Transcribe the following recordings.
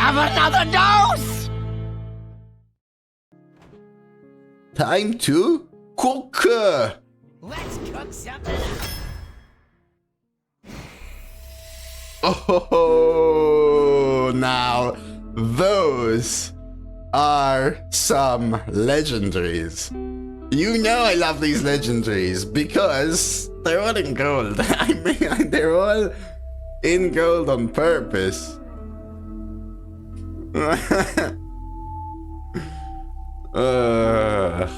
have another dose? Time to cook. Let's cook something up. Oh, now those are some legendaries. You know I love these legendaries because they're all in gold. I mean, they're all in gold on purpose.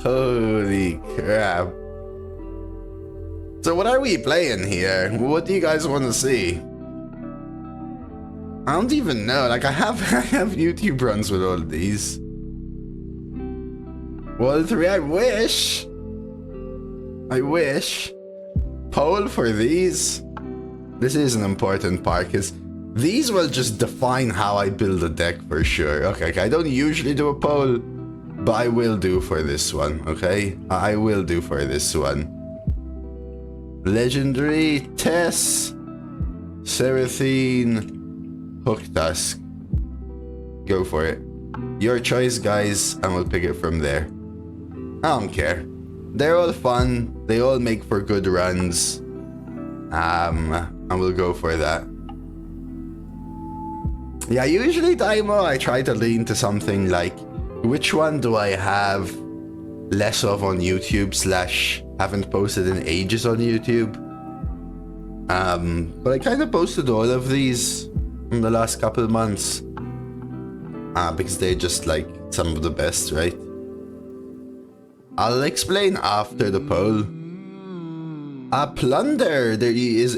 Holy crap. So what are we playing here? What do you guys want to see? I don't even know. Like I have YouTube runs with all of these. Well, 3, I wish. Poll for these. This is an important part because these will just define how I build a deck for sure. Okay, I don't usually do a poll, but I will do for this one, okay? I will do for this one. Legendary, Tess, Cera'thine, Hooktusk. Go for it. Your choice, guys, and we'll pick it from there. I don't care. They're all fun. They all make for good runs. And we'll go for that. Yeah, usually, Daimo, I try to lean to something like, which one do I have less of on YouTube / haven't posted in ages on YouTube? But I kind of posted all of these in the last couple of months. Because they're just like some of the best, right? I'll explain after the poll. Plunder, there is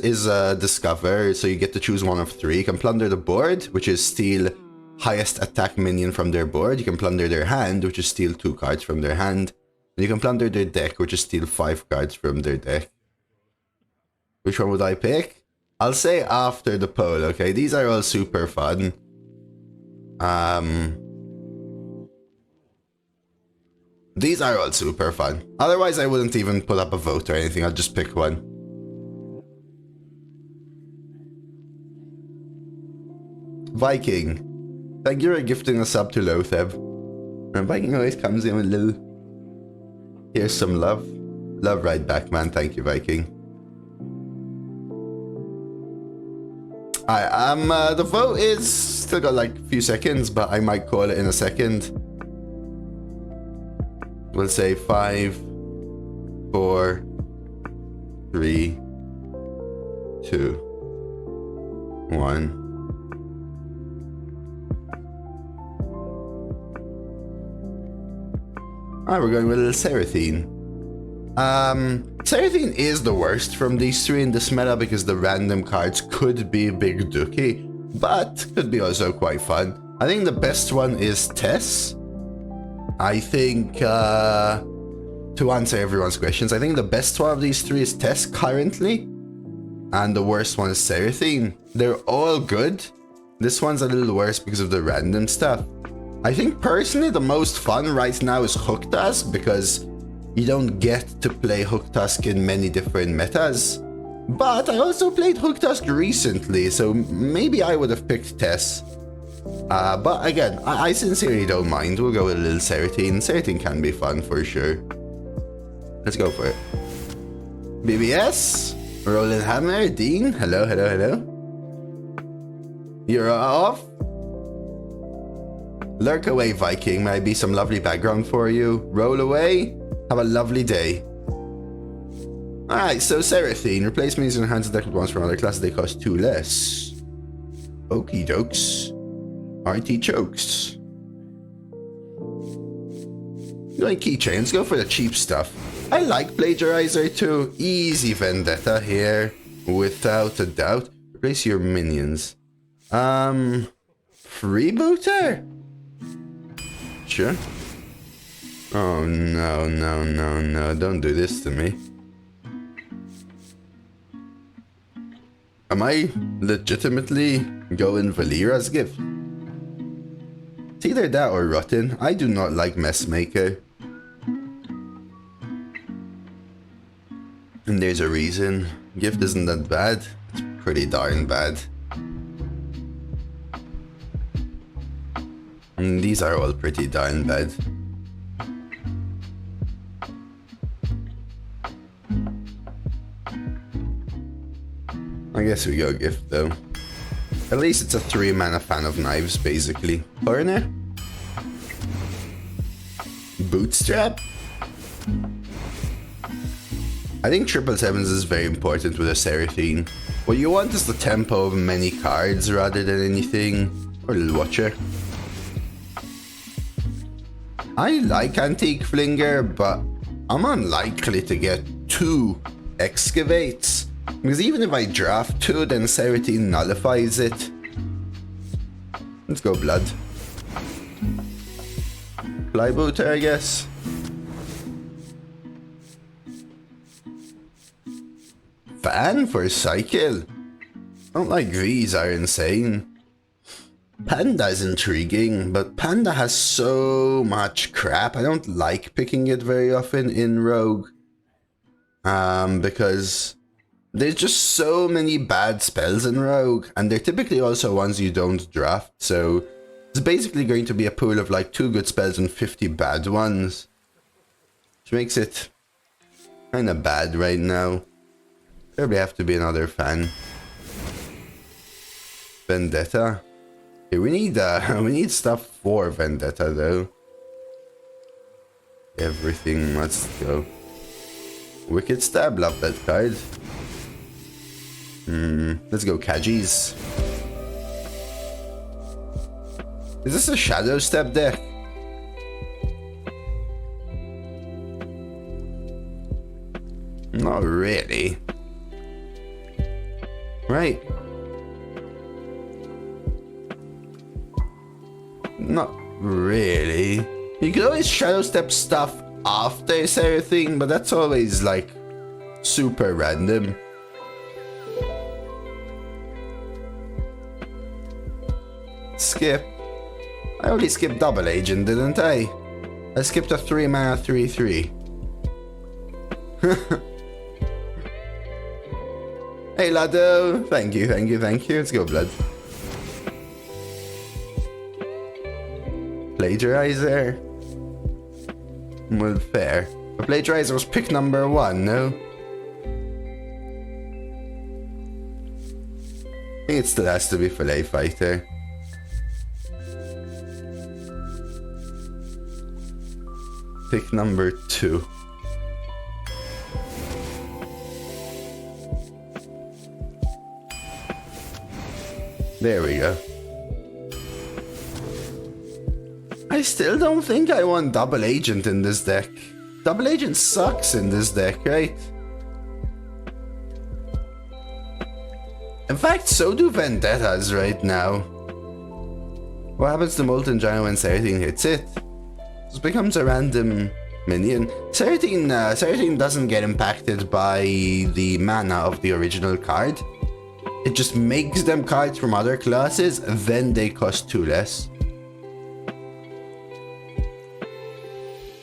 discover, so you get to choose one of 3. You can plunder the board, which is steal highest attack minion from their board. You can plunder their hand, which is steal 2 cards from their hand. And you can plunder their deck, which is steal 5 cards from their deck. Which one would I pick? I'll say after the poll, okay? These are all super fun. These are all super fun. Otherwise, I wouldn't even put up a vote or anything. I'll just pick one. Viking. Thank you for gifting a sub to Lotheb. And Viking always comes in with a little... Here's some love. Love right back, man. Thank you, Viking. The vote is still got like a few seconds, but I might call it in a second. We'll say 5, 4, 3, 2, 1. Alright, we're going with a little Cera'thine. Cera'thine is the worst from these 3 in this meta because the random cards could be big dookie, but could be also quite fun. I think the best one is Tess. I think, to answer everyone's questions, I think the best one of these 3 is Tess currently, and the worst one is Cera'thine. They're all good. This one's a little worse because of the random stuff. I think personally the most fun right now is Hooktusk because you don't get to play Hooktusk in many different metas. But I also played Hooktusk recently, so maybe I would have picked Tess. But again, I sincerely don't mind. We'll go with a little Cera'thine. Cera'thine can be fun for sure. Let's go for it. BBS, Roland Hammer, Dean, hello. You're off. Lurk away, Viking. Might be some lovely background for you. Roll away. Have a lovely day. Alright, so Cera'thine. Replace minions in your hands deck with ones from other classes. They cost 2 less. Okie dokes. RT chokes. Going keychains, go for the cheap stuff. I like Plagiarizer too. Easy vendetta here, without a doubt. Replace your minions. Freebooter? Sure. Oh no, don't do this to me. Am I legitimately going Valera's gift? It's either that or Rotten. I do not like Messmaker. And there's a reason. Gift isn't that bad. It's pretty darn bad. These are all pretty darn bad. I guess we go gift though. At least it's a 3-mana fan of knives, basically. Foreigner? Bootstrap? I think 777s is very important with a Cera'thine. What you want is the tempo of many cards rather than anything. Or a little watcher. I like Antique Flinger, but I'm unlikely to get 2 excavates. Because even if I draft 2, then Cera'thine nullifies it. Let's go blood. Flybooter, I guess. Fan for cycle. I don't like these, are insane. Panda is intriguing, but Panda has so much crap. I don't like picking it very often in Rogue. Because there's just so many bad spells in Rogue, and they're typically also ones you don't draft, so it's basically going to be a pool of like 2 good spells and 50 bad ones. Which makes it kinda bad right now. Probably have to be another fan. Vendetta. Okay, we need stuff for Vendetta though. Everything, let's go. Wicked Stab, love that card. Let's go Kajis. Is this a Shadow Step deck? Not really. Right. Not really. You could always Shadow Step stuff after Cera'thine, but that's always like super random. Skip. I only skipped Double Agent, didn't I? I skipped a 3-mana 3/3. Hey Lado, thank you. Let's go blood. Plagiarizer. Well, fair. But Plagiarizer was pick number 1, no? I think it still has to be Fillet Fighter. Pick number 2. There we go. I still don't think I want Double Agent in this deck. Double Agent sucks in this deck, right? In fact, so do Vendettas right now. What happens to Molten Giant when Cera'thine hits it? It becomes a random minion. Cera'thine doesn't get impacted by the mana of the original card. It just makes them cards from other classes, then they cost 2 less.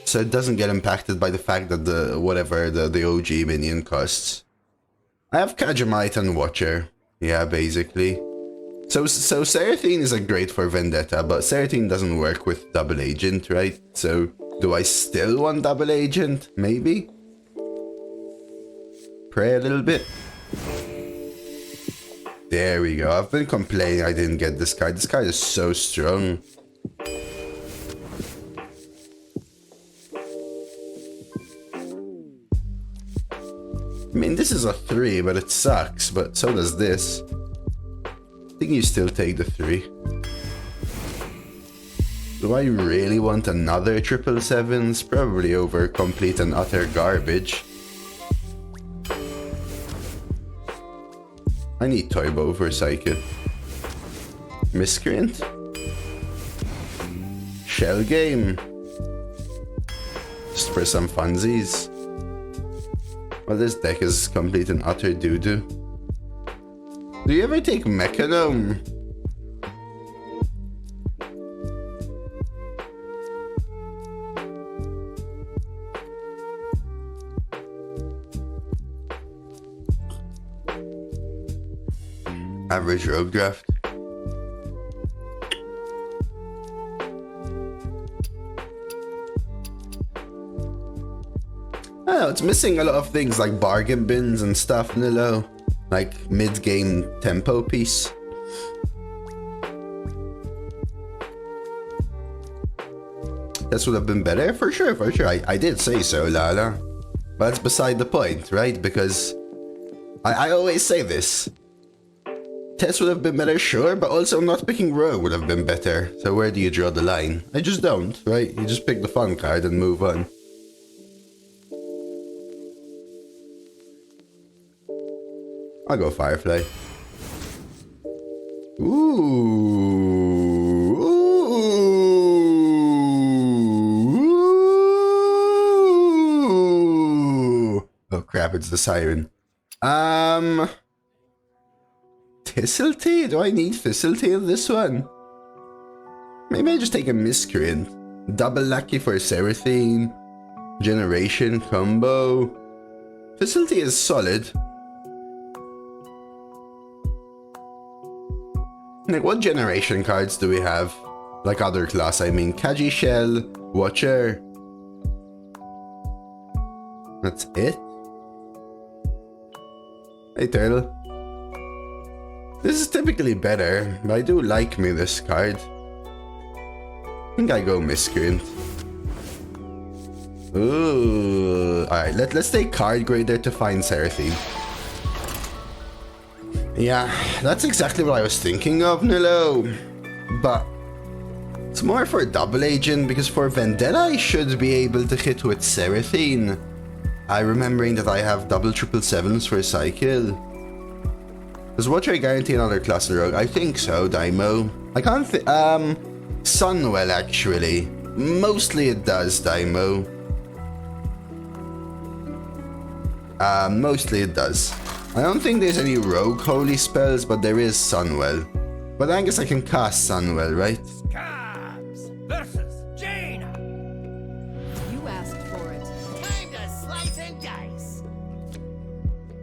So it doesn't get impacted by the fact that the OG minion costs. I have Kajamite and Watcher. Yeah, basically. So Cera'thine is great for Vendetta, but Cera'thine doesn't work with Double Agent, right? So do I still want Double Agent? Maybe? Pray a little bit. There we go. I've been complaining I didn't get this card. This card is so strong. I mean, this is a 3, but it sucks, but so does this. I think you still take the 3. Do I really want another 777s? Probably over complete and utter garbage. I need Toybo for Psychic. Miscreant? Shell Game? Just for some funsies. Well, this deck is complete and utter doo-doo. Do you ever take Mechanome? Average Rogue Draft. know, it's missing a lot of things like bargain bins and stuff, Nilo. Like mid-game tempo piece. This would have been better, for sure, for sure. I did say so, Lala. But that's beside the point, right? Because I always say this. Tess would have been better, sure, but also not picking Rogue would have been better. So where do you draw the line? I just don't, right? You just pick the fun card and move on. I'll go Firefly. Ooh. Oh crap, it's the Siren. Thistletea? Do I need Thistletea in this one? Maybe I just take a Miscreant. Double Lucky for Cera'thine. Generation combo. Thistletea is solid. Like, what generation cards do we have? Like other class, I mean. Kaji Shell, Watcher. That's it? Hey, Turtle. This is typically better, but I do like me this card. I think I go Miscreant. Ooh. Alright, let's take Card Grader to find Cera'thine. Yeah, that's exactly what I was thinking of, Nilo. But it's more for Double Agent, because for Vendetta I should be able to hit with Cera'thine. Remembering that I have double 777s for Cycle. Does Watcher guarantee another class in Rogue? I think so, Daimo. I can't Sunwell, actually. Mostly it does, Daimo. Mostly it does. I don't think there's any Rogue Holy spells, but there is Sunwell. But I guess I can cast Sunwell, right? Scabs versus Jaina. You asked for it. Time to slice and dice.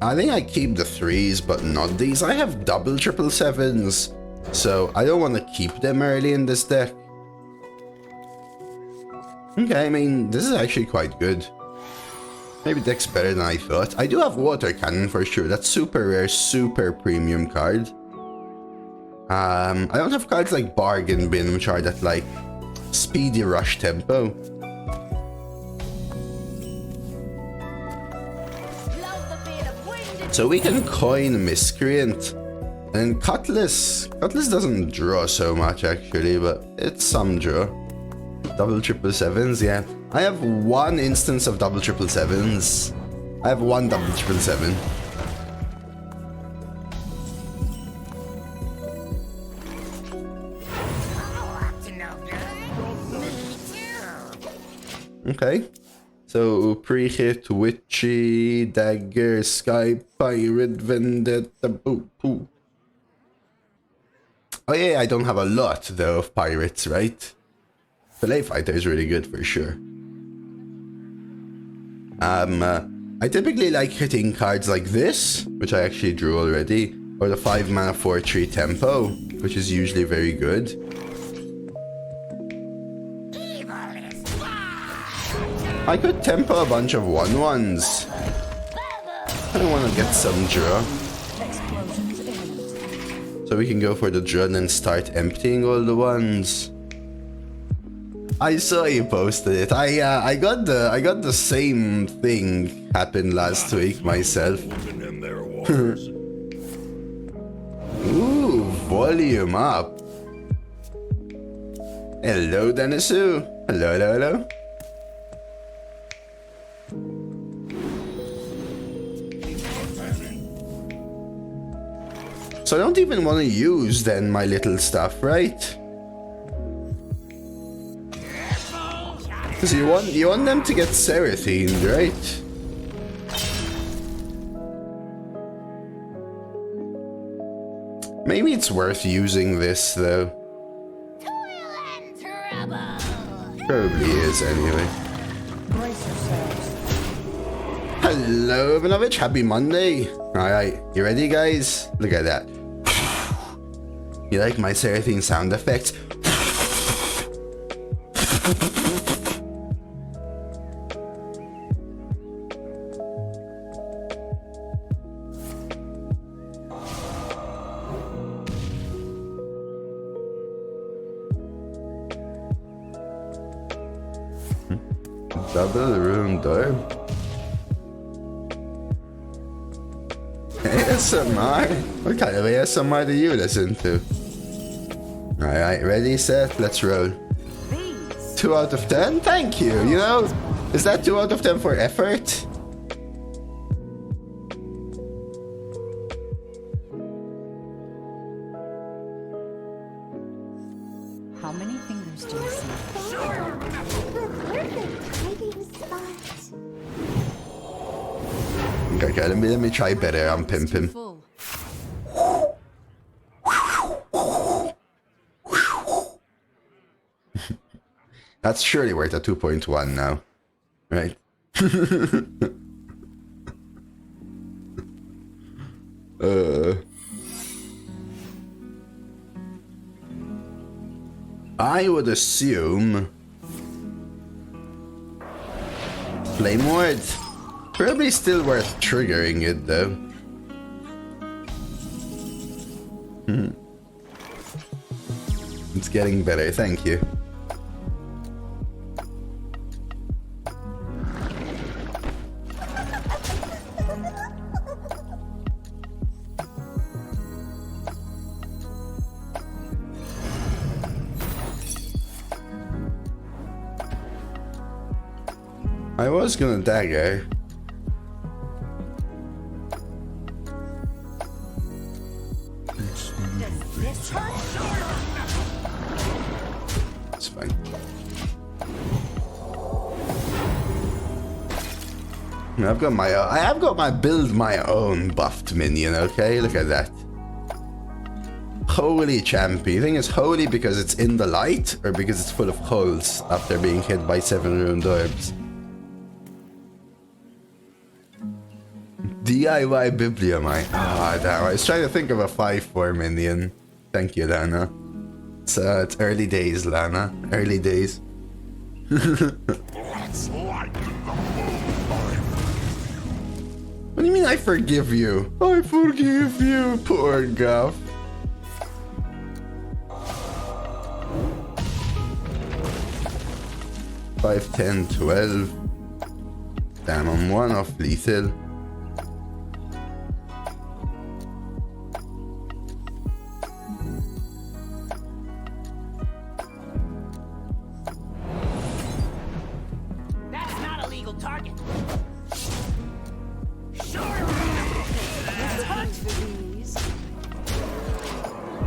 I think I keep the 3s, but not these. I have double 777s, so I don't want to keep them early in this deck. Okay, I mean, this is actually quite good. Maybe deck's better than I thought. I do have Water Cannon for sure. That's super rare, super premium card. I don't have cards like Bargain Bin, which are that like speedy rush tempo. So we can coin Miscreant. And Cutlass. Cutlass doesn't draw so much actually, but it's some draw. Double 777s, yeah. I have one instance of double 777s. I have one double 777. Okay. So, pre-hit, Witchy, Dagger, Sky Pirate, Vendetta, boo. Oh yeah, I don't have a lot though of pirates, right? Fillet Fighter is really good for sure. I typically like hitting cards like this, which I actually drew already, or the 5 mana 4/3 tempo, which is usually very good. I could tempo a bunch of 1/1s. I want to get some draw. So we can go for the draw and then start emptying all the ones. I saw you posted it. I got the same thing happen last week myself. Ooh, volume up. Hello, Denisu. Hello. So I don't even want to use then my little stuff, right? Because you want them to get Cera'thine, right? Maybe it's worth using this though. Probably is anyway. Hello, Ivanovich. Happy Monday. Alright, you ready, guys? Look at that. You like my Cera'thine sound effects? Double rune door. ASMR? What kind of ASMR do you listen to? Alright, ready, set, let's roll. 2 out of 10? Thank you, you know? Is that 2 out of 10 for effort? How many fingers do you see? The perfect hiding spot. Okay, let me try better on Pimpin. Full. That's surely worth a 2.1 now. Right? I would assume Flame Ward. Probably still worth triggering it though. It's getting better, thank you. I was gonna dagger. It's fine. I have got my build my own buffed minion, okay? Look at that. Holy champion. The thing is holy because it's in the light or because it's full of holes after being hit by 7 ruined orbs. DIY Bibliomite. Ah, damn. I was trying to think of a 5-4 minion. Thank you, Lana. It's early days, Lana. Early days. What do you mean I forgive you? I forgive you, poor Guff. Five, 10, 12. Damn, I'm 1 off lethal. That's not a legal target.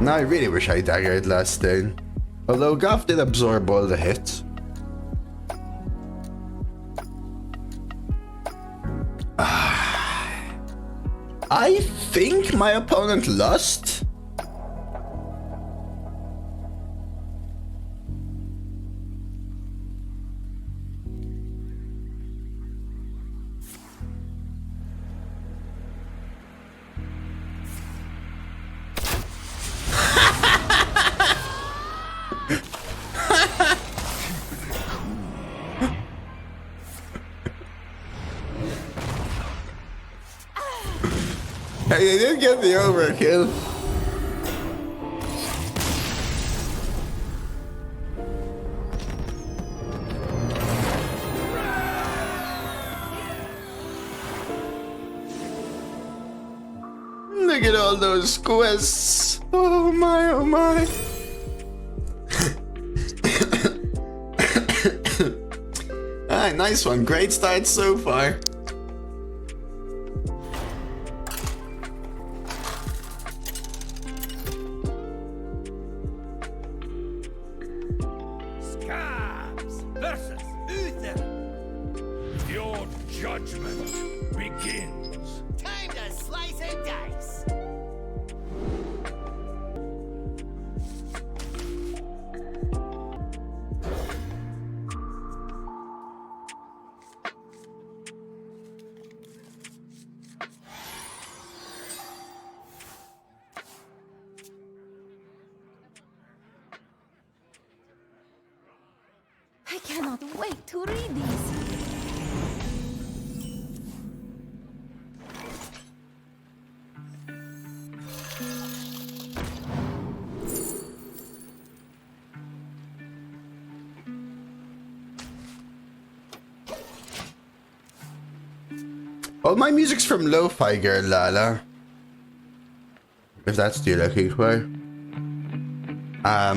Now I really wish I daggered last turn. Although Goff did absorb all the hits. I think my opponent lost. Hey, you did get the overkill. Look at all those quests. Oh my, oh my. Alright, nice one. Great start so far. Scabs versus Uther. Your judgment begins. Time to slice and dice. I cannot wait to read these. All my music's from Lo-Fi Girl Lala. If that's what you're looking for.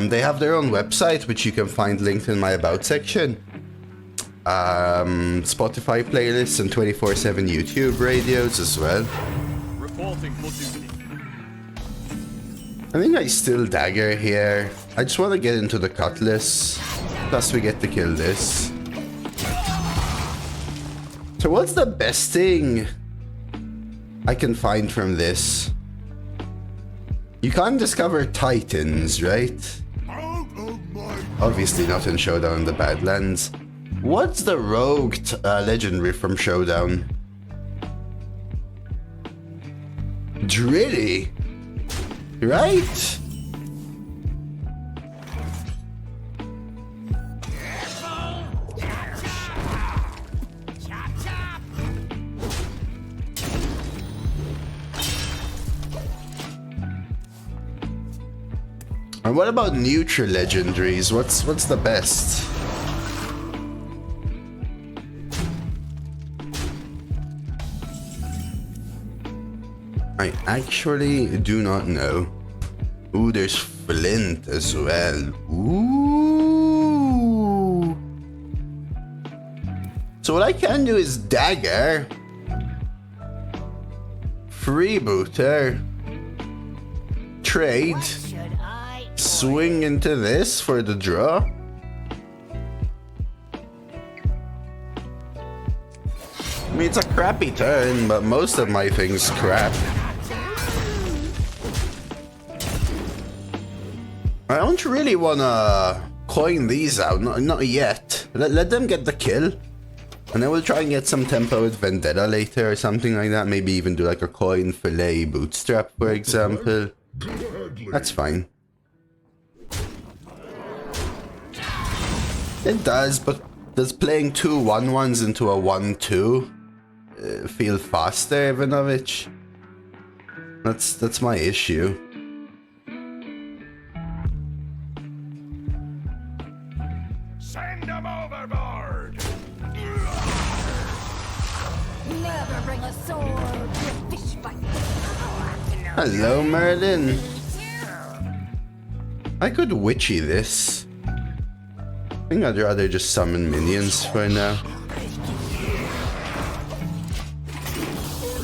They have their own website, which you can find linked in my About section. Spotify playlists and 24/7 YouTube radios as well. Reporting for duty. I think I still dagger here. I just want to get into the cutlass. Plus we get to kill this. So what's the best thing I can find from this? You can't discover titans, right? Obviously not in Showdown in the Badlands. What's the rogue legendary from Showdown? Drilly? Right? And what about neutral legendaries? What's the best? I actually do not know. Ooh, there's Flint as well. Ooh. So what I can do is dagger, freebooter, trade, swing into this for the draw. I mean, it's a crappy turn, but most of my things crap. I don't really wanna coin these out, not yet. Let them get the kill. And then we'll try and get some tempo with Vendetta later or something like that. Maybe even do like a coin fillet bootstrap, for example. That's fine. It does, but does playing 2 1-1s into a 1-2 feel faster, Ivanovich? That's my issue. Send them overboard! Never bring a sword to a fish fight. Hello, Merlin. I could witchy this. I think I'd rather just summon minions for now.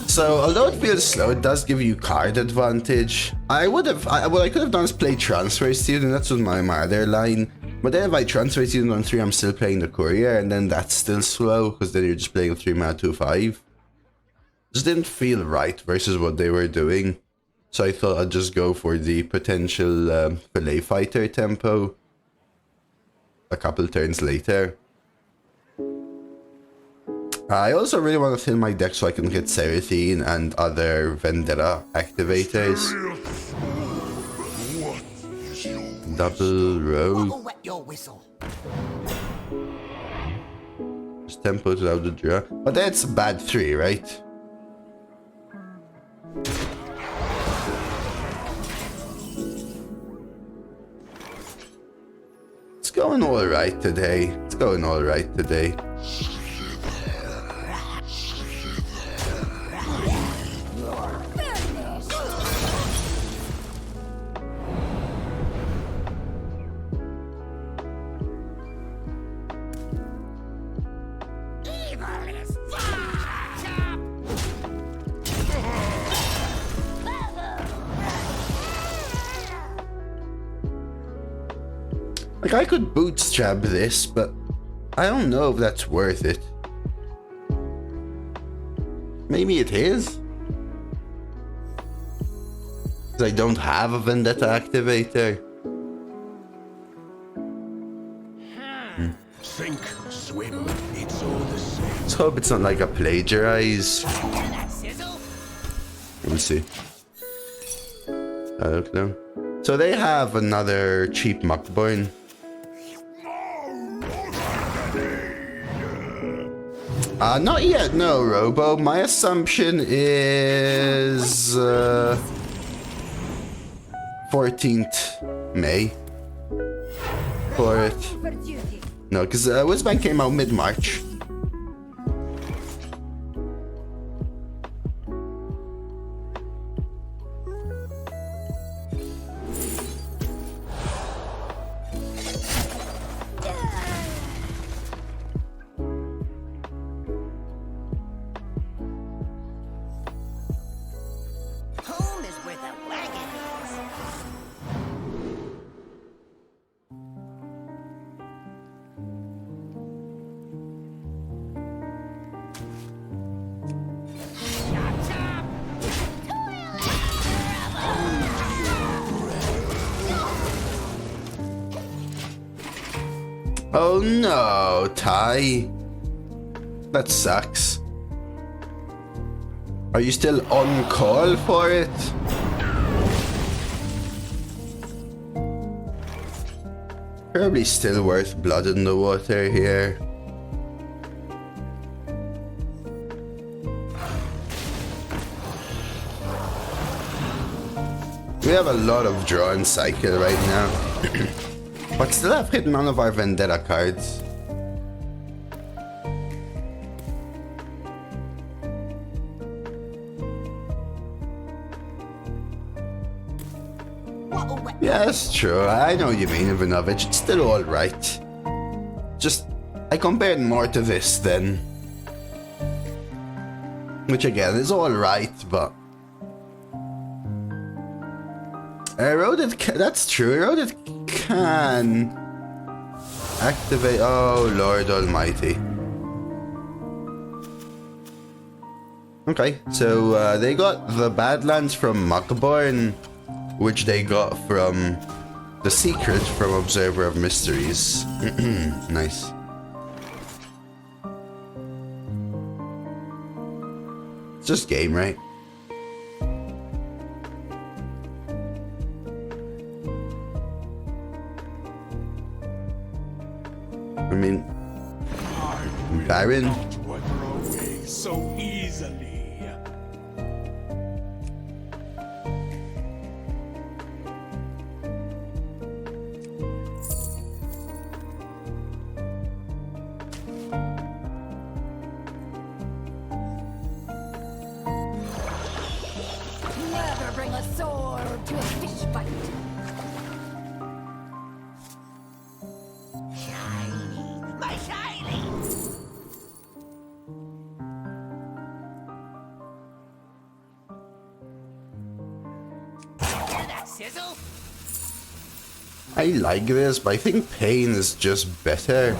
So, although it feels slow, it does give you card advantage. What I could have done is play Transfer Student, that's my other line. But then if I Transfer Student on 3, I'm still playing the Courier, and then that's still slow, because then you're just playing a 3-mana 2-5. Just didn't feel right versus what they were doing. So I thought I'd just go for the potential Fillet Fighter tempo a couple turns later. I also really want to fill my deck so I can get Cera'thine and other Vendetta activators. Double rogue. Just tempo to out the draw. But that's bad 3, right? It's going alright today. It's going alright today. Like, I could bootstrap this, but I don't know if that's worth it. Maybe it is. Because I don't have a Vendetta activator. Sink, swim, it's all the same. Let's hope it's not like a plagiarize. We'll see. I don't know. So they have another cheap Muckborn. Not yet, no, Robo. My assumption is 14th May for it. No, because whizbang came out mid-March. Oh no, Ty. That sucks. Are you still on call for it? Probably still worth blood in the water here. We have a lot of draw and cycle right now. But still have hit none of our vendetta cards. Yeah, that's true. I know what you mean, Ivanovich. It's still alright. Just, I compared more to this then. Which again is alright, but... Eroded that's true. Eroded can... activate... Oh, Lord Almighty. Okay, so they got the Badlands from Muckborn, which they got from the secret from Observer of Mysteries. Nice. It's just game, right? I mean, Baron. Away so easily. Never bring a sword to a fish fight. Shiny, my shiny. Hear that sizzle? I like this, but I think Pain is just better.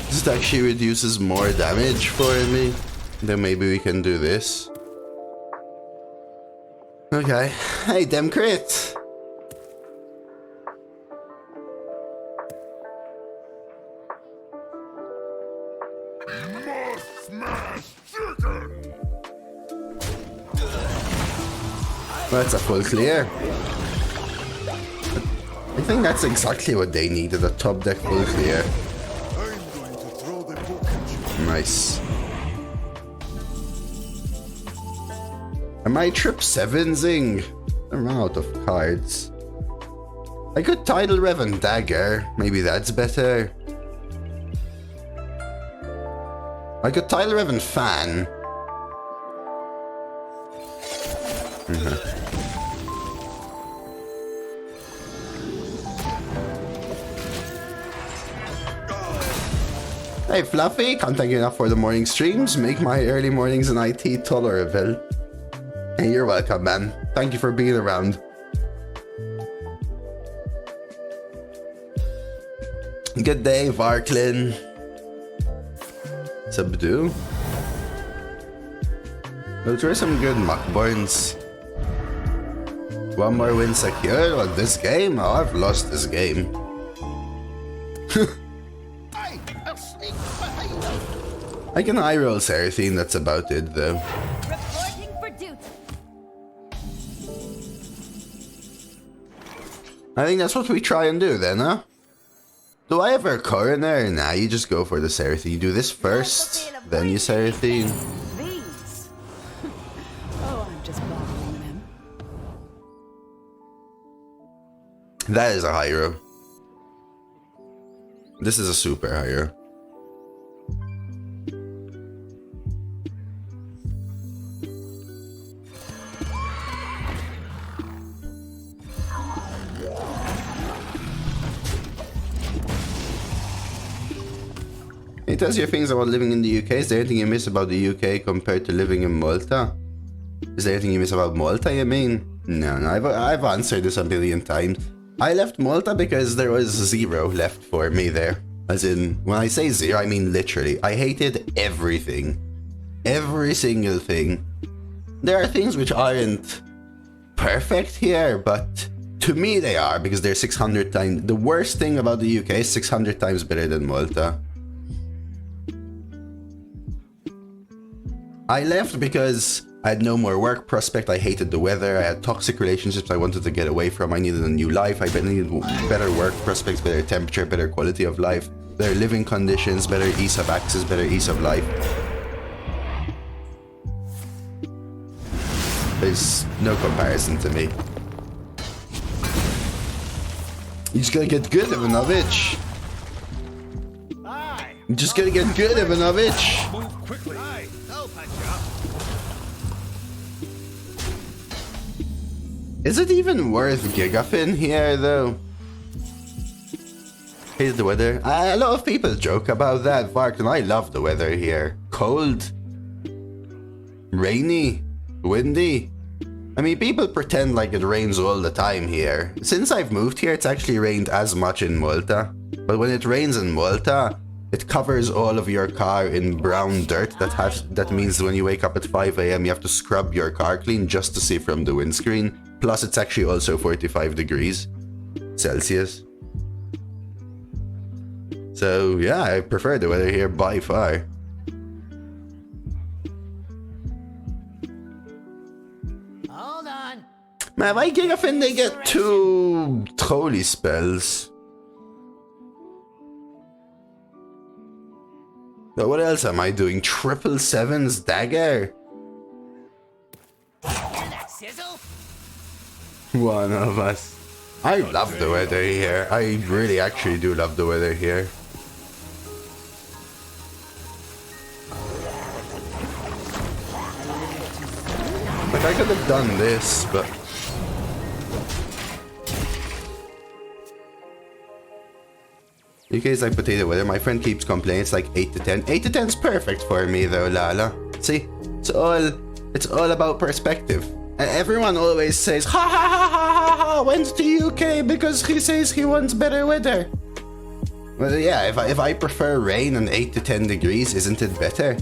This actually reduces more damage for me. Then maybe we can do this. Okay. Hey, dem crit! That's a full clear. I think that's exactly what they needed, a top deck full clear. Nice. Am I trip 7-zing? I ran out of cards. I could Tidal Rev and Dagger. Maybe that's better. I could Tidal Rev and Fan. Hey Fluffy, can't thank you enough for the morning streams. Make my early mornings in IT tolerable. Hey, you're welcome, man. Thank you for being around. Good day, Varklin. Subdue. Those were some good Muckborns. One more win secured on this game? Oh, I've lost this game. I can high roll Cera'thine, that's about it though. Reporting for duty. I think that's what we try and do then, huh? Do I ever coroner? Nah, you just go for the Cera'thine. You do this first, then you Cera'thine. These. Oh, I'm just bothering them. That is a hero. This is a super hero. It tells you things about living in the UK. Is there anything you miss about the UK compared to living in Malta? Is there anything you miss about Malta, you mean? No, I've answered this a million times. I left Malta because there was 0 left for me there. As in, when I say 0, I mean literally. I hated everything. every single thing. There are things which aren't perfect here, but to me they are, because they're 600 times. The worst thing about the UK is 600 times better than Malta. I left because I had no more work prospect, I hated the weather, I had toxic relationships I wanted to get away from, I needed a new life, I needed better work prospects, better temperature, better quality of life, better living conditions, better ease of access, better ease of life. There's no comparison to me. You just gotta get good, Ivanovich. You just gotta get good, Ivanovich. Move quickly. I'll patch you up. Is it even worth Gigafin here, though? Here's the weather. A lot of people joke about that, Vark, and I love the weather here. Cold. Rainy. Windy. I mean, people pretend like it rains all the time here. Since I've moved here, it's actually rained as much in Malta. But when it rains in Malta, it covers all of your car in brown dirt. That means when you wake up at 5 AM, you have to scrub your car clean just to see from the windscreen. Plus, it's actually also 45 degrees Celsius. So, yeah, I prefer the weather here by far. Hold on. Man, why Gigafin they get 2 trolley spells? But what else am I doing? 777's dagger? Hear that sizzle? One of us. I love the weather here. I really actually do love the weather here. Like, I could have done this, but... UK is like potato weather. My friend keeps complaining it's like 8 to 10. 8 to 10 is perfect for me though, Lala. See? It's all about perspective. And everyone always says, ha ha ha ha ha, went to UK because he says he wants better weather. Well, yeah, if I prefer rain and 8 to 10 degrees, isn't it better?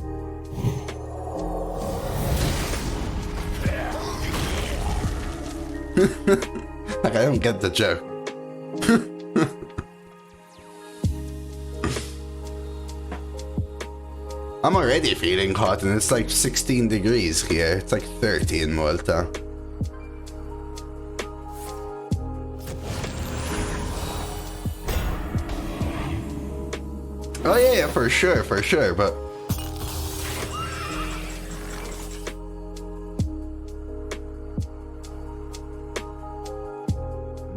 Like, I don't get the joke. I'm already feeling hot and it's like 16 degrees here. It's like 30 in Malta. Oh yeah, for sure, but...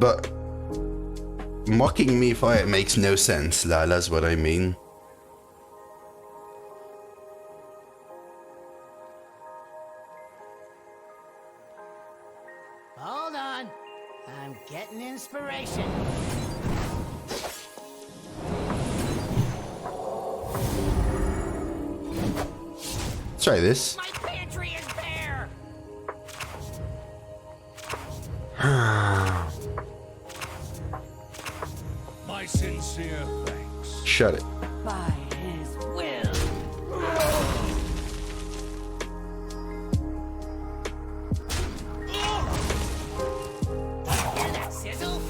But... mocking me for it makes no sense, Lala's what I mean. Hold on. I'm getting inspiration. Let's try this. My pantry is bare. My sincere thanks. Shut it. By his will. Hear that sizzle?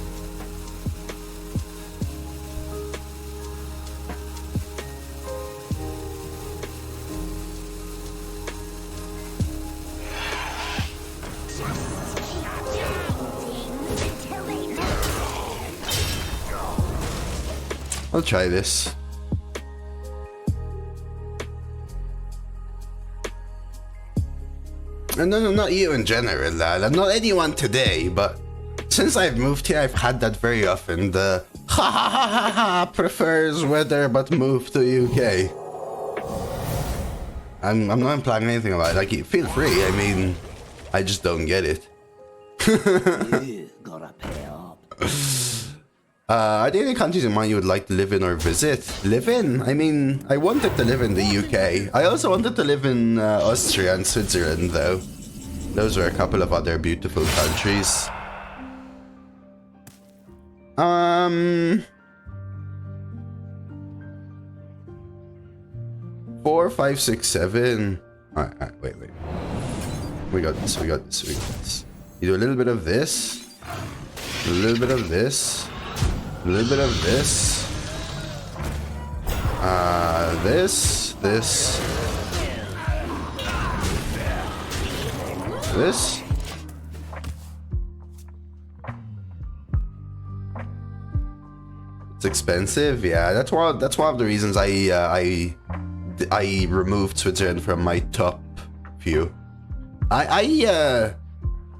I'll try this. And no, not you in general, Lala. Not anyone today, but since I've moved here, I've had that very often. The ha ha ha ha ha prefers weather but moved to UK. I'm not implying anything about it. Like, feel free. I mean, I just don't get it. You gotta pay up. Are there any countries in mind you would like to live in or visit? Live in? I mean, I wanted to live in the UK. I also wanted to live in Austria and Switzerland, though. Those were a couple of other beautiful countries. 4, 5, 6, 7. Alright, wait. We got this. You do a little bit of this. A little bit of this. A little bit of this. This. It's expensive, yeah. That's one of the reasons I removed Switzerland from my top few.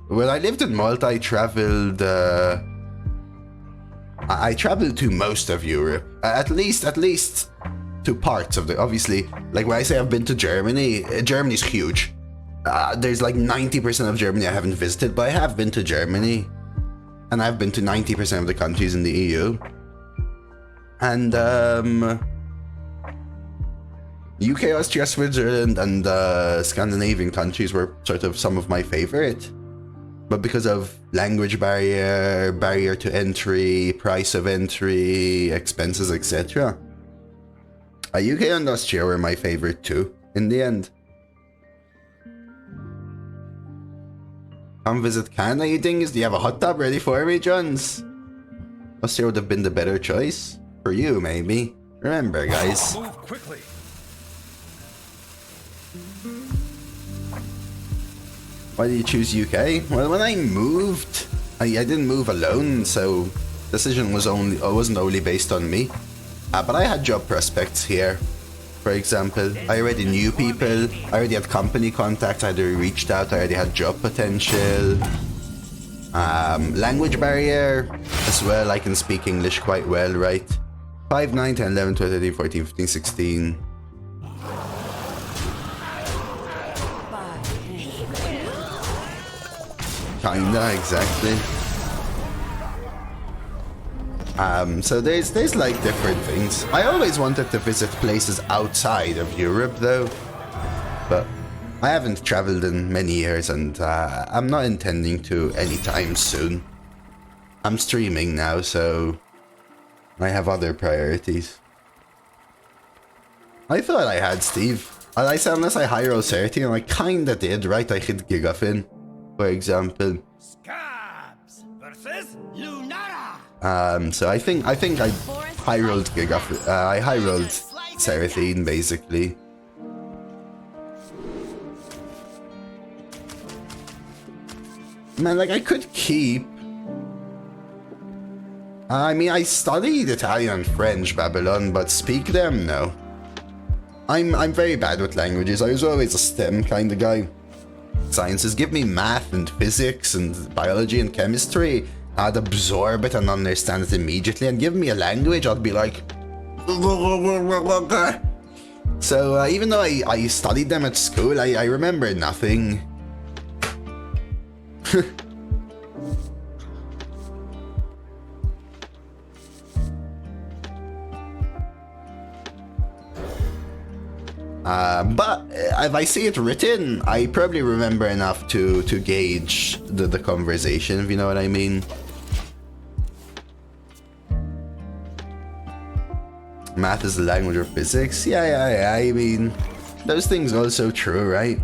When I lived in Malta, I traveled to most of Europe, at least to parts of the. Obviously, like when I say I've been to Germany, Germany's huge. There's like 90% of Germany I haven't visited, but I have been to Germany, and I've been to 90% of the countries in the EU. And UK, Austria, Switzerland, and Scandinavian countries were sort of some of my favorite. But because of language barrier to entry, price of entry, expenses, etc. UK and Austria were my favorite too, in the end. Come visit Canada, you think? Do you have a hot tub ready for me, Johns? Austria would have been the better choice. For you, maybe. Remember, guys. Move quickly. Why did you choose UK? Well, when I moved, I didn't move alone, so decision wasn't only based on me. But I had job prospects here. For example, I already knew people, I already had company contacts, I already reached out, I already had job potential. Language barrier as well, I can speak English quite well, right? 5, 9, 10, 11, 12, 13, 14, 15, 16. Kinda, exactly. So there's like different things. I always wanted to visit places outside of Europe though, but I haven't traveled in many years, and I'm not intending to anytime soon. I'm streaming now, so I have other priorities. I thought I had, Steve. I said unless I high roll Cera'thine, and I kinda did, right? I hit Gigafin, for example. Scabs versus Lunara. So I think I high rolled Gigafin. I high rolled Cera'thine basically. Man, like I could keep. I mean, I studied Italian and French, Babylon, but speak them? No. I'm very bad with languages. I was always a STEM kind of guy. Sciences, give me math and physics and biology and chemistry. I'd absorb it and understand it immediately, and give me a language, I'd be like... So even though I studied them at school, I remember nothing. But if I see it written, I probably remember enough to gauge the conversation, if you know what I mean. Math is the language of physics? Yeah, I mean, those things are also true, right?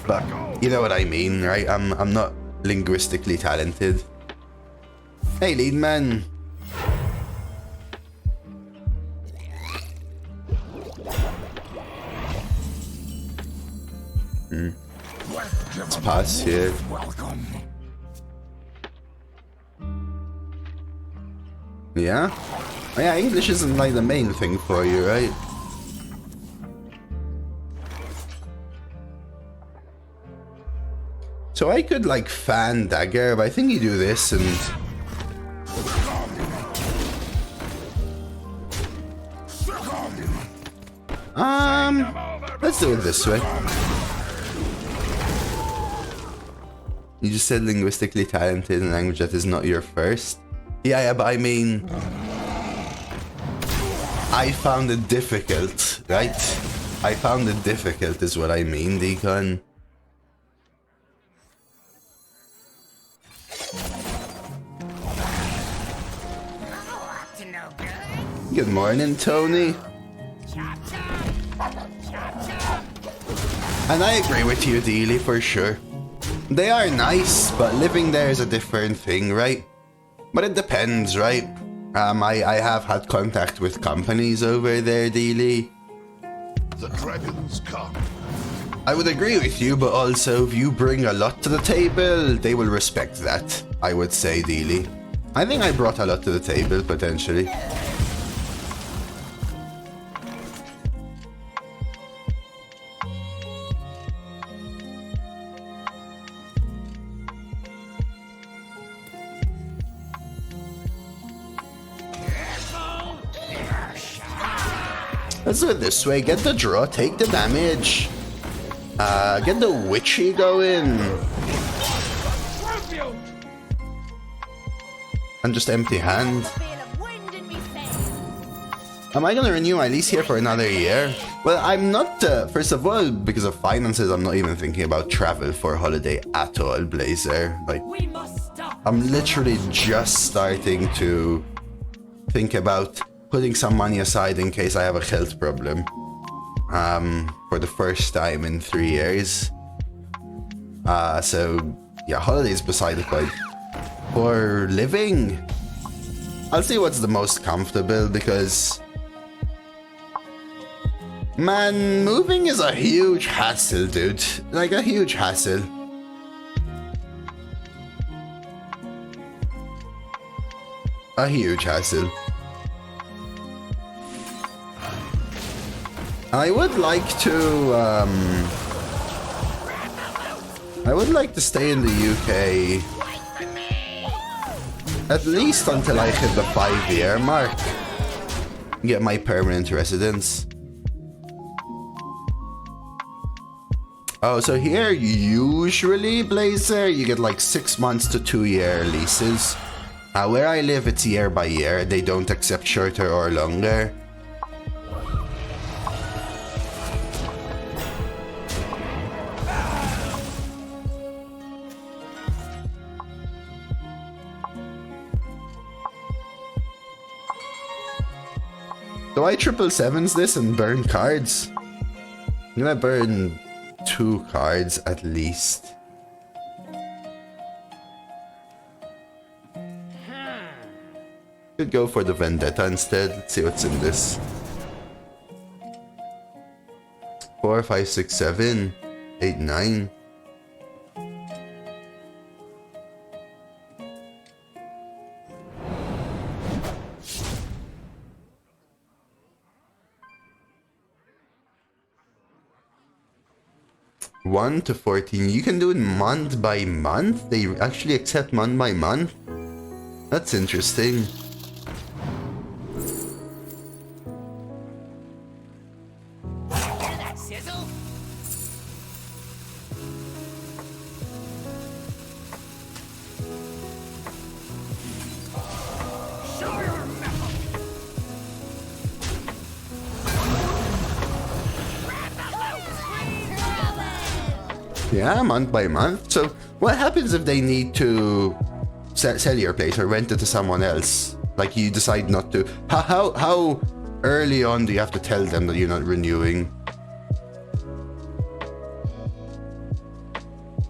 But you know what I mean, right? I'm not linguistically talented. Hey, lead man. Let's pass here. Welcome. Yeah? Oh, yeah, English isn't like the main thing for you, right? So I could like fan dagger, but I think you do this and... Let's do it this way. You just said linguistically talented in a language that is not your first. Yeah, but I mean... I found it difficult, right? I found it difficult is what I mean, Deacon. Good morning, Tony. And I agree with you, Dealey, for sure. They are nice, but living there is a different thing, right? But it depends, right? I have had contact with companies over there, Dealey. The dragons come. I would agree with you, but also if you bring a lot to the table, they will respect that, I would say, Dealey. I think I brought a lot to the table, potentially. Let's do it this way. Get the draw, take the damage. Get the witchy going. And just empty hand. Am I gonna renew my lease here for another year? Well, I'm not, first of all, because of finances, I'm not even thinking about travel for holiday at all, Blazer. Like, I'm literally just starting to think about putting some money aside in case I have a health problem. For the first time in 3 years. So, yeah, holidays beside the point. For living, I'll see what's the most comfortable because... Man, moving is a huge hassle, dude. Like, a huge hassle. A huge hassle. I would like to stay in the UK at least until I hit the 5-year mark. Get my permanent residence. Oh, so here usually, Blazer, you get like 6 months to 2-year leases. Where I live, it's year by year. They don't accept shorter or longer. Do I 777s this and burn cards? I'm gonna burn 2 cards at least. Could go for the Vendetta instead. Let's see what's in this. 4, 5, 6, 7, 8, 9. One to 14. You can do it month by month? They actually accept month by month? That's interesting. Hear that sizzle? Show your mettle. Yeah, month by month. So what happens if they need to sell your place or rent it to someone else? Like you decide not to. How early on do you have to tell them that you're not renewing?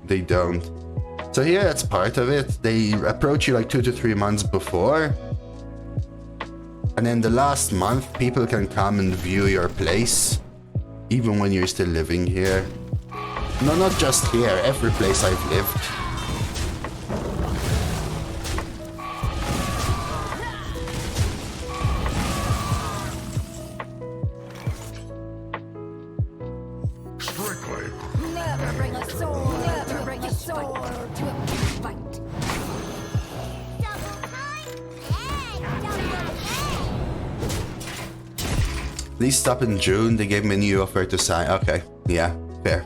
They don't. So here, that's part of it. They approach you like 2 to 3 months before. And then the last month, people can come and view your place. Even when you're still living here. No, not just here, every place I've lived. Strictly. Never bring a sword. Never bring a sword to a fight. These stop in June. They gave me a new offer to sign. Okay, yeah, fair.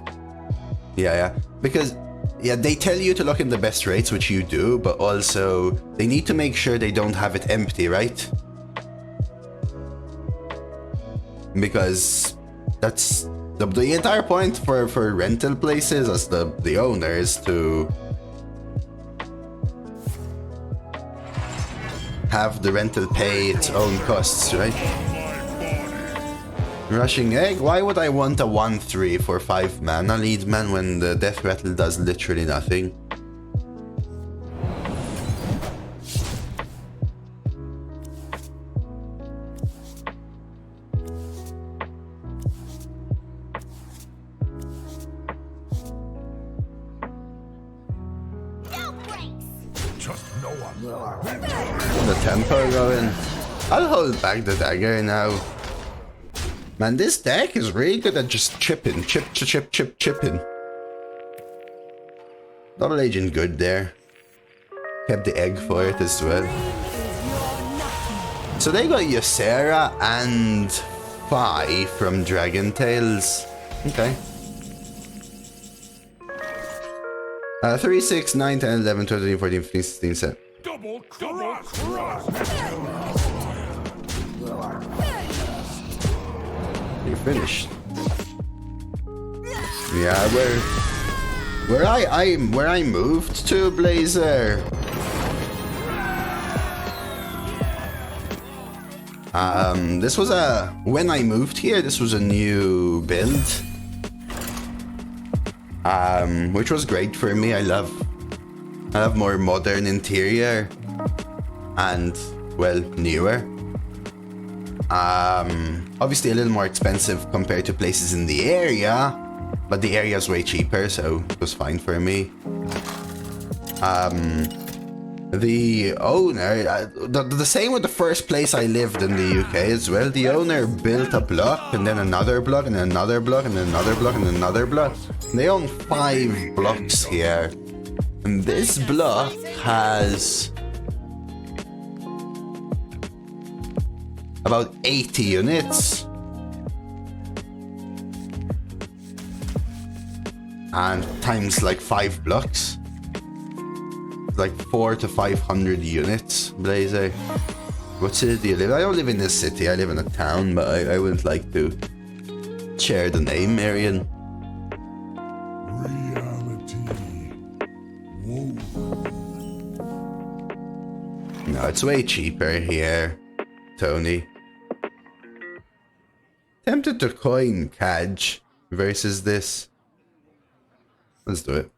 Yeah. Because, yeah, they tell you to look in the best rates, which you do, but also they need to make sure they don't have it empty, right? Because that's the entire point for rental places as the owner is to have the rental pay its own costs, right? Rushing Egg? Why would I want a 1-3 for 5 mana lead man when the Death Rattle does literally nothing? Just no one. The tempo going. I'll hold back the dagger now. Man, this deck is really good at just chipping. Chipping. Double Agent good there. Kept the egg for it as well. So they got Ysera and Fi from Dragon Tales. Okay. 3, 6, 9, 10, 11, 12, 13, 14, 15, 16, 17. Double cross. You're finished. Yeah, where I moved to, Blazer. This was when I moved here, this was a new build. Which was great for me. I love more modern interior and, well, newer. Obviously a little more expensive compared to places in the area, but the area is way cheaper, so it was fine for me. The owner, the same with the first place I lived in the UK as well. The owner built a block and then another block and then another block and then another block and then another block. They own 5 blocks here, and this block has about 80 units. And times like 5 blocks. Like 400 to 500 units, Blazer. What city do you live? I don't live in this city, I live in a town, but I wouldn't like to share the name, Arian. Reality. Whoa. No, it's way cheaper here, Tony. Tempted to coin Kaj versus this. Let's do it.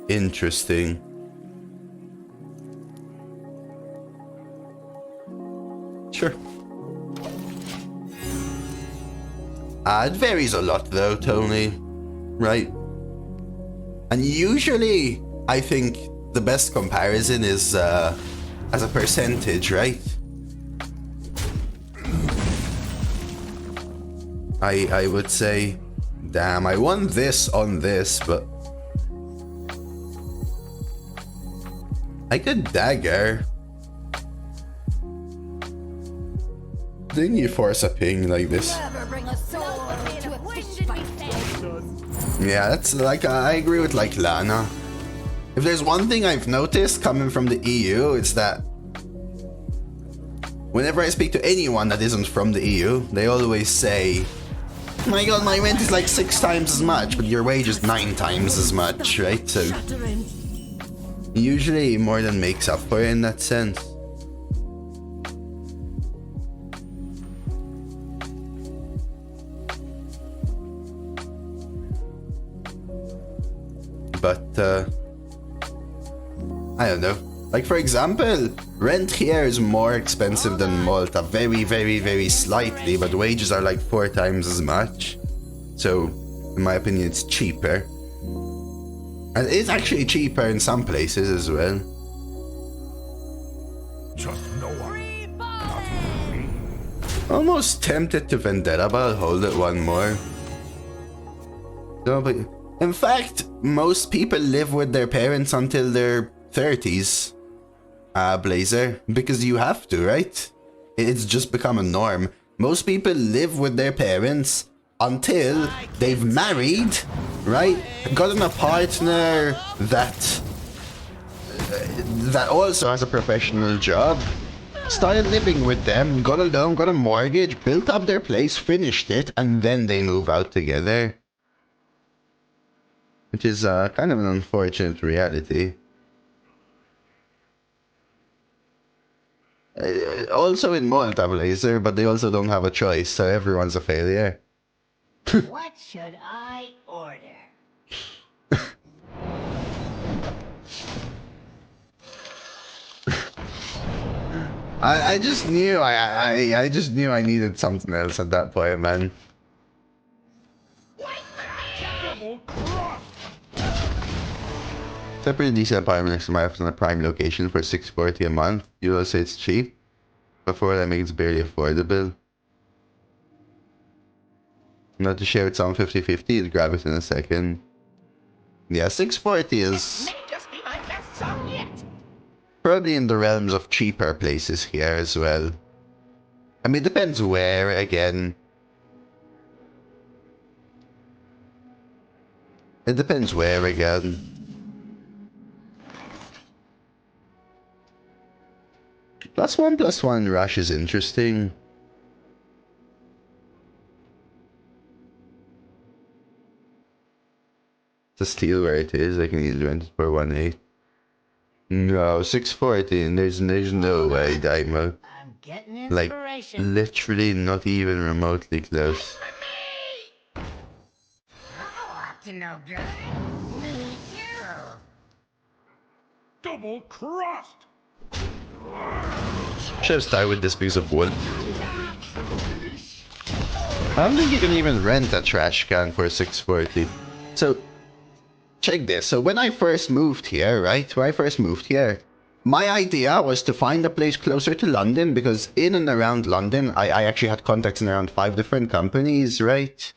Interesting. Sure. It varies a lot though, Tony. Right? And usually, I think the best comparison is as a percentage, right? I would say, damn, I won this on this, but I could dagger. Didn't you force a ping like this? Yeah, that's like, I agree with like Lana. If there's one thing I've noticed coming from the EU, it's that whenever I speak to anyone that isn't from the EU, they always say, my god, my rent is like 6 times as much, but your wage is 9 times as much, right? So usually more than makes up for it in that sense. But I don't know. Like, for example, rent here is more expensive than Malta. Very, very, very slightly, but wages are like 4 times as much. So, in my opinion, it's cheaper. And it's actually cheaper in some places as well. Just no one. Almost tempted to Vendetta, but I'll hold it one more. No, but in fact, most people live with their parents until their 30s. Blazer, because you have to, right? It's just become a norm. Most people live with their parents until they've married, right? Gotten a partner that also has a professional job, started living with them, got a loan, got a mortgage, built up their place, finished it, and then they move out together. Which is kind of an unfortunate reality. Also in multiplayer, but they also don't have a choice, so everyone's a failure. What should I order? I just knew I just knew I needed something else at that point, man. Double cross. It's a pretty decent apartment next to my office in a prime location for $640 a month. You will say it's cheap. Before that makes it barely affordable. Not to share with someone 50-50, you'd grab it in a second. Yeah, $640 is May just be my best song yet. probably in the realms of cheaper places here as well. I mean, it depends where, again. It depends where, again. +1/+1 rush is interesting. To steal where it is, I can easily rent it for 1.8. No, 614. There's no way, Daimo. I'm getting Like, inspiration. literally not even remotely close. I'm up to no good. Me too. Double crossed. Should have started with this piece of wood. I don't think you can even rent a trash can for 640. So, check this. So when I first moved here, right? When I first moved here, my idea was to find a place closer to London because in and around London, I actually had contacts in around 5 different companies, right?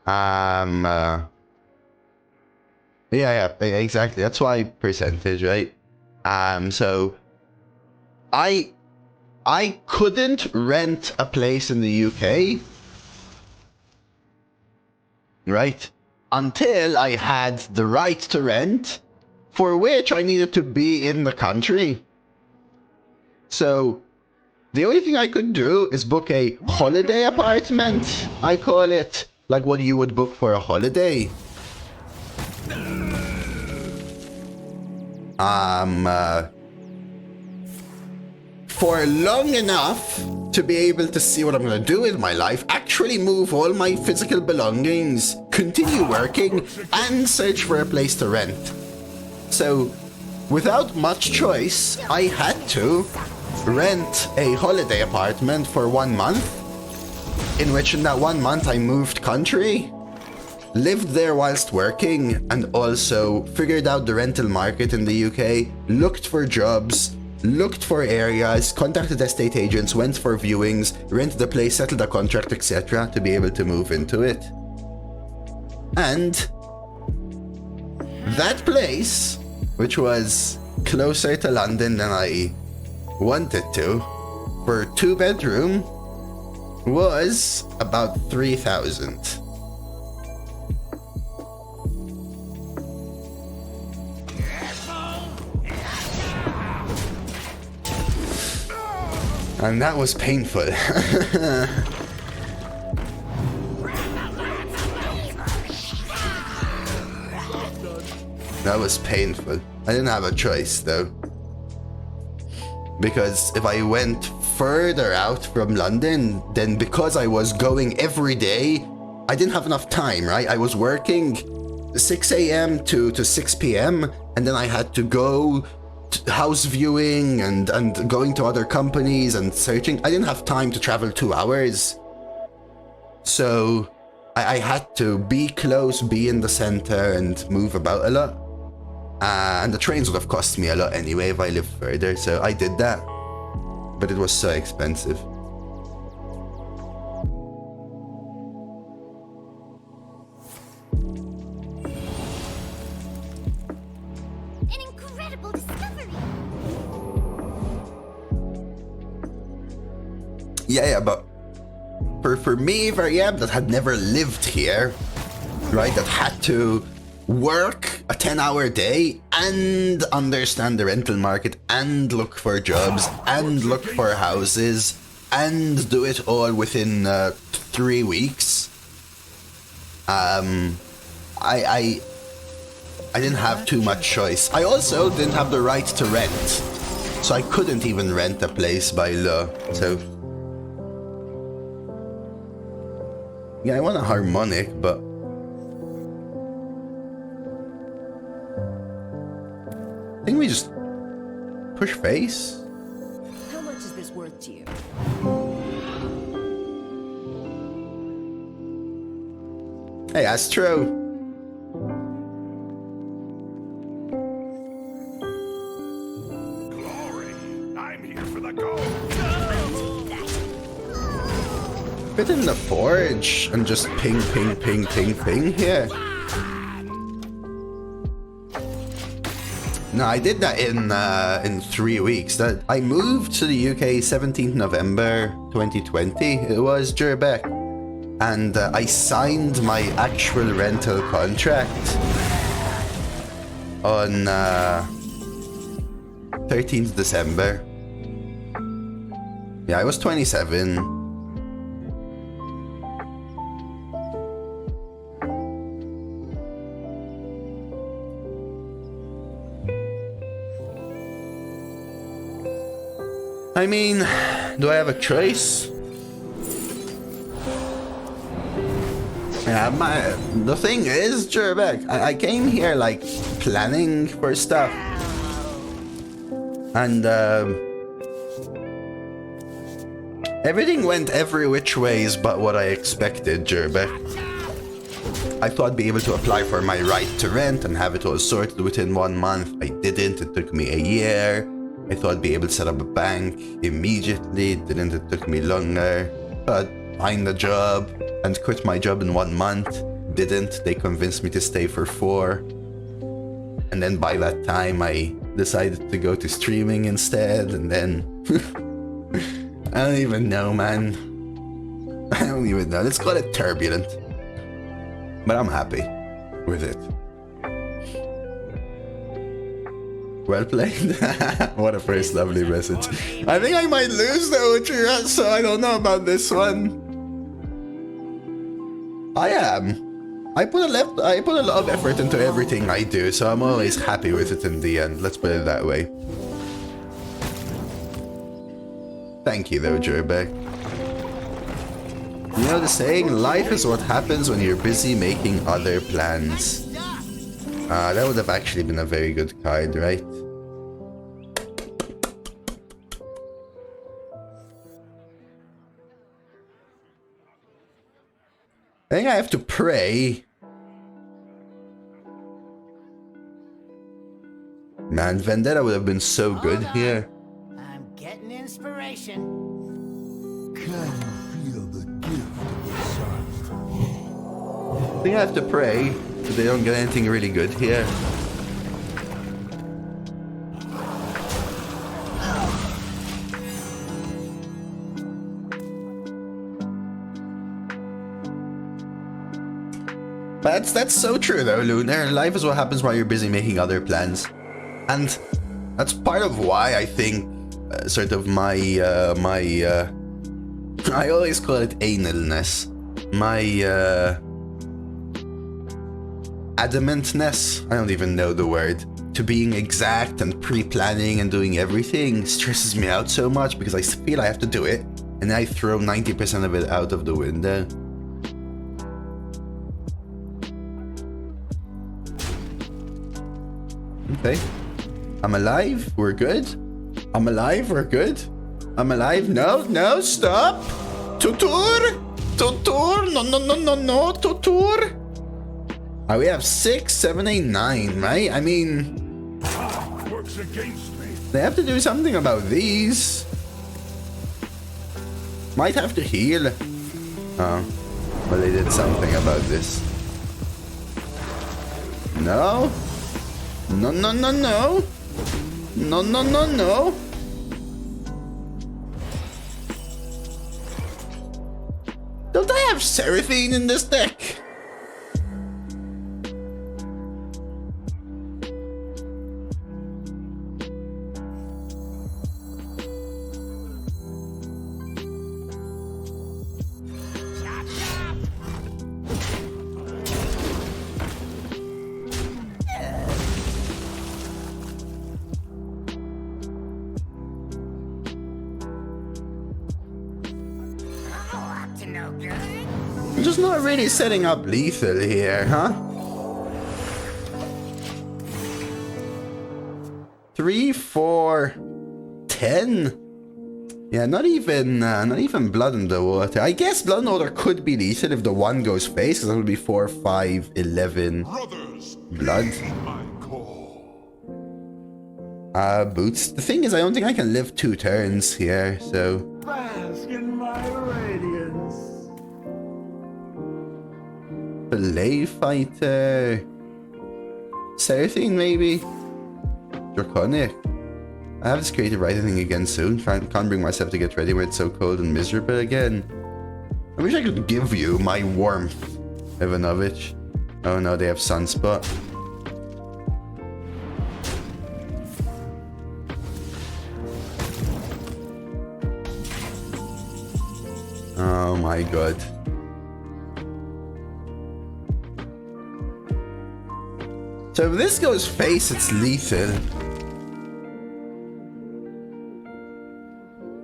Yeah, exactly. That's why percentage, right? So I couldn't rent a place in the UK, right? Until I had the right to rent, for which I needed to be in the country. So the only thing I could do is book a holiday apartment. I call it, like what you would book for a holiday. For long enough to be able to see what I'm gonna do with my life, actually move all my physical belongings, continue working, and search for a place to rent. So, without much choice, I had to rent a holiday apartment for 1 month, in which in that 1 month I moved country, lived there whilst working, and also figured out the rental market in the UK, looked for jobs, looked for areas, contacted estate agents, went for viewings, rented the place, settled a contract, etc. to be able to move into it. And that place, which was closer to London than I wanted to, for 2-bedroom, was about 3,000. And that was painful. That was painful. I didn't have a choice though. Because if I went further out from London, then because I was going every day, I didn't have enough time, right? I was working 6 a.m. to 6 p.m. and then I had to go house viewing and going to other companies and searching. I didn't have time to travel 2 hours. So I had to be close, be in the center and move about a lot. And the trains would have cost me a lot anyway if I lived further, so I did that. But it was so expensive. An incredible discovery. Yeah, but for me, that had never lived here, right? That had to work a 10-hour day and understand the rental market and look for jobs and look for houses and do it all within 3 weeks. I didn't have too much choice. I also didn't have the right to rent. So I couldn't even rent a place by law. So yeah, I want a harmonic, but I think we just push face. How much is this worth to you? Hey, Astro. Glory. I'm here for the gold. Fit in the forge and just ping, ping, ping, ping, ping here. No, I did that in 3 weeks. That I moved to the UK 17th November 2020. It was Jurbeck, and I signed my actual rental contract on 13th December. Yeah, I was 27. I mean, do I have a choice? Yeah, the thing is, Jurbeck, I came here like planning for stuff, and everything went every which ways but what I expected, Jurbeck. I thought I'd be able to apply for my right to rent and have it all sorted within 1 month. I didn't. It took me a year. I thought I'd be able to set up a bank immediately. It didn't. It took me longer. But find a job and quit my job in 1 month. Didn't. They convinced me to stay for 4. And then by that time, I decided to go to streaming instead. And then I don't even know, man. I don't even know. Let's call it turbulent. But I'm happy with it. Well played. What a first lovely message. I think I might lose the Uchiha, so I don't know about this one. I am. I put a lot of effort into everything I do, so I'm always happy with it in the end. Let's put it that way. Thank you though, Jurbeck. You know the saying, life is what happens when you're busy making other plans. That would have actually been a very good card, right? I think I have to pray. Man, Vendetta would have been so good here. I'm getting inspiration. Can you feel the gift of the sun? I think I have to pray that they don't get anything really good here. That's so true though, Lunar. Life is what happens while you're busy making other plans. And that's part of why I think sort of my I always call it analness. My adamantness, I don't even know the word, to being exact and pre-planning and doing everything stresses me out so much because I feel I have to do it and then I throw 90% of it out of the window. Okay. I'm alive, we're good. I'm alive, we're good. I'm alive, no, stop! Tutor! No, Tutor! We have 6, 7, 8, 9, right? I mean, Works against me. they have to do something about these. Might have to heal. Oh, well, they did something about this. No. No. No. Don't I have Cera'thine in this deck? no good. I'm just not really setting up lethal here, huh? 3, 4, 10. Yeah, not even Blood in the Water. I guess Blood in the Water could be lethal if the 1 goes face, because that would be 4, 5, 11 blood. Boots. The thing is, I don't think I can live 2 turns here, so... Bask in my radiance. Belay Fighter. Cera'thine, maybe? Draconic. I have this creative writing thing again soon. Can't bring myself to get ready when it's so cold and miserable again. I wish I could give you my warmth, Ivanovich. Oh no, they have Sunspot. Oh my god. So if this goes face, it's lethal.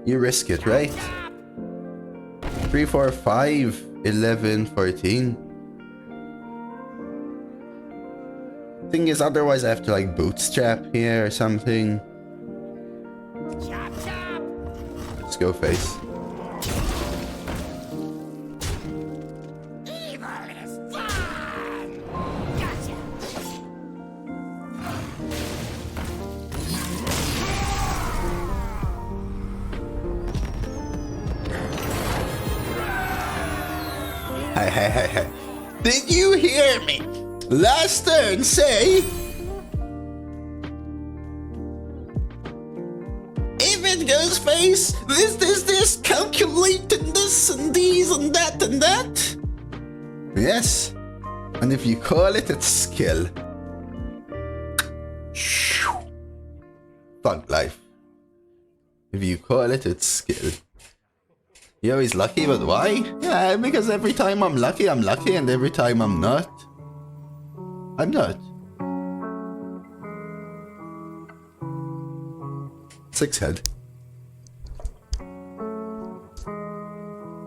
You risk it, right? 3, 4, 5, 11, 14. Thing is, otherwise I have to like bootstrap here or something. Chop, chop. Let's go face. Evil is done. Gotcha. Hey. Did you hear me? Last turn say... If it goes face, this, calculating this and these and that. Yes. And if you call it, it's skill. Thug life. If you call it, it's skill. You're always lucky, but why? Yeah, because every time I'm lucky, and every time I'm not, I'm not. 6 head.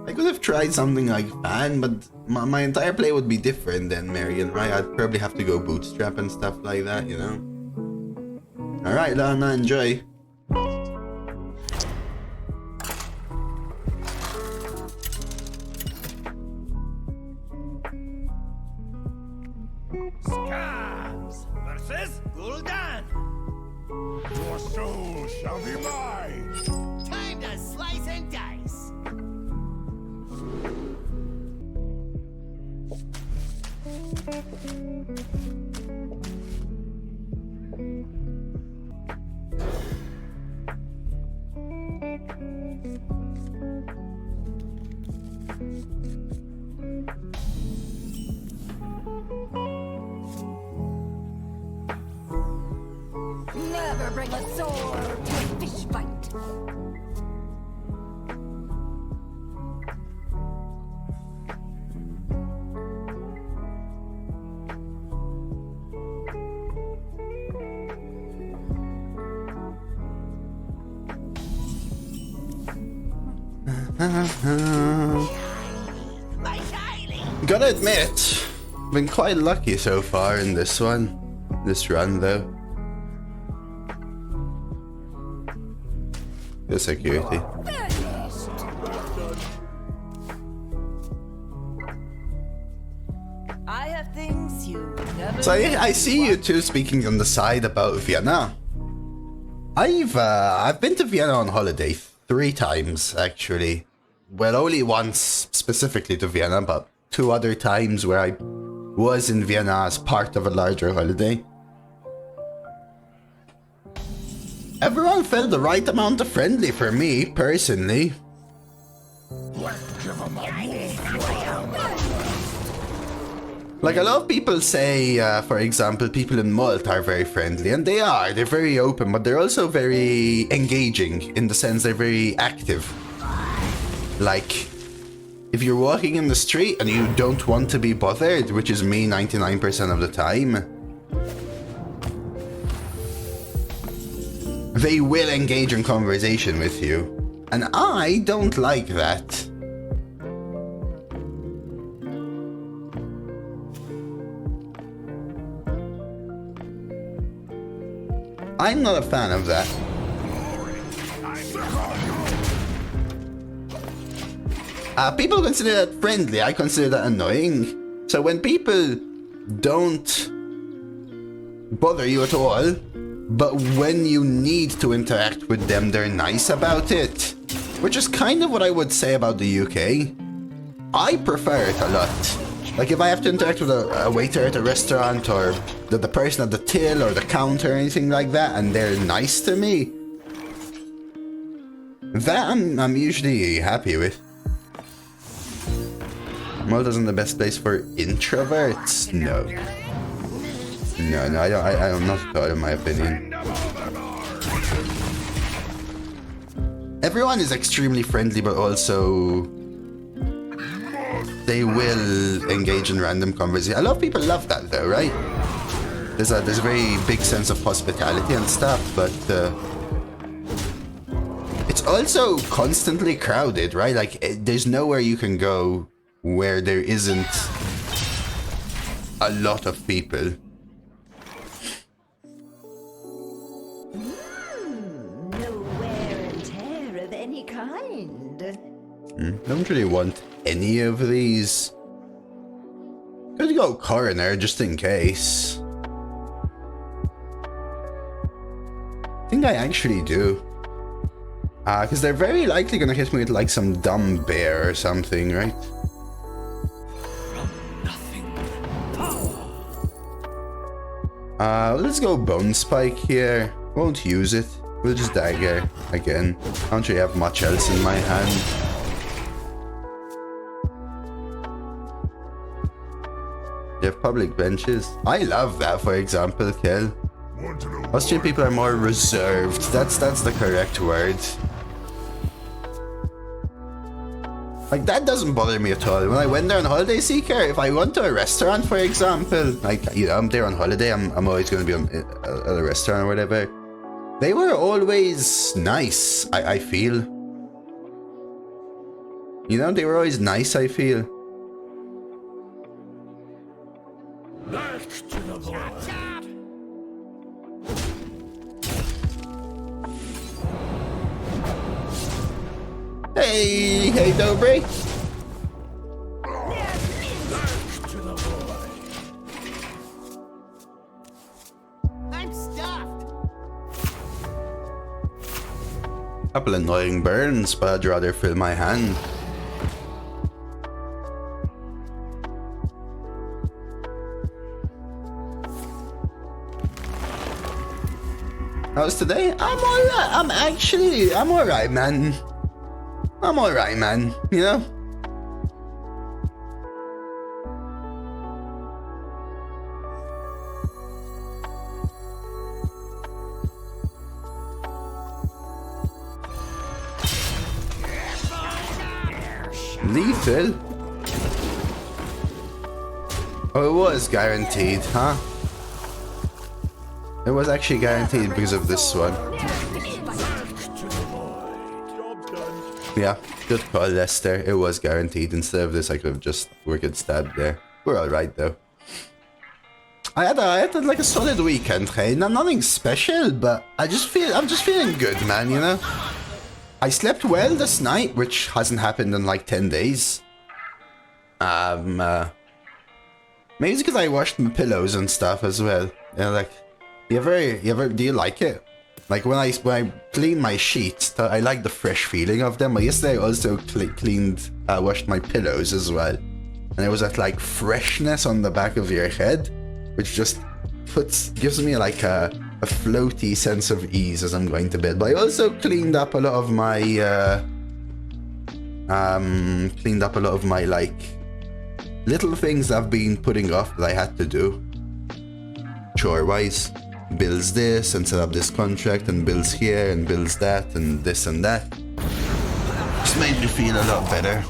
I could have tried something like fan, but my entire play would be different than Marion, right? I'd probably have to go bootstrap and stuff like that, you know? Alright, Lana, enjoy. Scabs versus Gul'dan. Your soul shall be mine. Time to slice and dice. Never bring a sword to a fish fight. Gotta admit, been quite lucky so far in this run though. The security. I have things you never. So I see you two speaking on the side about Vienna. I've been to Vienna on holiday 3 times actually. Well, only once specifically to Vienna, but 2 other times where I was in Vienna as part of a larger holiday. Everyone felt the right amount of friendly for me, personally. Like a lot of people say, for example, people in Malta are very friendly, and they are. They're very open, but they're also very engaging in the sense they're very active. Like, if you're walking in the street and you don't want to be bothered, which is me 99% of the time, they will engage in conversation with you. And I don't like that. I'm not a fan of that. People consider that friendly, I consider that annoying. So when people don't bother you at all, but when you need to interact with them, they're nice about it. Which is kind of what I would say about the UK. I prefer it a lot. Like if I have to interact with a waiter at a restaurant or the person at the till or the counter or anything like that, and they're nice to me, that I'm usually happy with. World isn't the best place for introverts? No. No, I'm not at all, in my opinion. Everyone is extremely friendly, but also they will engage in random conversation. A lot of people love that, though, right? There's a very big sense of hospitality and stuff, but it's also constantly crowded, right? Like, there's nowhere you can go where there isn't a lot of people. No wear and tear of any kind. Don't really want any of these. Could go coroner just in case. I think I actually do. Because they're very likely gonna hit me with like some dumb bear or something, right? Let's go Bone Spike here. Won't use it. We'll just dagger again. I don't really have much else in my hand. You have public benches. I love that, for example, Kel. Austrian people are more reserved. That's the correct word. Like, that doesn't bother me at all. When I went there on holiday, Seeker, if I went to a restaurant, for example, like, you know, I'm there on holiday, I'm always going to be at a restaurant or whatever. They were always nice, I feel. You know, they were always nice, I feel. Back to the boy. Hey, Dobry. I'm stuffed. Couple annoying burns, but I'd rather fill my hand. How's today? I'm alright. I'm alright, man. I'm alright, man. You know? Lethal? Oh, it was guaranteed, huh? It was actually guaranteed because of this one. Yeah, good call, Lester. It was guaranteed. Instead of this, I could have just wicked stabbed there. We're alright, though. I had like a solid weekend, hey? Nothing special, but I'm just feeling good, man, you know? I slept well this night, which hasn't happened in like 10 days. Maybe it's because I washed my pillows and stuff as well. You know, like, do you like it? Like when I clean my sheets, I like the fresh feeling of them. But yesterday I also washed my pillows as well, and it was that like freshness on the back of your head, which just gives me like a floaty sense of ease as I'm going to bed. But I also cleaned up a lot of my like little things I've been putting off that I had to do chore-wise. Bills this and set up this contract, and bills here and bills that and this and that. Just made me feel a lot better.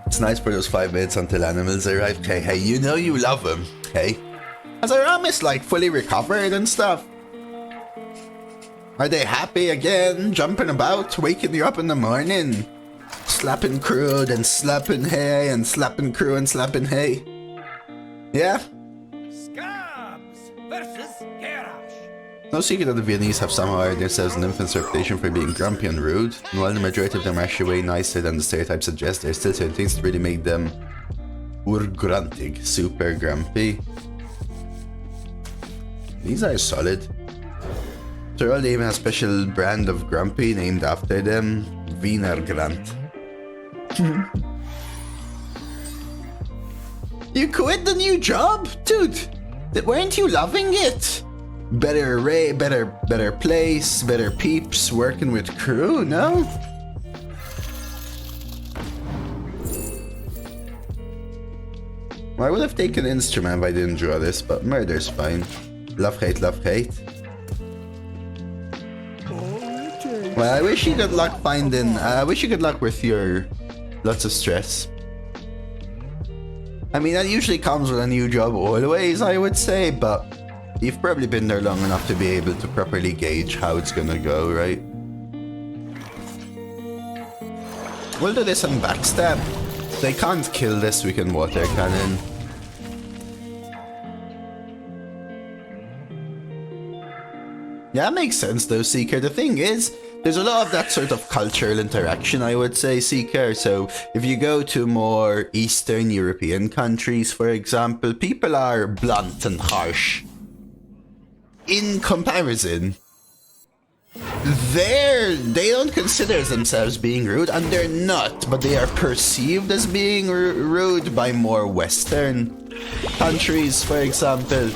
It's nice for those 5 minutes until animals arrive. Okay, hey, you know you love them, okay? Has Aramis like fully recovered and stuff? Are they happy again, jumping about, waking you up in the morning? Slapping crew, then slapping hay, and slapping crew and slapping hay. Yeah? Scabs versus Garage. No secret that the Viennese have somehow earned themselves an infamous reputation for being grumpy and rude, and while the majority of them are actually way nicer than the stereotype suggests, there are still certain things that really make them urgruntig, super grumpy. These are solid. Tyrol even has a special brand of grumpy named after them, Wiener Grunt. You quit the new job? Dude, weren't you loving it? Better array, better place, better peeps, working with crew, no? Well, I would have taken instrument if I didn't draw this, but murder's fine. Love, hate, love, hate. Well, I wish you good luck finding, I wish you good luck with your lots of stress. I mean, that usually comes with a new job always, I would say, but you've probably been there long enough to be able to properly gauge how it's gonna go, right? We'll do this on backstab. They can't kill this, we can water cannon. Yeah, that makes sense though, Seeker. The thing is, there's a lot of that sort of cultural interaction, I would say, Seeker. So if you go to more Eastern European countries, for example, people are blunt and harsh. In comparison, they don't consider themselves being rude, and they're not, but they are perceived as being rude by more Western countries, for example.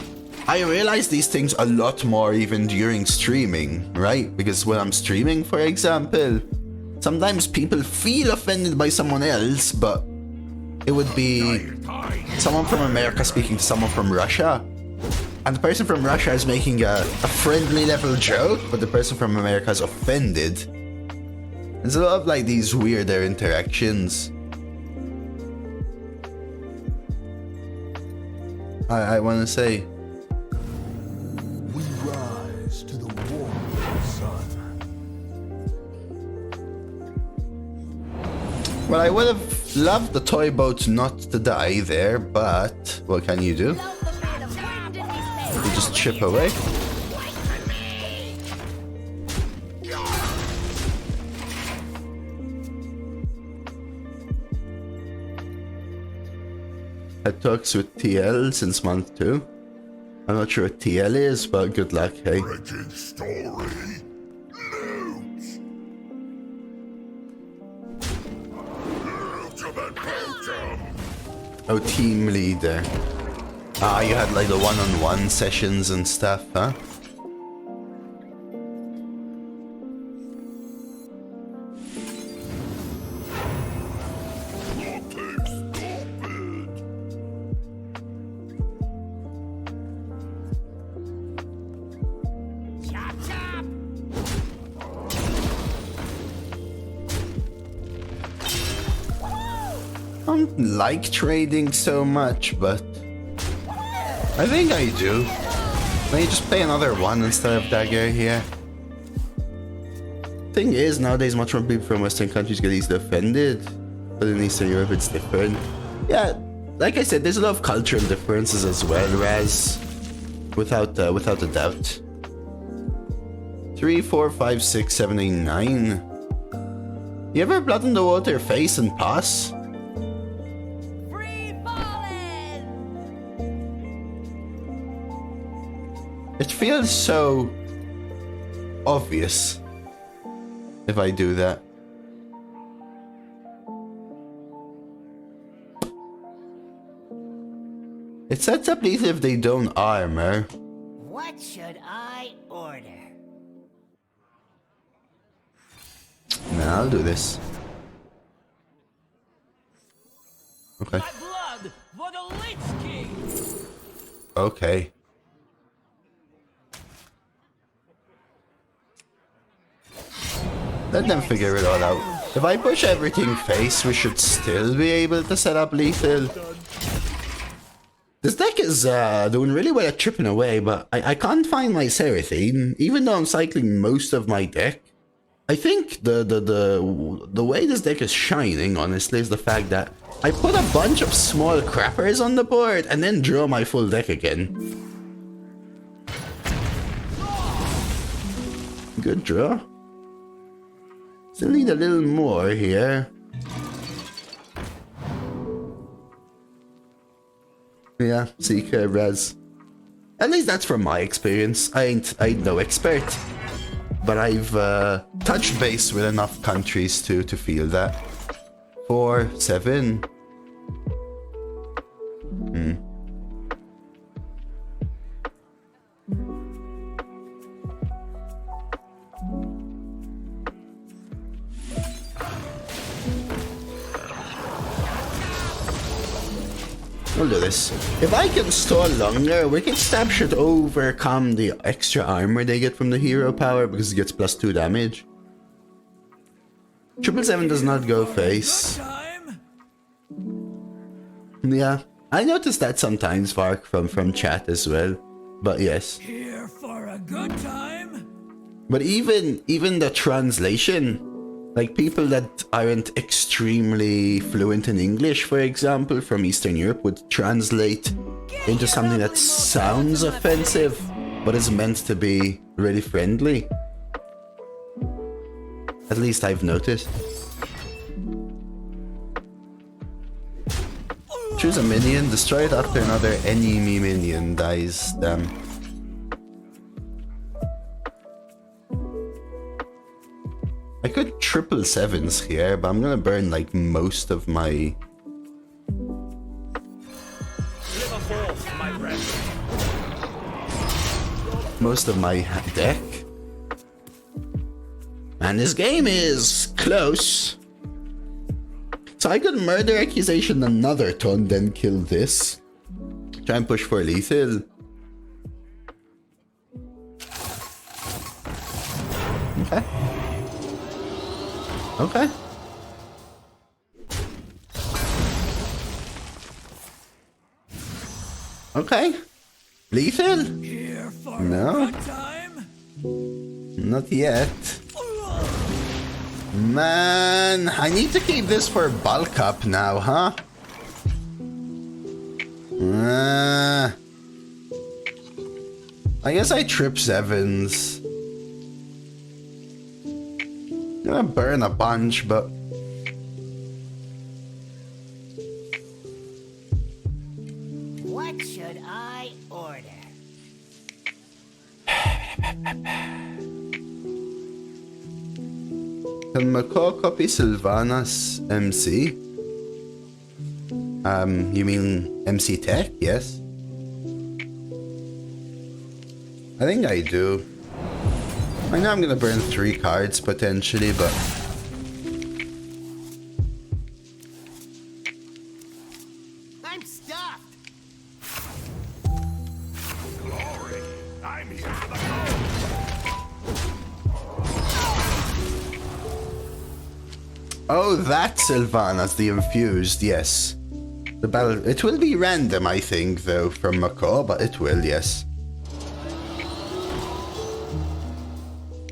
I realize these things a lot more even during streaming, right? Because when I'm streaming, for example, sometimes people feel offended by someone else, but it would be someone from America speaking to someone from Russia. And the person from Russia is making a friendly level joke, but the person from America is offended. There's a lot of like these weirder interactions. I want to say, We rise to the warming sun. well, I would have loved the toy boat not to die there, but what can you do? You just chip away. I talked with TL since month 2. I'm not sure what TL is, but good luck, hey. Wretched story. Loot. Ultimate Phantom. Oh, team leader. Ah, you had like the one-on-one sessions and stuff, huh? I don't like trading so much, but I think I do. Let me just play another one instead of dagger here. Thing is, nowadays much more people from Western countries get easily offended, but in Eastern Europe it's different. Yeah, like I said, there's a lot of cultural differences as well, Raz. Without a doubt. 3, 4, 5, 6, 7, 8, 9. You ever blood in the water face and pass? It feels so obvious if I do that. It sets up these if they don't armor. What should I order? Nah, I'll do this. Okay. My blood for the Lich King. Okay. Let them figure it all out. If I push everything face, we should still be able to set up lethal. This deck is doing really well at chipping away, but I can't find my Cera'thine, even though I'm cycling most of my deck. I think the way this deck is shining, honestly, is the fact that I put a bunch of small crappers on the board and then draw my full deck again. Good draw. Still need a little more here. Yeah, Seeker, Res. At least that's from my experience. I ain't no expert. But I've touched base with enough countries to feel that. 4, 7. We'll do this. If I can stall longer, Wicked Stab should overcome the extra armor they get from the hero power because it gets +2 damage. 777 does not go face. Yeah, I noticed that sometimes, Vark, from chat as well. But yes. Here for a good time. But even the translation, like people that aren't extremely fluent in English, for example, from Eastern Europe, would translate into something that sounds offensive, but is meant to be really friendly. At least I've noticed. Choose a minion, destroy it after another enemy minion dies. Damn. I could 777s here, but I'm gonna burn like most of my... most of my deck. And this game is close. So I could murder accusation another ton, then kill this. Try and push for lethal. Okay. Okay. Okay. Lethal? No. Not yet. Man, I need to keep this for bulk up now, huh? I guess I trip sevens. Gonna burn a bunch, but What should I order? can Macaw copy Sylvanas MC? You mean MC Tech? Yes. I think I do. I know I'm gonna burn 3 cards potentially, but I'm stuffed. Glory, I'm here for the oh, that's Sylvanas, the infused, yes. The battle, it will be random, I think, though, from Macaw, but it will, yes.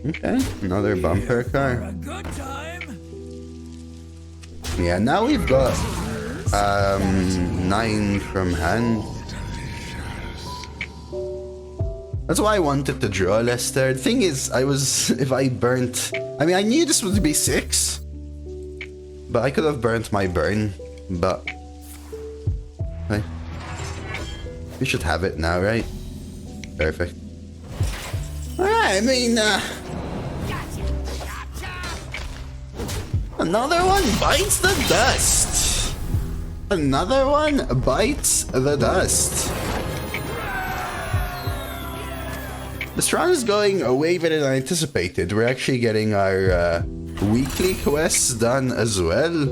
Okay, another bumper car. Yeah, now we've got 9 from hand. That's why I wanted to draw Lester. The thing is, if I burnt... I mean, I knew this would be 6. But I could have burnt my burn. But... okay. We should have it now, right? Perfect. Alright, I mean, another one bites the dust. Another one bites the dust. This run is going way better than anticipated. We're actually getting our weekly quests done as well.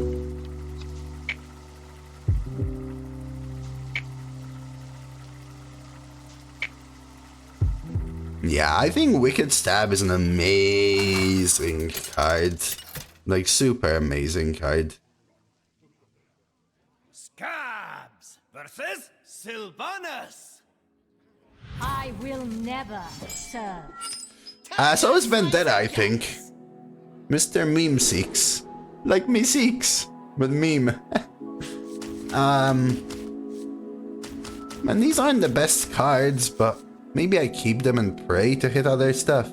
Yeah, I think Wicked Stab is an amazing card. Like, super amazing card. Scabs versus Sylvanas! I will never serve. So is Vendetta, I think. Mr. Meme Seeks. Like me Seeks, but meme. Man, these aren't the best cards, but maybe I keep them and pray to hit other stuff.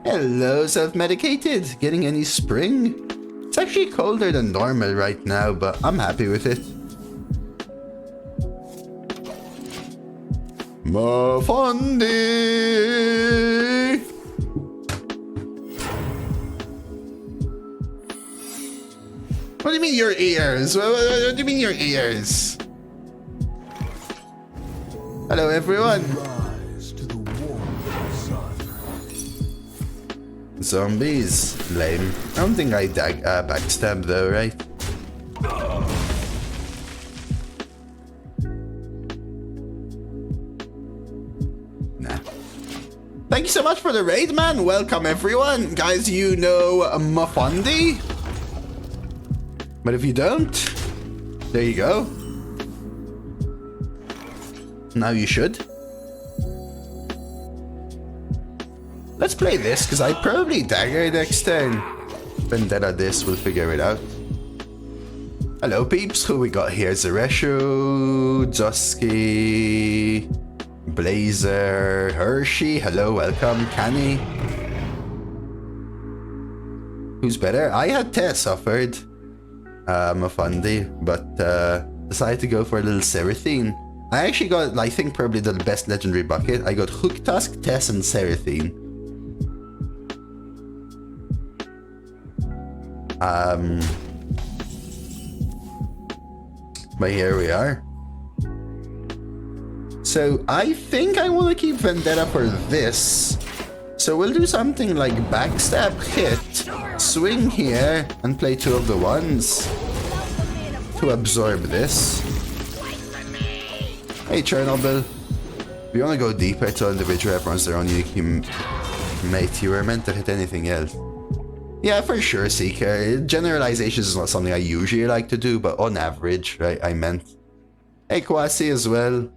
Hello, self-medicated. Getting any spring? It's actually colder than normal right now, but I'm happy with it. Mafundi! What do you mean your ears? What do you mean your ears? Hello, everyone. Rise to the warmth sun. Zombies. Lame. I don't think I backstab though, right? Nah. Thank you so much for the raid, man. Welcome, everyone. Guys, you know Mafundi? But if you don't, there you go. Now you should. Let's play this, because I probably dagger next turn. Vendetta this, we'll figure it out. Hello peeps, who we got here? Zereshu, Dusky, Blazer, Hershey, hello, welcome, Canny. Who's better? I had Tess offered. Mafundi, but decided to go for a little Cera'thine. I actually got, I think, probably the best legendary bucket. I got Hook Tusk, Tess, and Cera'thine. But here we are. So I think I want to keep Vendetta for this. So we'll do something like backstab, hit, swing here, and play two of the ones to absorb this. Hey Chernobyl, if you want to go deeper to individual, everyone's their own unique mate. You were meant to hit anything else. Yeah, for sure, Seeker. Generalizations is not something I usually like to do, but on average, right, I meant. Hey Kwasi as well.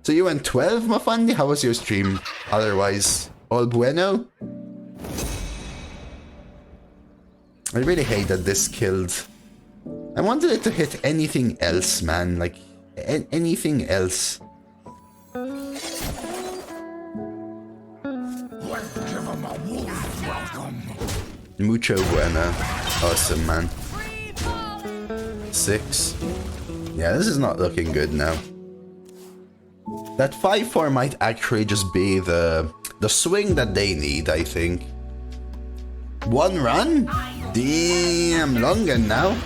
So you went 12, Mafundi? How was your stream? Otherwise, all bueno? I really hate that this killed. I wanted it to hit anything else, man. Like, anything else. Mucho buena. Awesome, man. 6. Yeah, this is not looking good now. That 5-4 might actually just be the swing that they need, I think. One run? Damn, longer now.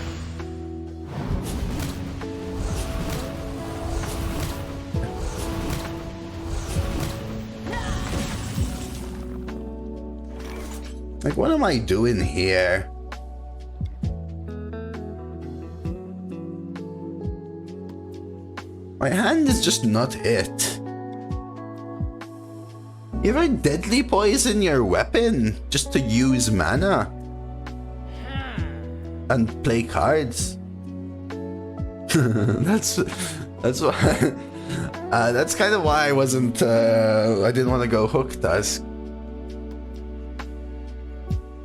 Like, what am I doing here? My hand is just not it. You ever deadly poison your weapon just to use mana? And play cards? that's why that's kind of why I wasn't I didn't want to go Hook Tusk.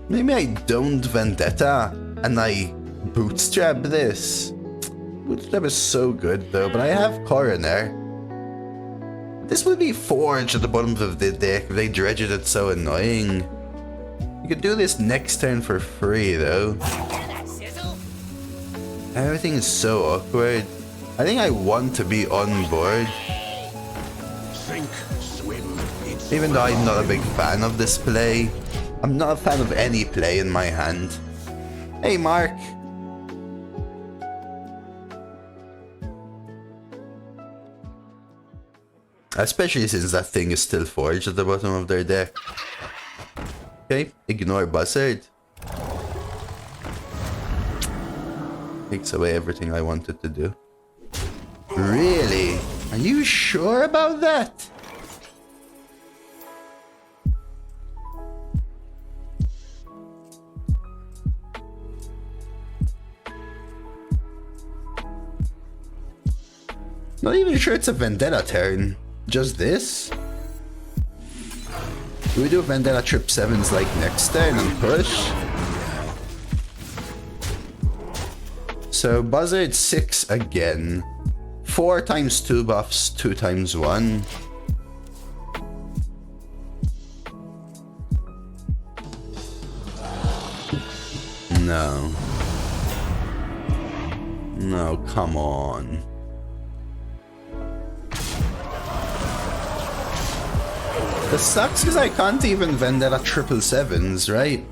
Maybe I don't Vendetta and I bootstrap this. Bootstrap is so good though, but I have Coroner. This would be Forge at the bottom of the deck if they dredged it so annoying. You could do this next turn for free though. Everything is so awkward. I think I want to be on board. Sink, swim, Even though I'm not a big fan of this play. I'm not a fan of any play in my hand. Hey Mark. Especially since that thing is still forged at the bottom of their deck. Okay, ignore Buzzard. Takes away everything I wanted to do. Really? Are you sure about that? Not even sure it's a Vendetta turn. Just this? Do we do Vendetta trip 7s like next turn and push? So Buzzard 6 again. 4 times 2 buffs, 2 times 1. No. No, come on. This sucks because I can't even Vendetta 777s, right?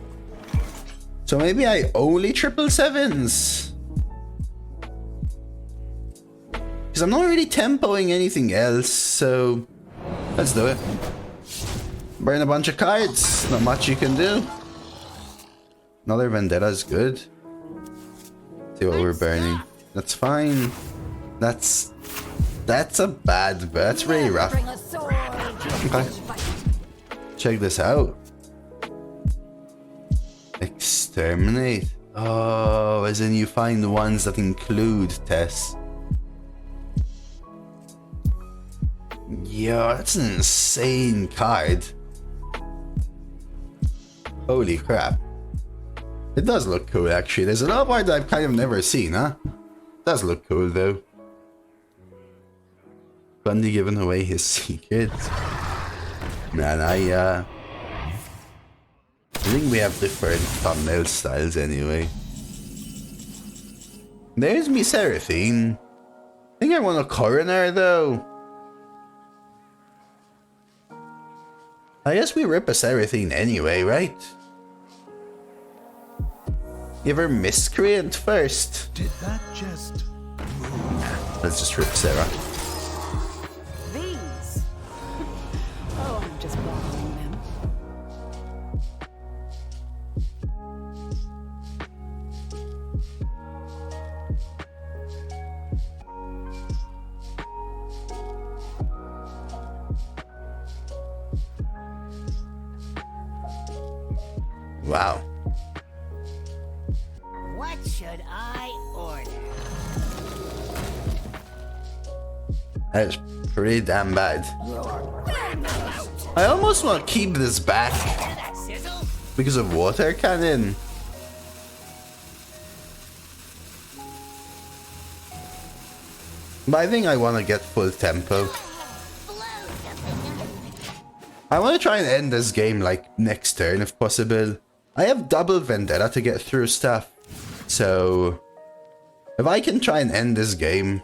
So maybe I only 777s? Because I'm not really tempoing anything else, so let's do it. Burn a bunch of cards, not much you can do. Another Vendetta is good. See what we're burning. That's fine. That's a bad, but that's really rough. Okay. Check this out. Exterminate. Oh, as in you find the ones that include Tess. Yeah, that's an insane card. Holy crap. It does look cool, actually. There's a lot of art that I've kind of never seen, huh? Does look cool, though. Bundy giving away his secrets. Man, I think we have different thumbnail styles anyway. There's me Cera'thine. I think I want a coroner, though. I guess we rip a Cera'thine anyway, right? Give her Miscreant first. Did that just move? Let's just rip Sarah. These. Oh, I'm just borrowing them. Wow. What should I order? That is pretty damn bad. I almost want to keep this back Hear that sizzle? because of water cannon. But I think I want to get full tempo. I want to try and end this game like next turn if possible. I have double Vendetta to get through stuff. So if I can try and end this game.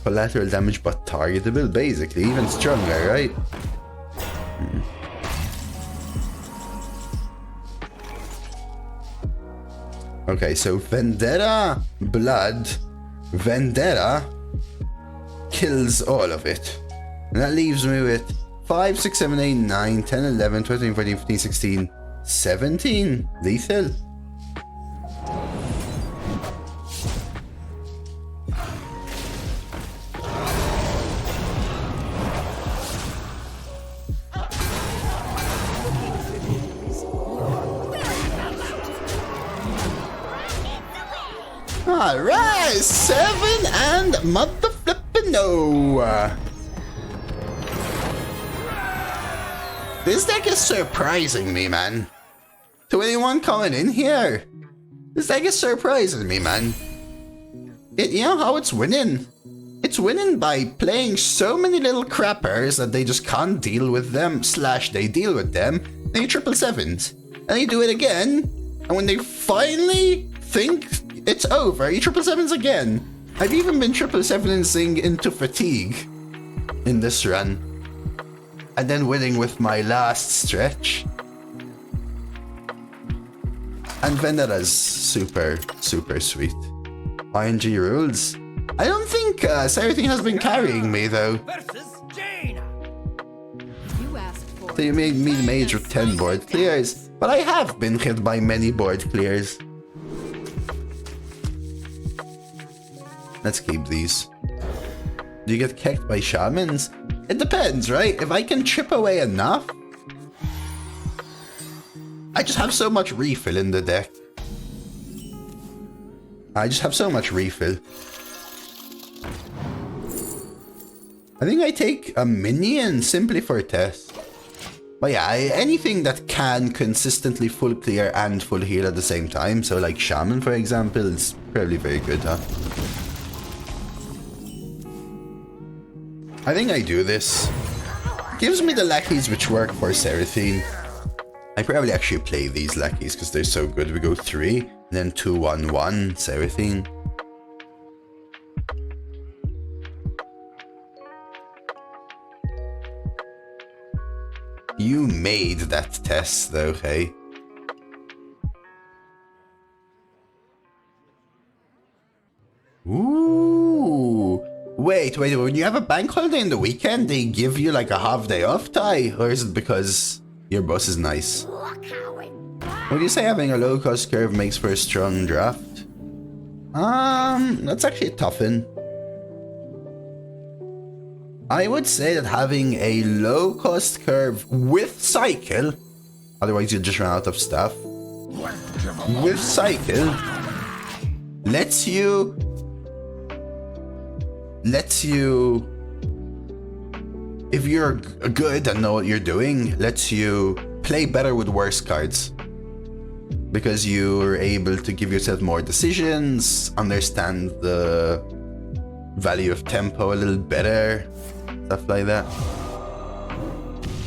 Collateral damage but targetable, basically, even stronger, right? Okay, so Vendetta Blood, Vendetta kills all of it. And that leaves me with 5, 6, 7, 8, 9, 10, 11, 12, 13, 14, 15, 16, 17 lethal. Alright, 7 and mother flippin' no. This deck is surprising me, man. To anyone coming in here, this deck is surprising me, man. You know how it's winning? It's winning by playing so many little crappers that they just can't deal with them, / they deal with them, and you 777s. And you do it again, and when they finally think it's over, you 777s again. I've even been 777ing into fatigue in this run. And then winning with my last stretch. And Vendetta's super, super sweet. ING rules. I don't think Cera'thine has been carrying me though. Versus Jaina. You asked for So you made me mage with 10 board clears. But I have been hit by many board clears. Let's keep these. Do you get kicked by shamans? It depends, right? If I can chip away enough. I just have so much refill in the deck. I just have so much refill. I think I take a minion simply for a test. But yeah, anything that can consistently full clear and full heal at the same time. So like Shaman, for example, is probably very good, huh? I think I do this. Gives me the lackeys which work for Cera'thine. I probably actually play these lackeys because they're so good. We go 3, then 2, 1, 1, Cera'thine. You made that test though, hey? Ooh. Wait, when you have a bank holiday in the weekend, they give you like a half day off, Ty? Or is it because your boss is nice? Would you say having a low cost curve makes for a strong draft? That's actually a tough one. I would say that having a low cost curve with cycle, otherwise you'll just run out of stuff, with cycle, lets you, if you're good and know what you're doing, lets you play better with worse cards. Because you're able to give yourself more decisions, understand the value of tempo a little better, stuff like that.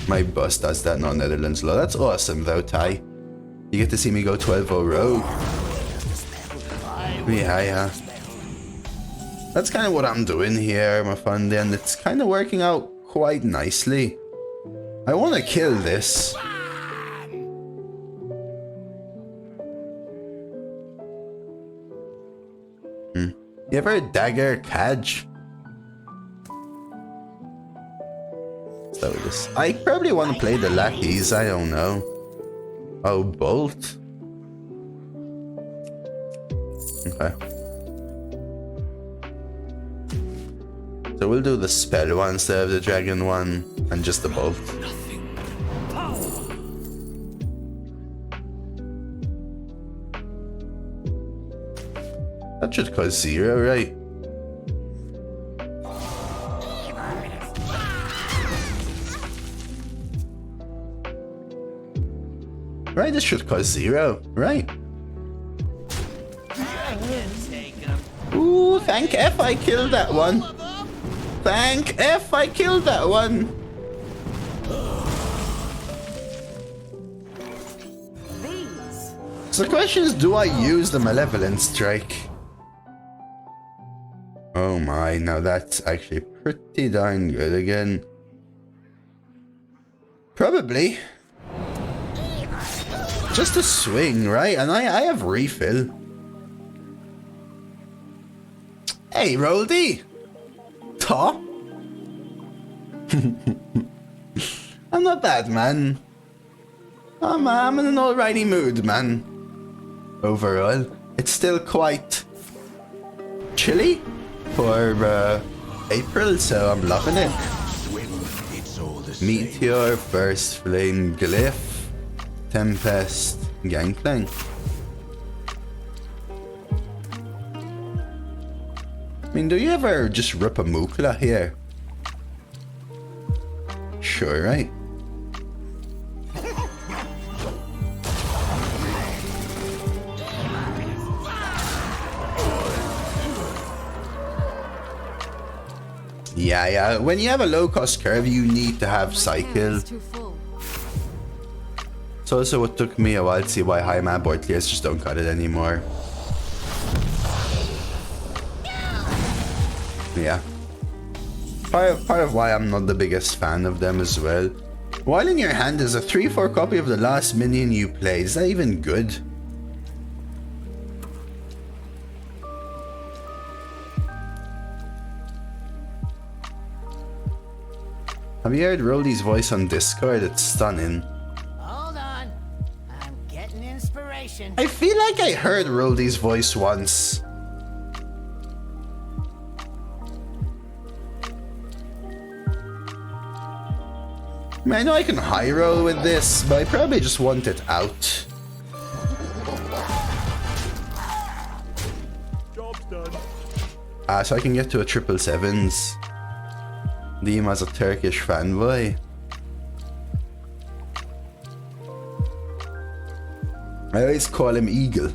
My boss does that, no Netherlands law. That's awesome though, Ty. You get to see me go 12-0 rogue. Yeah. That's kind of what I'm doing here, my friend, and it's kind of working out quite nicely. I want to kill this. You ever dagger Kaj? So this. I probably want to play the lackeys, I don't know. Oh, Bolt? Okay. So we'll do the spell one instead of the dragon one, and just the bolt. That should cause 0, right? Right, this should cause 0, right? Ooh, thank F I killed that one. Thank F I killed that one. So the question is, do I use the Malevolent Strike? Oh my, now that's actually pretty darn good again. Probably. Just a swing, right? And I have refill. Hey, Roldy! Ta? I'm not bad, man. I'm in an alrighty mood, man. Overall, it's still quite chilly for April, so I'm loving it. Meteor, Burst Flame, Glyph, Tempest, Gangplank. I mean, do you ever just rip a Mukla here? Sure, right? Yeah. When you have a low cost curve, you need to have cycle. It's also what took me a while to see why high mana board clears just don't cut it anymore. Yeah. Part of why I'm not the biggest fan of them as well. While in your hand is a 3/4 copy of the last minion you played. Is that even good? Have you heard Roldy's voice on Discord? It's stunning. Hold on. I'm getting inspiration. I feel like I heard Roldy's voice once. I mean, I know I can high roll with this, but I probably just want it out. So I can get to a 777s. Deem as a Turkish fanboy. I always call him Eagle.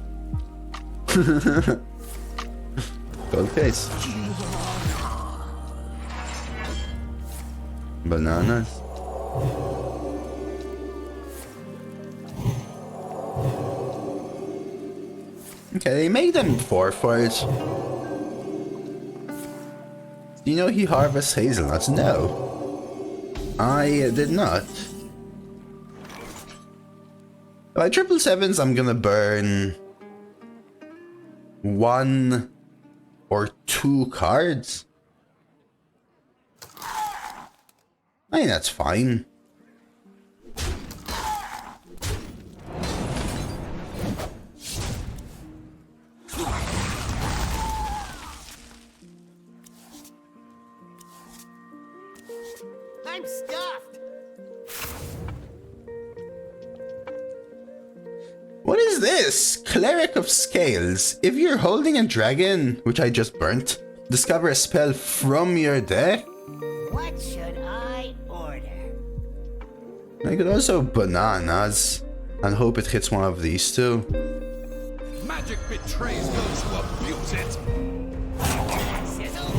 Gold case. Bananas. Okay, they made them 4-4s. Do you know he harvests hazelnuts? No. I did not. By 777s, I'm gonna burn 1 or 2 cards. I think that's fine. I'm stuffed. What is this? Cleric of Scales. If you're holding a dragon, which I just burnt, discover a spell from your deck. What should I order? I could also bananas and hope it hits one of these two. Magic betrays those who abuse it. Sizzle.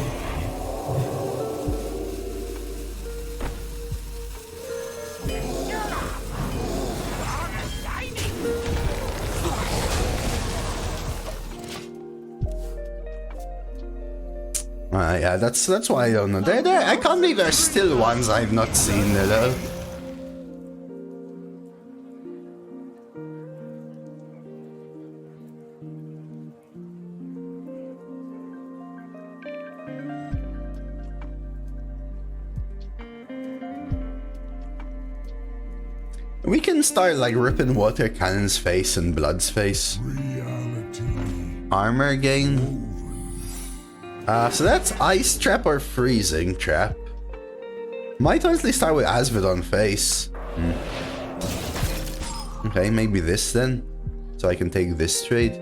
Yeah, that's why I don't know. I can't believe there's still ones I've not seen though. We can start like ripping water cannon's face and blood's face. Reality. Armor gain. So that's ice trap or freezing trap. Might honestly start with Asvedon face. Okay, maybe this then. So I can take this trade.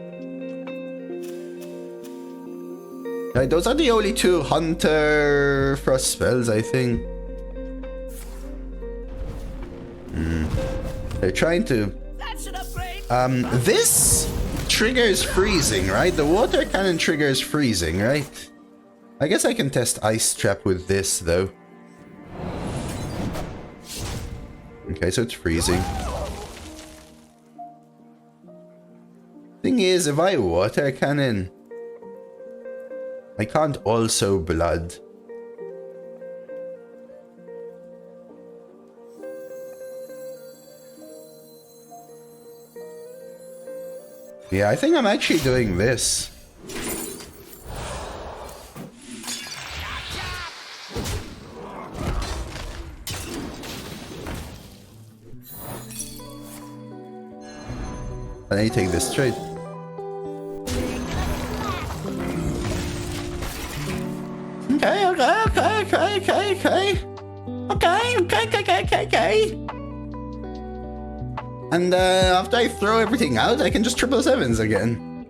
Right, those are the only 2 Hunter Frost spells, I think. They're trying to... That's an upgrade. This triggers freezing, right? The water cannon triggers freezing, right? I guess I can test ice trap with this, though. Okay, so it's freezing. Thing is, if I water cannon, I can't also blood. Yeah, I think I'm actually doing this. And then you take this trade. Okay. And after I throw everything out, I can just 777s again.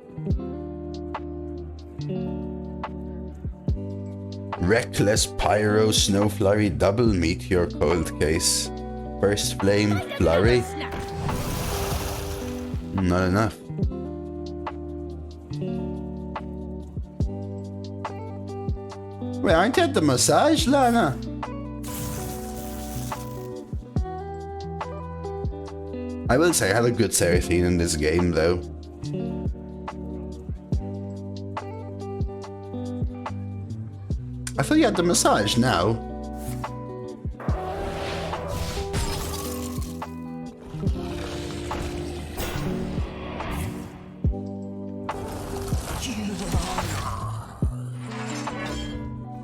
Reckless Pyro Snow Flurry Double Meteor Cold Case. First Flame Flurry. Not enough. Wait, aren't you at the massage, Lana? I will say I had a good Cera'thine in this game, though. I thought you had the massage now.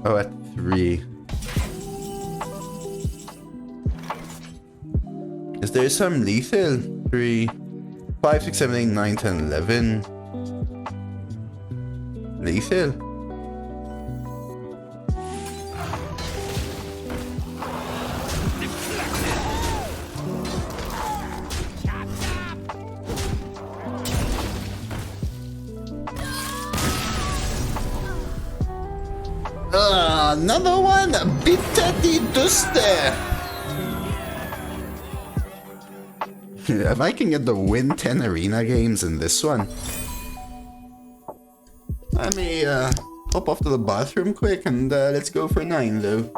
Oh, at 3. Is there some lethal? 3, 5, 6, 7, 8, 9, 10, 11. Lethal? Another one! Bitte die Duste! If I can get the win 10 arena games in this one. Let me hop off to the bathroom quick and let's go for 9 though.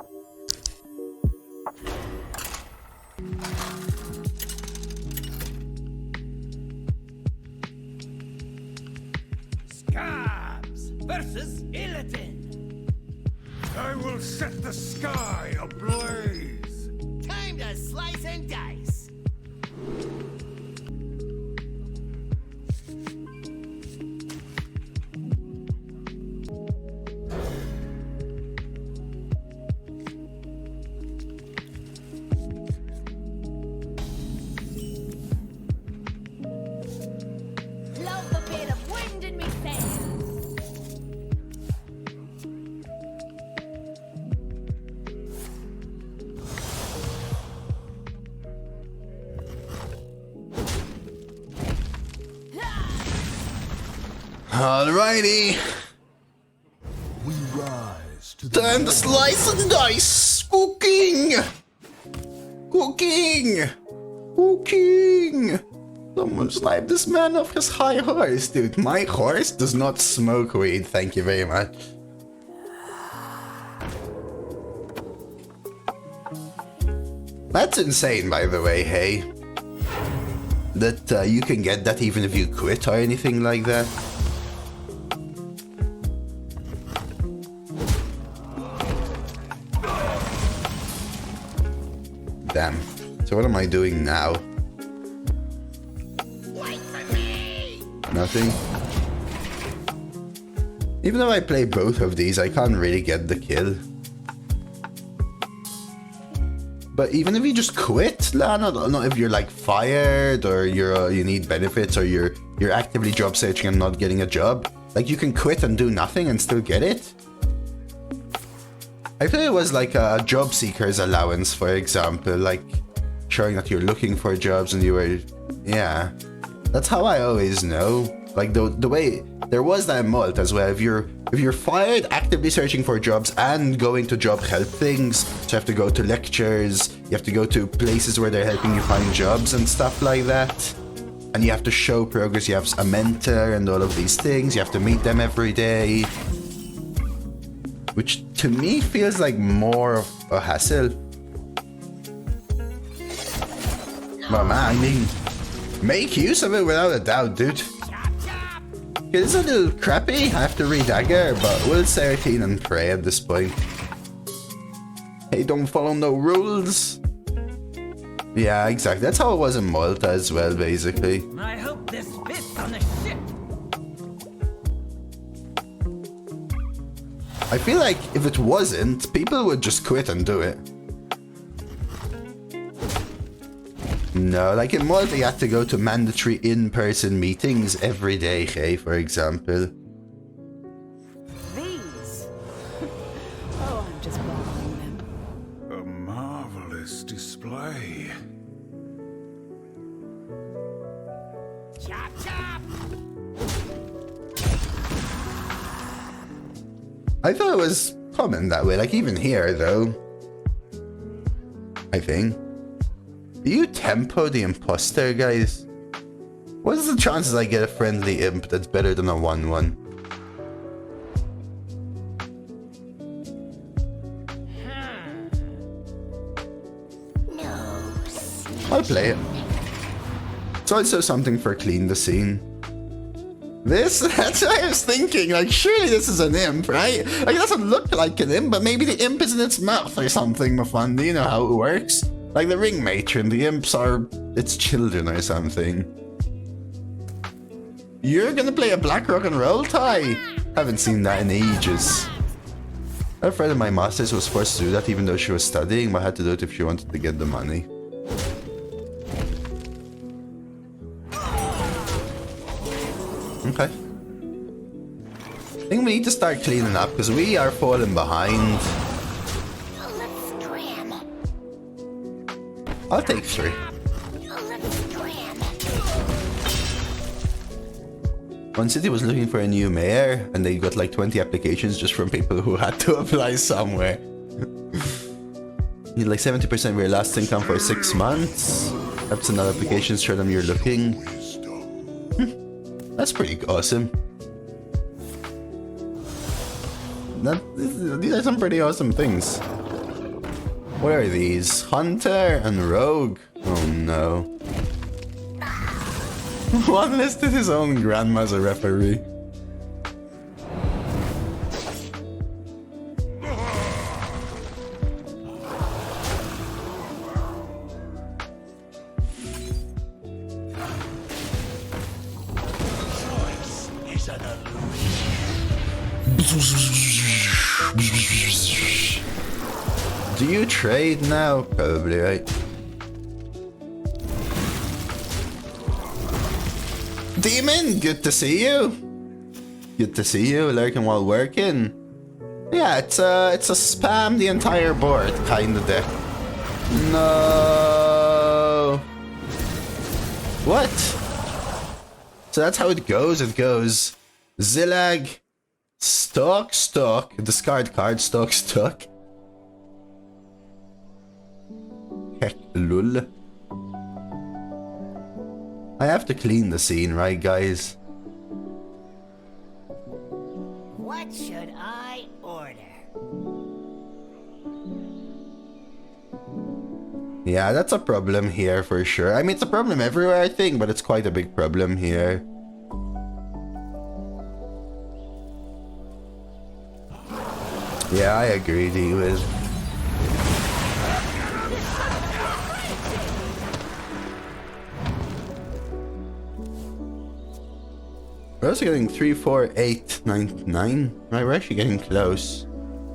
Scabs versus Cera'thine. I will set the sky ablaze. Time to slice and dice. Love a bit of wind in me sails. Alrighty. We rise to the Time to slice and dice! Cooking! Cooking! Cooking! Someone snipe this man off his high horse, dude. My horse does not smoke weed, thank you very much. That's insane, by the way, hey? That you can get that even if you quit or anything like that. Damn. So what am I doing now? Wait for me! Nothing. Even though I play both of these, I can't really get the kill. But even if you just quit, not if you're like fired or you need benefits or you're actively job searching and not getting a job, like you can quit and do nothing and still get it. I thought it was like a job seeker's allowance, for example, like showing that you're looking for jobs and you were, yeah. That's how I always know. Like the way there was that in Malta as well. If you're fired, actively searching for jobs and going to job help things, so you have to go to lectures, you have to go to places where they're helping you find jobs and stuff like that. And you have to show progress. You have a mentor and all of these things. You have to meet them every day, which to me feels like more of a hassle. Well, man, I mean, make use of it without a doubt, dude. It's a little crappy, I have to re-dagger, but we'll Cera'thine and pray at this point. Hey, don't follow no rules. Yeah, exactly. That's how it was in Malta as well, basically. I hope this fits on the ship. I feel like if it wasn't, people would just quit and do it. No, like in Malta you had to go to mandatory in-person meetings every day, hey, for example. These. Oh, I'm just borrowing them. A marvelous display. Chop chop! I thought it was common that way, like even here though. I think. Do you tempo the imposter, guys? What is the chances I get a friendly imp that's better than a 1-1? I'll play it. It's also something for clean the scene. That's what I was thinking, like surely this is an imp, right? Like it doesn't look like an imp, but maybe the imp is in its mouth or something, Mafandi, you know how it works? Like the ring matron, the imps are its children or something. You're gonna play a black rock and roll tie? Haven't seen that in ages. A friend of my master's was forced to do that even though she was studying, but had to do it if she wanted to get the money. Okay. I think we need to start cleaning up because we are falling behind. Let's scram. I'll take 3. Let's scram. one city was looking for a new mayor, and they got like 20 applications just from people who had to apply somewhere. Need like 70% of your last income for 6 months. Up to another applications, show them you're looking. That's pretty awesome. These are some pretty awesome things. What are these? Hunter and Rogue? Oh no. One listed his own grandma as a referee. Do you trade now? Probably, right? Demon, good to see you. Good to see you, lurking while working. Yeah, it's a spam the entire board kind of deck. No. What? So that's how it goes. It goes Zillag, stock, discard card, stock. Heck, lul. I have to clean the scene, right, guys? What should I order? Yeah, that's a problem here for sure. I mean, it's a problem everywhere, I think, but it's quite a big problem here. Yeah, I agree, D-Wiz. We're also getting 3, 4, 8, 9, 9. Right, we're actually getting close.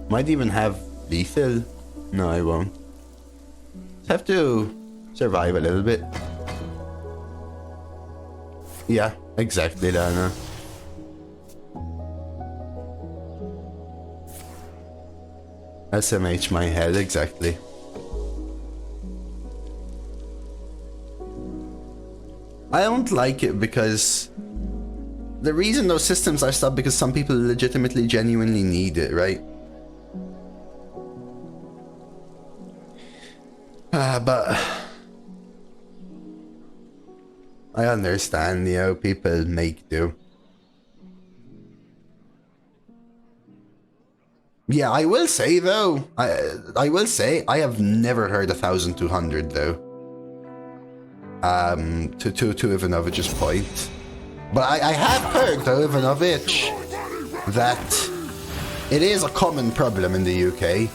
Might even have lethal. No, I won't. Just have to survive a little bit. Yeah, exactly, Lana. SMH my head, exactly. I don't like it because the reason those systems are stopped because some people legitimately, genuinely need it, right? But I understand, you know, people make do. Yeah, I will say though, I will say I have never heard 1,200 though. To Ivanovich's point. But I have heard though, Ivanovich, that it is a common problem in the UK.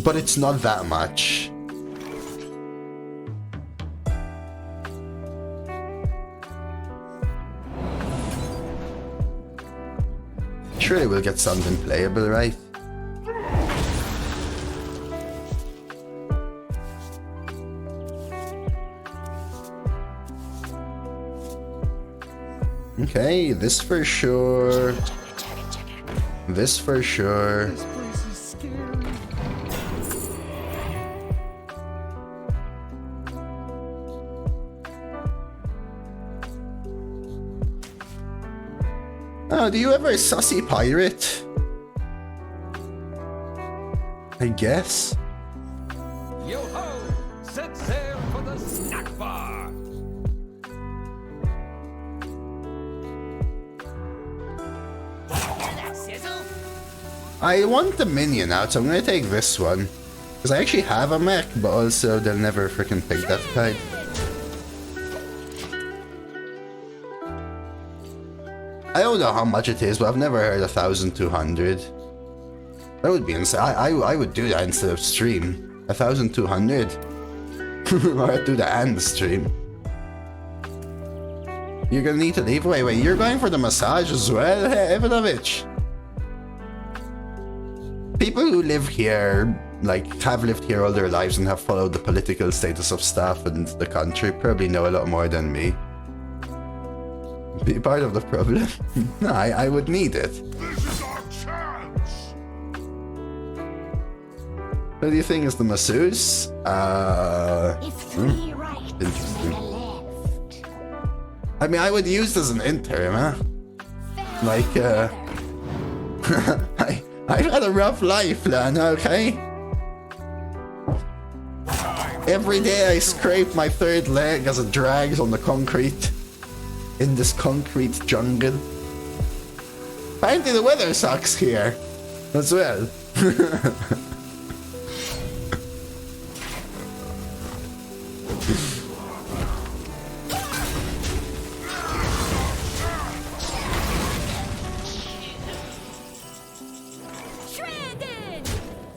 But it's not that much. Surely we'll get something playable, right? Okay, this for sure. This for sure. Oh, do you ever sussy pirate? I guess. Yo ho! Set sail for the snack bar! Hear that sizzle? I want the minion out, so I'm gonna take this one. Because I actually have a mech, but also they'll never freaking pick that kite. I don't know how much it is, but I've never heard 1,200. That would be insane. I would do that instead of stream. 1,200. Or I'd do that and stream. You're gonna need to leave. Wait, you're going for the massage as well? Hey, Ivanovich. People who live here, like, have lived here all their lives and have followed the political status of stuff in the country probably know a lot more than me. Be part of the problem? No, I would need it. This is our chance! Who do you think is the masseuse? If 3 right Interesting. I mean, I would use this as an interim, huh? Like, I've had a rough life, Lan, okay? Every day I scrape my third leg as it drags on the concrete. In this concrete jungle. Apparently the weather sucks here. As well.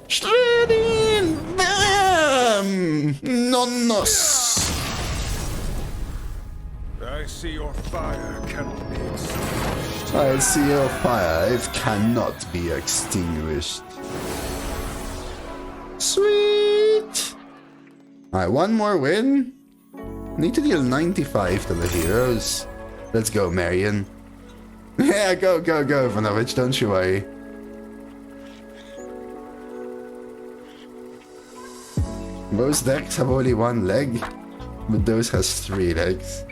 Shredding! Bam! Nonnos! I see your fire cannot be extinguished. I see your fire, it cannot be extinguished. Sweet! Alright, one more win. Need to deal 95 to the heroes. Let's go, Marion. Yeah, go, Ivanovich, don't you worry. Most decks have only one leg, but those has 3 legs.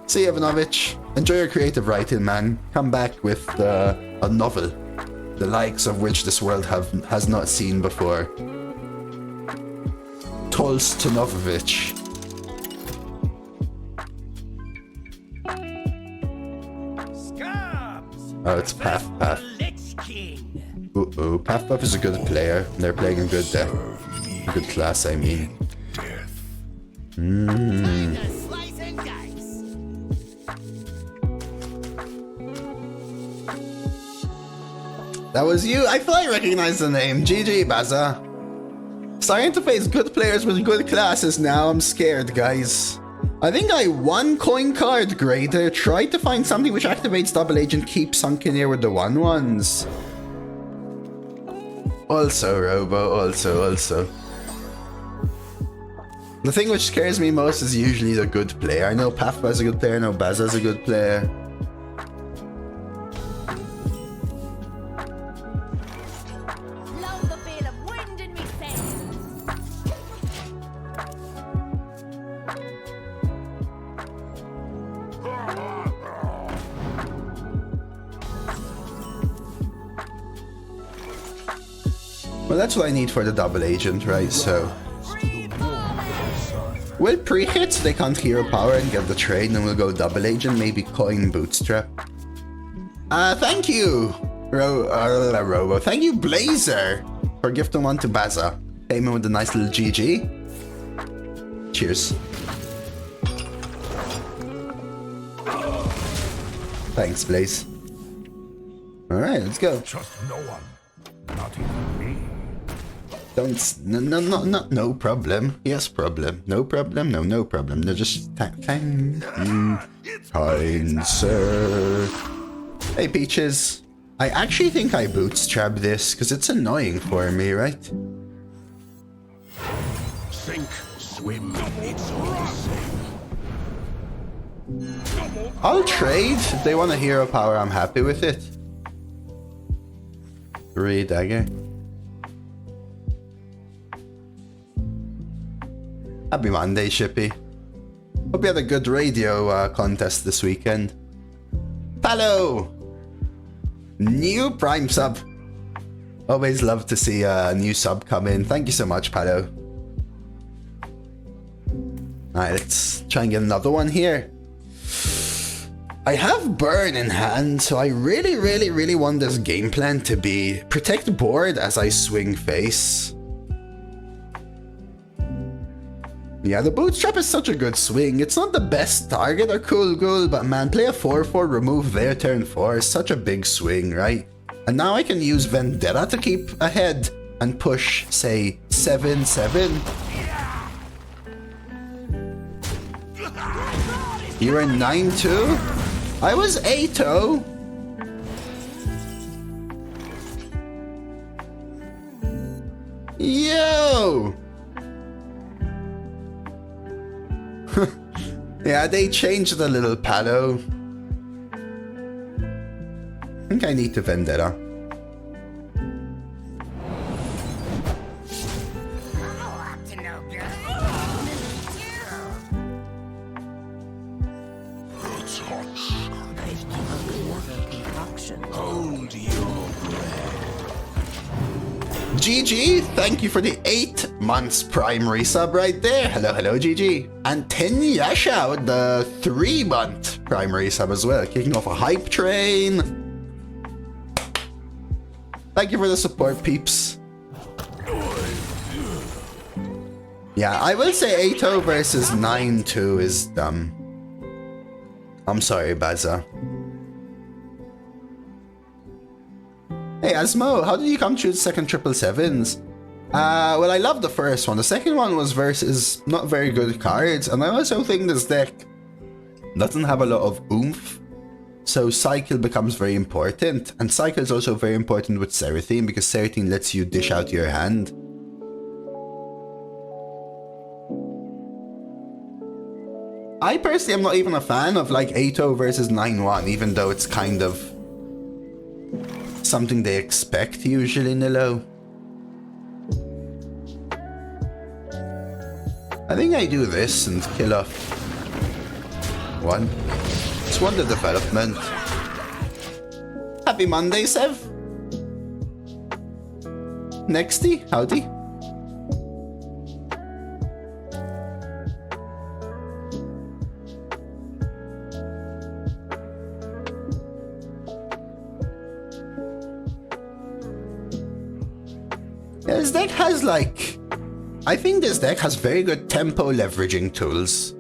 See, Ivanovich, enjoy your creative writing, man. Come back with a novel, the likes of which this world has not seen before. Tolstonovich. Oh, it's Path. Uh-oh, Path is a good player. They're playing a good deck. A good class, I mean. That was you? I thought I recognized the name. GG, Baza. Starting to face good players with good classes now. I'm scared, guys. I think I won coin card grader. Tried to find something which activates double agent, keep sunken here with the 1/1s. Also, Robo, also. The thing which scares me most is usually the good player. I know Pafba is a good player, I know Baza is a good player. Well, that's what I need for the double agent, right? So we'll pre-hit so they can't hero power and get the trade, and then we'll go double agent, maybe coin bootstrap. Thank you, Robo. Thank you, Blazer, for gifting one to Baza. Came in with a nice little GG. Cheers. Thanks, Blaze. Alright, let's go. Trust no one, not even me. No problem. Yes, problem. No problem. No problem. No, just thank you, kind sir. Hey, Peaches. I actually think I bootstrap this because it's annoying for me, right? Sink, swim, it's all the same. I'll trade. If they want a hero power, I'm happy with it. 3 dagger. Happy Monday, Shippy. Hope you had a good radio contest this weekend. Palo! New Prime sub. Always love to see a new sub come in. Thank you so much, Palo. Alright, let's try and get another one here. I have Burn in hand, so I really want this game plan to be protect board as I swing face. Yeah, the bootstrap is such a good swing. It's not the best target or cool goal, but man, play a 4/4, remove their turn 4 is such a big swing, right? And now I can use Vendetta to keep ahead and push, say, 7/7. You were 9-2? I was 8-0. Yo! Yeah, they changed a little, Palo. think I need to Vendetta. I'm up to no good. Hold your breath. GG, thank you for the 8 months primary sub right there. Hello, hello, GG. And 10 Yasha with the 3-month primary sub as well. Kicking off a hype train. Thank you for the support, peeps. Yeah, I will say 8-0 versus 9-2 is dumb. I'm sorry, Baza. Hey, Asmo, how did you come through the second 777s? Well, I love the first one. The second one was versus not very good cards, and I also think this deck doesn't have a lot of oomph. So Cycle becomes very important, and Cycle is also very important with Cera'thine, because Cera'thine lets you dish out your hand. I personally am not even a fan of like 8-0 versus 9-1, even though it's kind of something they expect usually in the low. I think I do this and kill off one. It's one the development. Happy Monday, Sev. Nexty, howdy. This deck has like... I think this deck has very good tempo leveraging tools.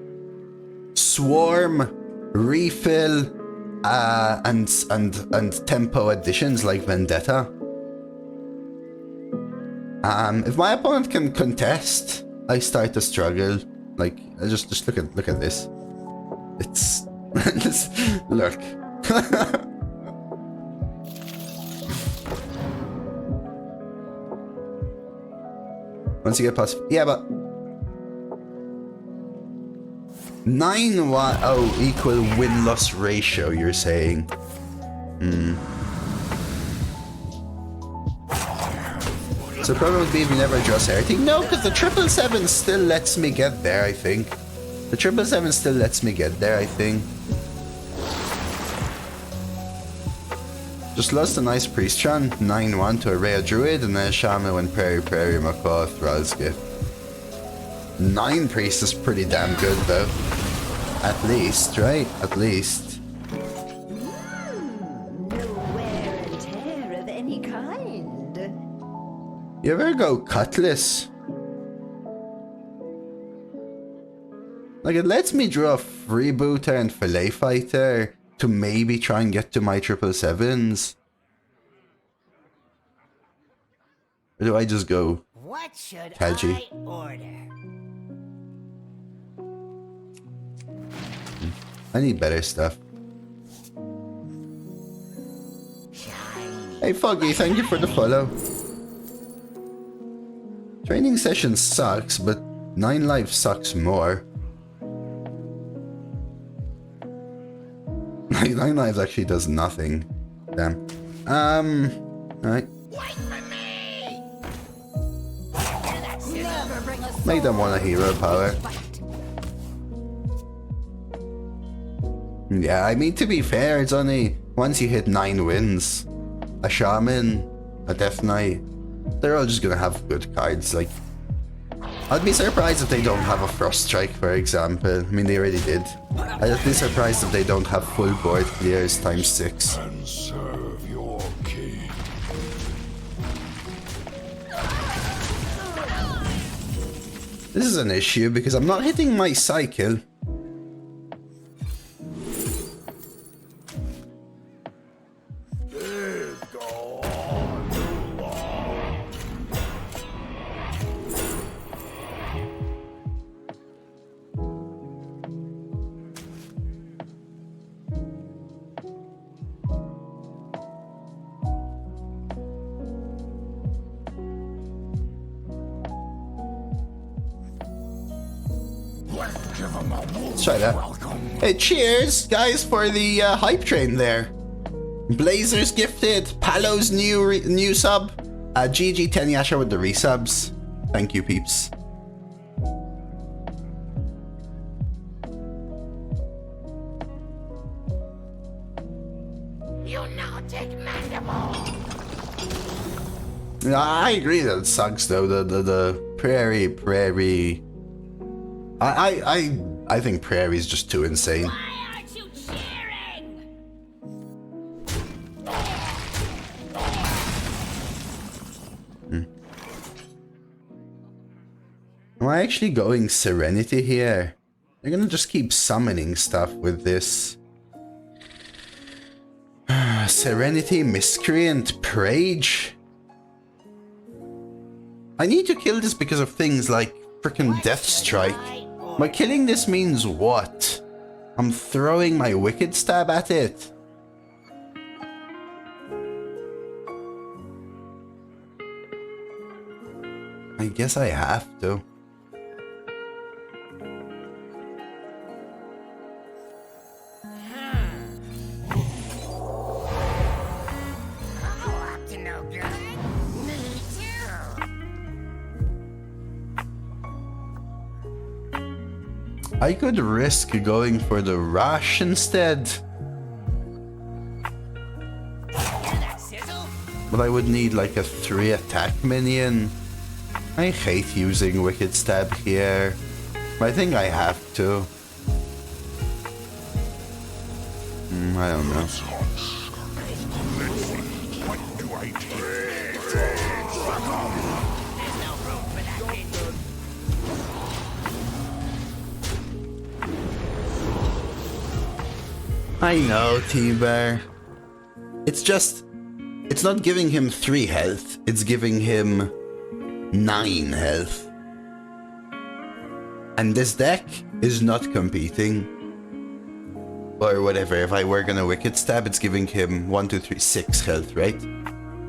Swarm, refill, and tempo additions like Vendetta. If my opponent can contest, I start to struggle. Like, just look at this. It's just look. Once you get plus, yeah, but 9-1-0 equal win-loss ratio, you're saying? So the problem would be if you never draw Cera'thine? No, because the 777 still lets me get there, I think. The 777 still lets me get there, I think. Just lost a nice Priestron, 9-1 to a Rhea Druid, and then a Shaman when Prairie Macaw, Thrall's Gift. 9 Priest is pretty damn good though. At least, right? At least. No wear and tear of any kind. You ever go Cutlass? Like, it lets me draw a Freebooter and Fillet Fighter to maybe try and get to my 777s. Or do I just go What should Kaji? I order? I need better stuff. Hey Foggy, thank you for the follow. Training session sucks, but 9 Life sucks more. 9 Lives actually does nothing. Damn. Alright. Make them want a hero power. Yeah, I mean, to be fair, it's only once you hit 9 wins. A Shaman, a Death Knight, they're all just gonna have good cards. Like, I'd be surprised if they don't have a Frost Strike, for example. I mean, they already did. I'd be surprised if they don't have full board clears times 6. And serve your king. This is an issue because I'm not hitting my cycle. Let's try that. Hey, cheers, guys, for the hype train there. Blazers gifted. Palo's new sub. GG Tenyasha with the resubs. Thank you, peeps. You know, take mandible. I agree that it sucks though. The prairie. I think prairie is just too insane. Why aren't you cheering? Am I actually going Serenity here? They're gonna just keep summoning stuff with this. Serenity, Miscreant, Prage. I need to kill this because of things like freaking Death Strike. By killing this means what? I'm throwing my Wicked Stab at it. I guess I have to. Oh, up to no good. Me too. I could risk going for the Rush instead. But I would need like a 3 attack minion. I hate using Wicked Stab here. But I think I have to. I don't know. What do I I know, T-Bear. It's just... It's not giving him 3 health. It's giving him 9 health. And this deck is not competing. Or whatever, if I were gonna Wicked Stab, it's giving him 1, 2, 3, 6 health, right?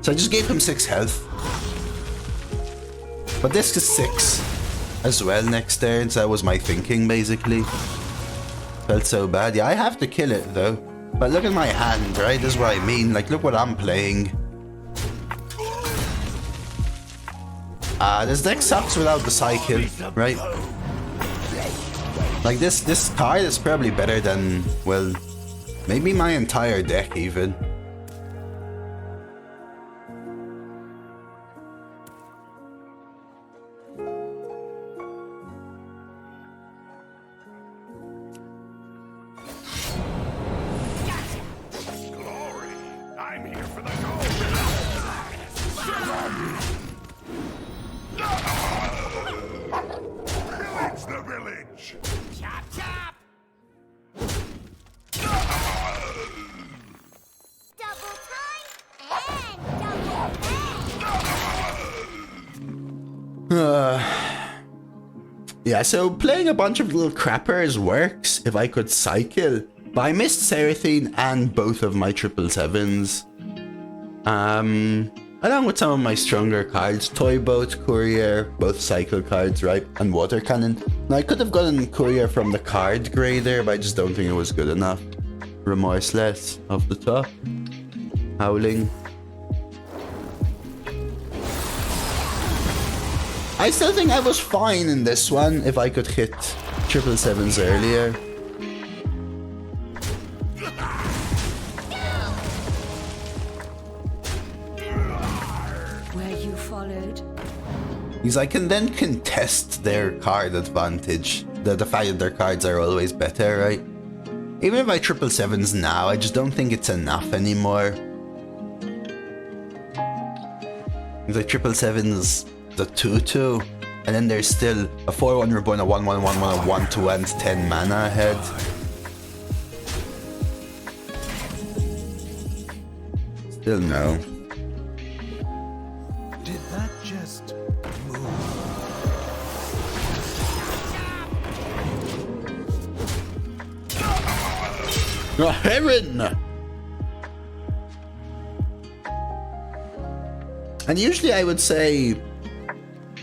So I just gave him 6 health. But this is 6 as well next turn, so that was my thinking, basically. Felt so bad. Yeah, I have to kill it, though. But look at my hand, right? This is what I mean. Like, look what I'm playing. This deck sucks without the cycle, right? Like, this card is probably better than, well, maybe my entire deck, even. I'm here for the gold. Pillage the village. Chop, chop. Double time and double pay. Yeah, so playing a bunch of little crappers works if I could cycle. But I missed Cera'thine and both of my 777s. Along with some of my stronger cards, Toy Boat, Courier, both cycle cards, right? And Water Cannon. Now I could have gotten Courier from the card grader, but I just don't think it was good enough. Remorseless off the top. Howling. I still think I was fine in this one if I could hit 777s earlier. Because I can then contest their card advantage. The fact that their cards are always better, right? Even if I 777s now, I just don't think it's enough anymore. Because like 777s, the 2/2, and then there's still a 4/1 Reborn, a 1/1/1/1, a 1/2, and 10 mana ahead. Still no. Did that just move? A heron! And usually I would say,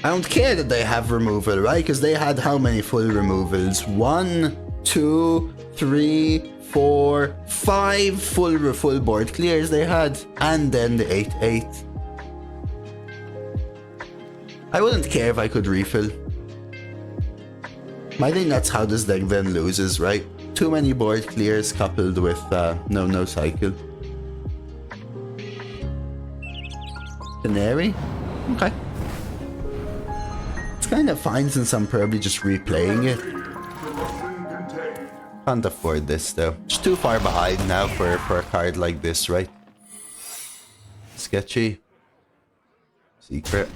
I don't care that they have removal, right? Because they had how many full removals? 1, 2, 3, 4, 5 full board clears they had, and then the 8/8. I wouldn't care if I could refill. I think that's how this deck then loses, right? Too many board clears coupled with no cycle. Canary? Okay. It's kind of fine since I'm probably just replaying it. Can't afford this though. It's too far behind now for a card like this, right? Sketchy. Secret.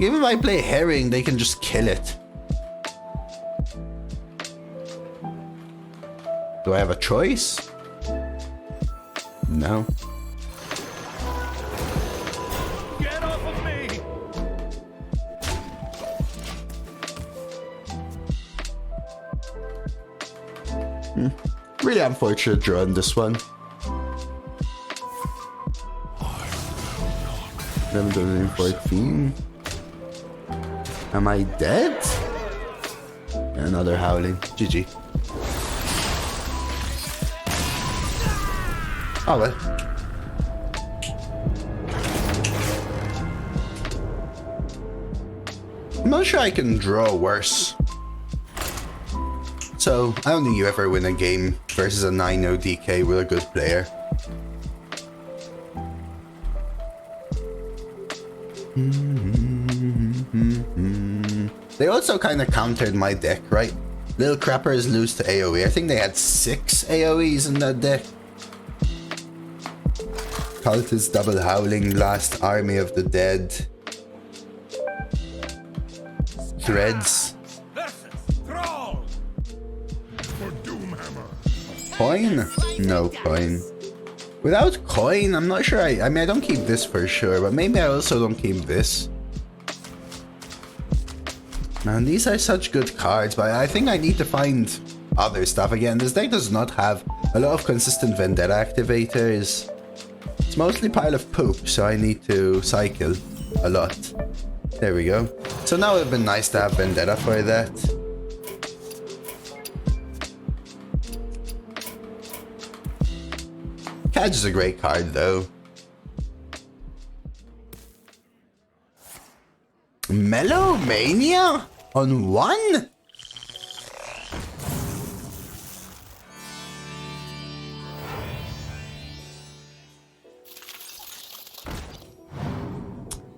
Even if I play Herring, they can just kill it. Do I have a choice? No. Get off of me! Really unfortunate draw on this one. Level 14. Am I dead? Another howling. GG. Oh well. I'm not sure I can draw worse. So, I don't think you ever win a game versus a 9-0 DK with a good player. They also kind of countered my deck, right? Little Crappers lose to AoE. I think they had 6 AoEs in that deck. Cultist double howling, last army of the dead. Threads. Thrall! For Doomhammer. Coin? No coin. Without coin, I'm not sure I mean, I don't keep this for sure, but maybe I also don't keep this. Man, these are such good cards, but I think I need to find other stuff again. This deck does not have a lot of consistent Vendetta activators. It's mostly pile of poop, so I need to cycle a lot. There we go. So now it would have been nice to have Vendetta for that. Catch is a great card though. Melomania? On 1?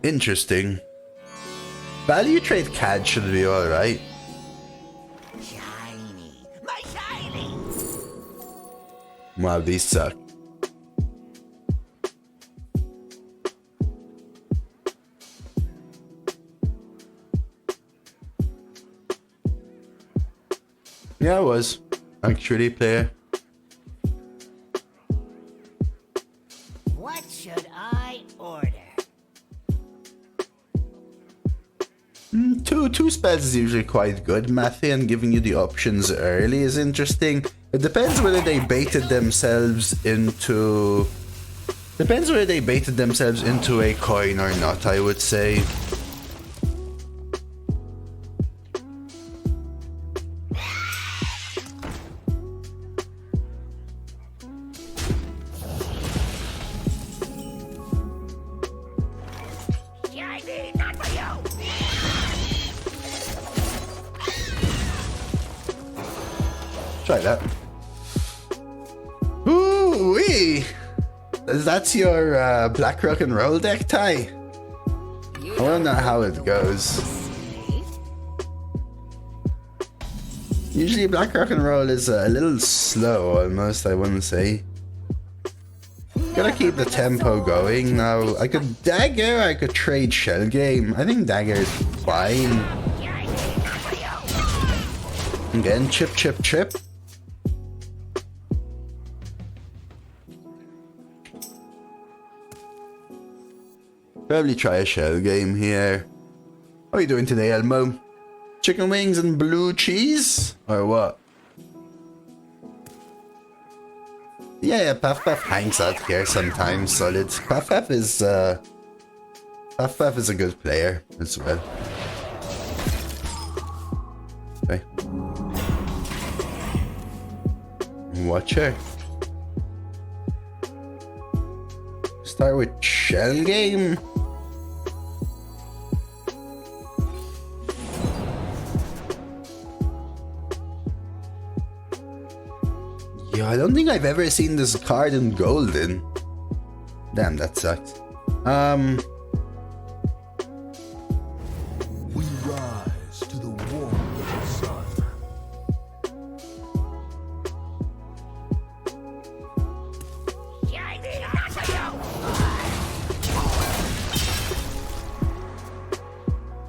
Interesting. Value trade CAD should be alright. Shiny. My shiny. Wow, these suck. Yeah, I was. Actually, player. What should I order? Two spells is usually quite good. Mathian giving you the options early is interesting. It depends whether they baited themselves into... Depends whether they baited themselves into a coin or not, I would say. Shiny, not for you. Try that. Ooh-wee! That's your black rock and roll deck, Ty? I wanna know how it goes. Usually black rock and roll is a little slow almost, I wouldn't say. Gotta keep the tempo going. Now, I could dagger, I could trade shell game. I think dagger is fine. Again, chip, chip, chip. Probably try a shell game here. How are you doing today, Elmo? Chicken wings and blue cheese? Or what? Yeah, Puff hangs out here sometimes, Solid. Puff is a good player as well. Okay. Watcher. Start with Shell Game. Yeah, I don't think I've ever seen this card in Golden. Damn, that sucks. We rise to the warmth of the sun. Shining not for you.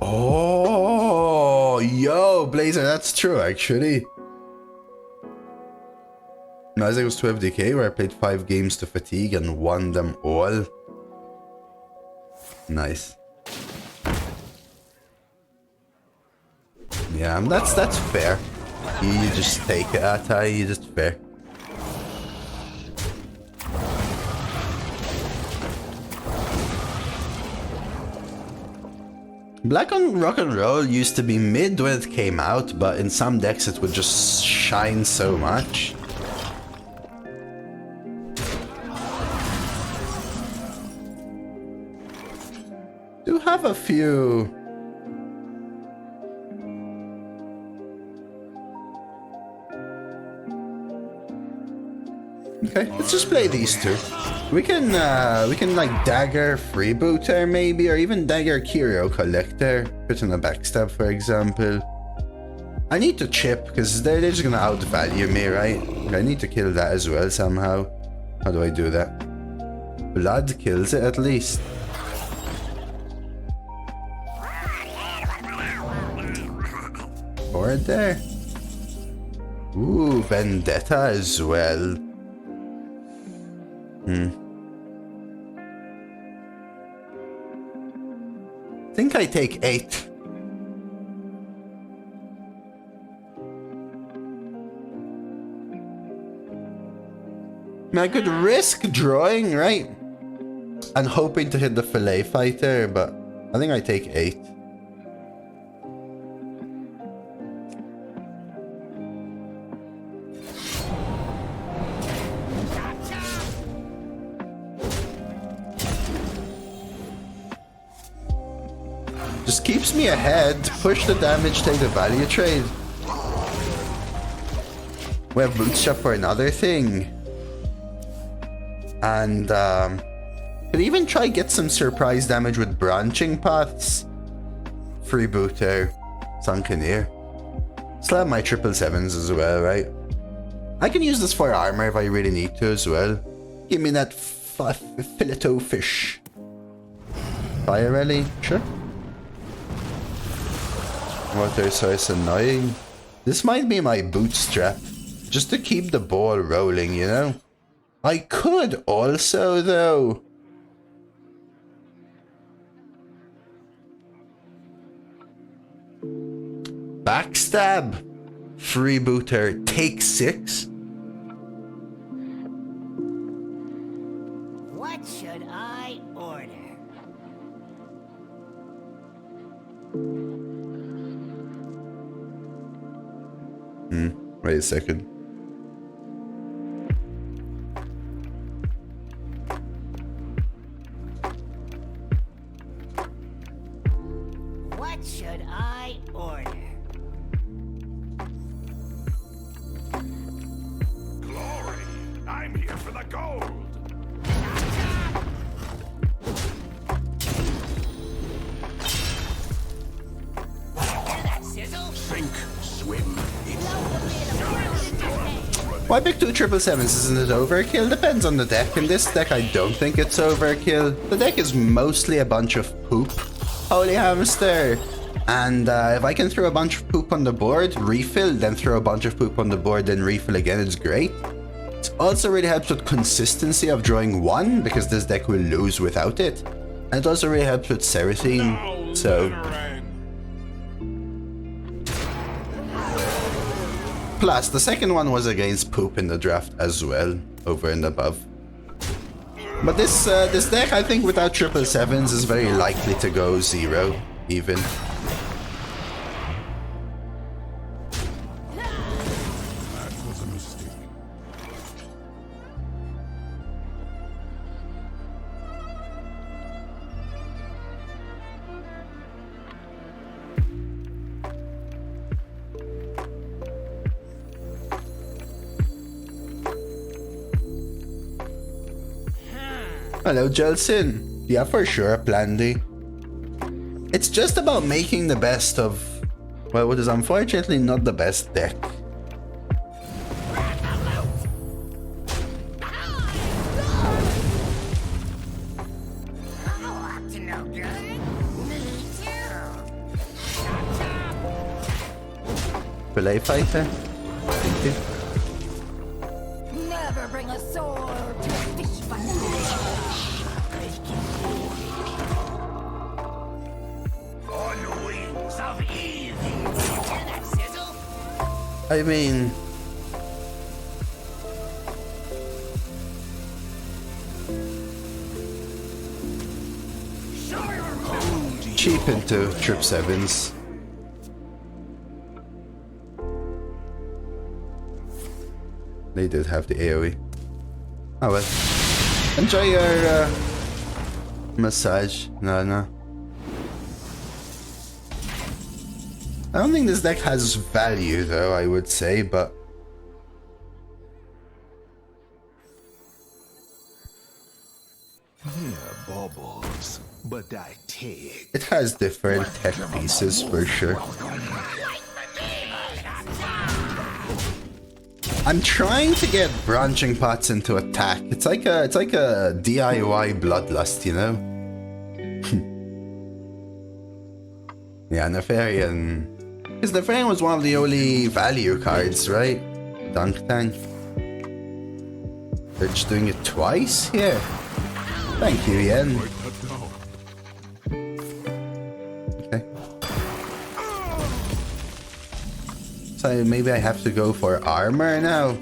Oh, yo, Blazer, that's true, actually. As I was 12DK, where I played 5 games to fatigue and won them all. Nice. Yeah, that's fair. You just take it, Atai, you just fair. Black on Rock and Roll used to be mid when it came out, but in some decks it would just shine so much. Do have a few. Okay, let's just play these two. We can like Dagger Freebooter maybe, or even Dagger Curio Collector. Put in a backstab, for example. I need to chip because they're just gonna outvalue me, right? I need to kill that as well somehow. How do I do that? Blood kills it at least. Board there. Ooh, Vendetta as well. I think I take 8. I could risk drawing, right? And hoping to hit the Fillet Fighter, but I think I take 8. Just keeps me ahead, push the damage, take the value trade. We have Bootstrap for another thing. And could even try get some surprise damage with Branching Paths. Freebooter, Sunkeneer. Still have my 777s as well, right? I can use this for armor if I really need to as well. Give me that fileto fish. Fire Rally, sure. Water Source annoying. This might be my Bootstrap. Just to keep the ball rolling, you know? I could also, though. Backstab. Freebooter, take 6. What should I order? Wait a second. What should I order? Glory! I'm here for the gold! Hear that sizzle? Sink, swim, Why pick 2 777s? Isn't it overkill? Depends on the deck. In this deck, I don't think it's overkill. The deck is mostly a bunch of poop. Holy hamster! And if I can throw a bunch of poop on the board, refill, then throw a bunch of poop on the board, then refill again, it's great. It also really helps with consistency of drawing 1, because this deck will lose without it. And it also really helps with Cera'thine, so... Plus, the second one was against poop in the draft as well, over and above. But this deck, I think, without 777s is very likely to go 0, even. That was a mistake. Hello, Jelsin. Yeah, for sure, Plan D. It's just about making the best of, well, what is unfortunately not the best deck. I'm up to no good. Me too. Fillet fighter? Thank you. Never bring a sword to a fish fight. On the wings of evil. Hear that sizzle? I mean, Show your mood. cheap into 777s. They did have the AoE. Oh well. Enjoy your massage. No. I don't think this deck has value though, I would say, but Bubbles, but I take. it has different tech pieces for sure. I'm trying to get branching pots into attack. It's like a DIY bloodlust, you know? Yeah, Nefarian. Because Nefarian was one of the only value cards, right? Dunk Tank. They're just doing it twice here. Thank you, Yen. Okay. So maybe I have to go for armor now.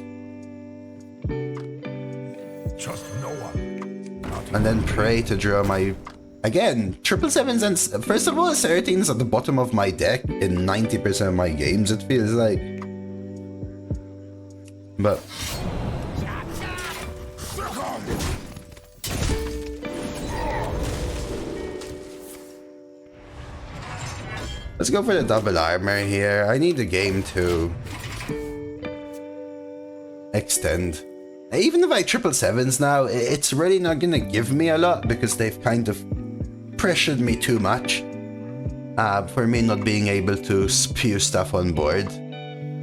Trust no one. And then pray to draw my... Again, 777s and... First of all, Cerathine's at the bottom of my deck in 90% of my games, it feels like. But... Let's go for the double armor here. I need the game to... extend. Even if I 777s now, it's really not gonna give me a lot because they've kind of pressured me too much for me not being able to spew stuff on board.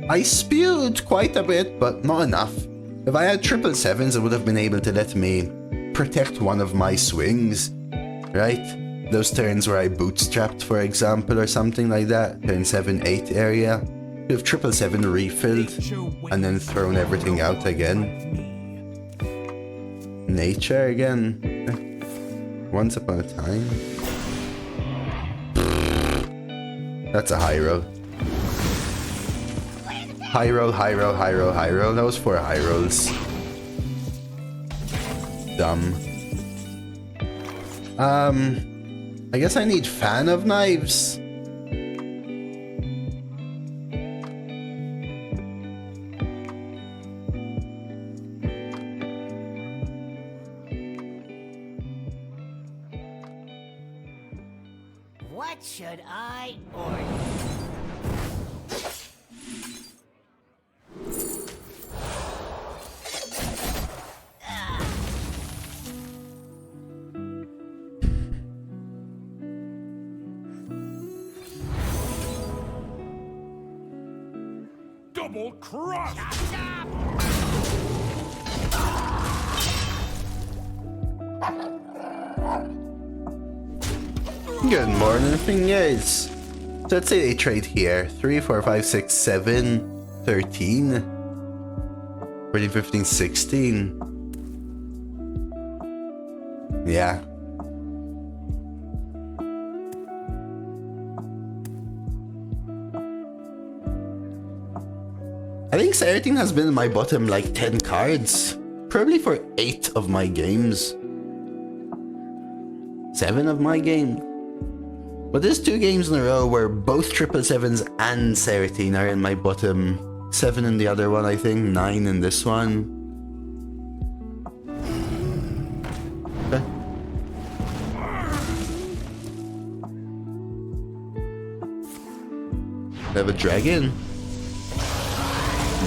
I spewed quite a bit, but not enough. If I had 777s, it would have been able to let me protect one of my swings, right? Those turns where I bootstrapped, for example, or something like that, turn 7-8 area. If 777 refilled and then thrown everything out again. Nature again. Once upon a time. That's a high roll. High roll, high roll, high roll, high roll. That was 4 high rolls. Dumb. I guess I need Fan of Knives. What should I order? Double cross! Good morning, fingers. So let's say they trade here. 3, 4, 5, 6, 7, 13, 14, 15, 16. Yeah. I think Cera'thine has been in my bottom like 10 cards. Probably for 8 of my games. 7 of my games. But there's 2 games in a row where both 777s and Cera'thine are in my bottom. 7 in the other one, I think. 9 in this one. Okay. We have a dragon.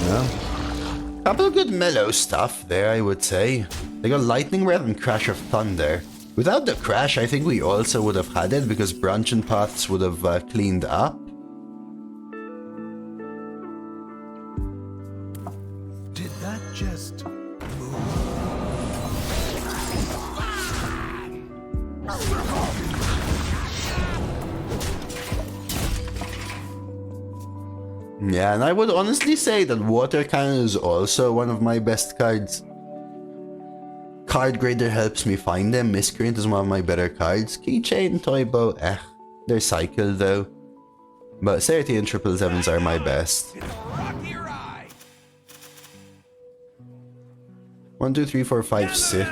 No. Couple of good mellow stuff there, I would say. They got lightning breath and crash of thunder. Without the crash, I think we also would have had it because branching paths would have cleaned up. Did that just move? Yeah, and I would honestly say that water cannon is also one of my best cards. Card grader helps me find them. Miscreant is one of my better cards. Keychain, toy bow, they're cycled though. But Cera'thine and 777s are my best. 1, 2, 3, 4, 5, 6.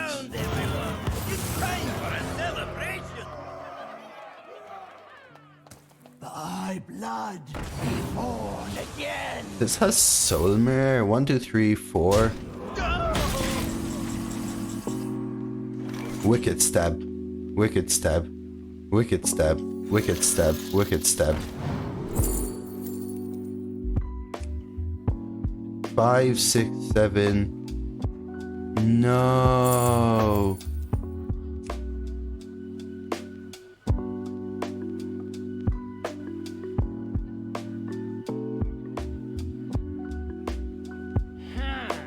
Thy blood be born again. This has soul mirror. 1, 2, 3, 4. Wicked stab. Wicked stab. Wicked stab. Wicked stab. Wicked stab. 5, 6, 7. No.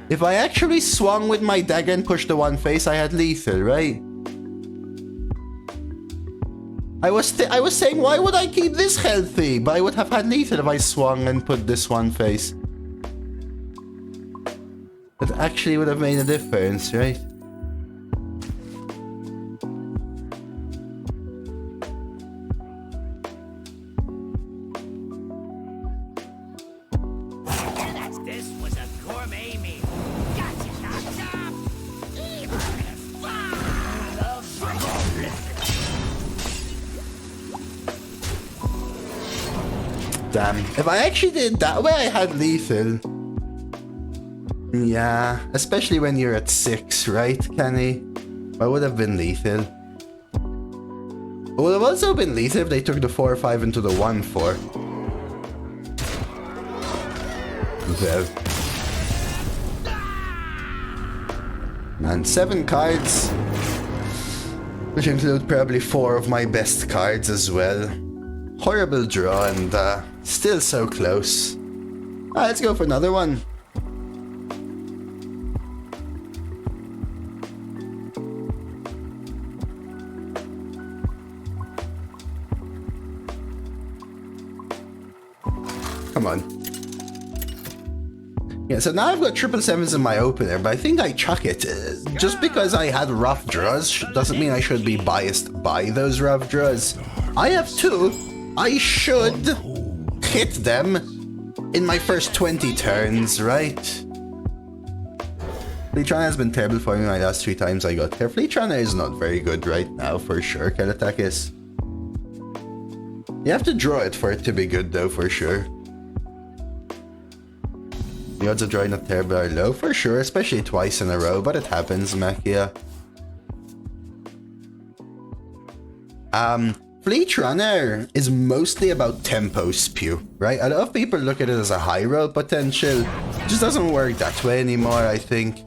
If I actually swung with my dagger and pushed the one face, I had lethal, right? I was saying, why would I keep this healthy? But I would have had lethal if I swung and put this one face. That actually would have made a difference, right? This was a gourmet meal. Gotcha, gotcha. Damn. If I actually did that way, I had lethal. Yeah, especially when you're at 6, right, Kenny? I would have been lethal. It would have also been lethal if they took the 4-5 into the 1-4. Vev. And 7 cards, which include probably 4 of my best cards as well. Horrible draw and still so close. Let's go for another one. Come on. Yeah, so now I've got 777s in my opener, but I think I chuck it. Just because I had rough draws doesn't mean I should be biased by those rough draws. I have 2. I should hit them in my first 20 turns, right? Fleetrunner has been terrible for me my last 3 times I got here. Fleetrunner is not very good right now, for sure, Kalatakis. You have to draw it for it to be good, though, for sure. The odds of drawing not terrible are low, for sure, especially twice in a row, but it happens, Makia. Fleetrunner is mostly about tempo spew, right? A lot of people look at it as a high roll potential. It just doesn't work that way anymore, I think.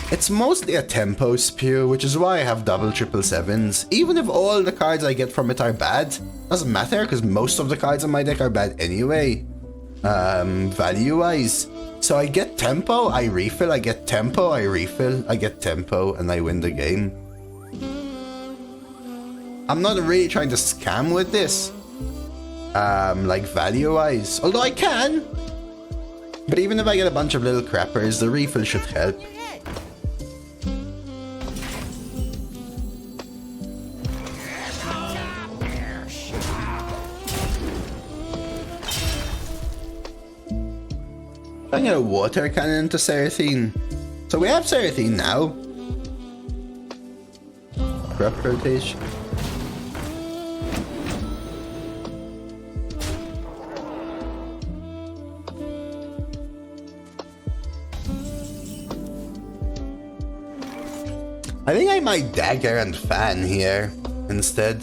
It's mostly a tempo spew, which is why I have double 777s. Even if all the cards I get from it are bad, doesn't matter, because most of the cards in my deck are bad anyway, value-wise. So I get tempo, I refill, I get tempo, I refill, I get tempo, and I win the game. I'm not really trying to scam with this, like value-wise, although I can. But even if I get a bunch of little crappers, the refill should help. I'm gonna water cannon into Cera'thine. So we have Cera'thine now. Crop rotation. I think I might dagger and fan here instead.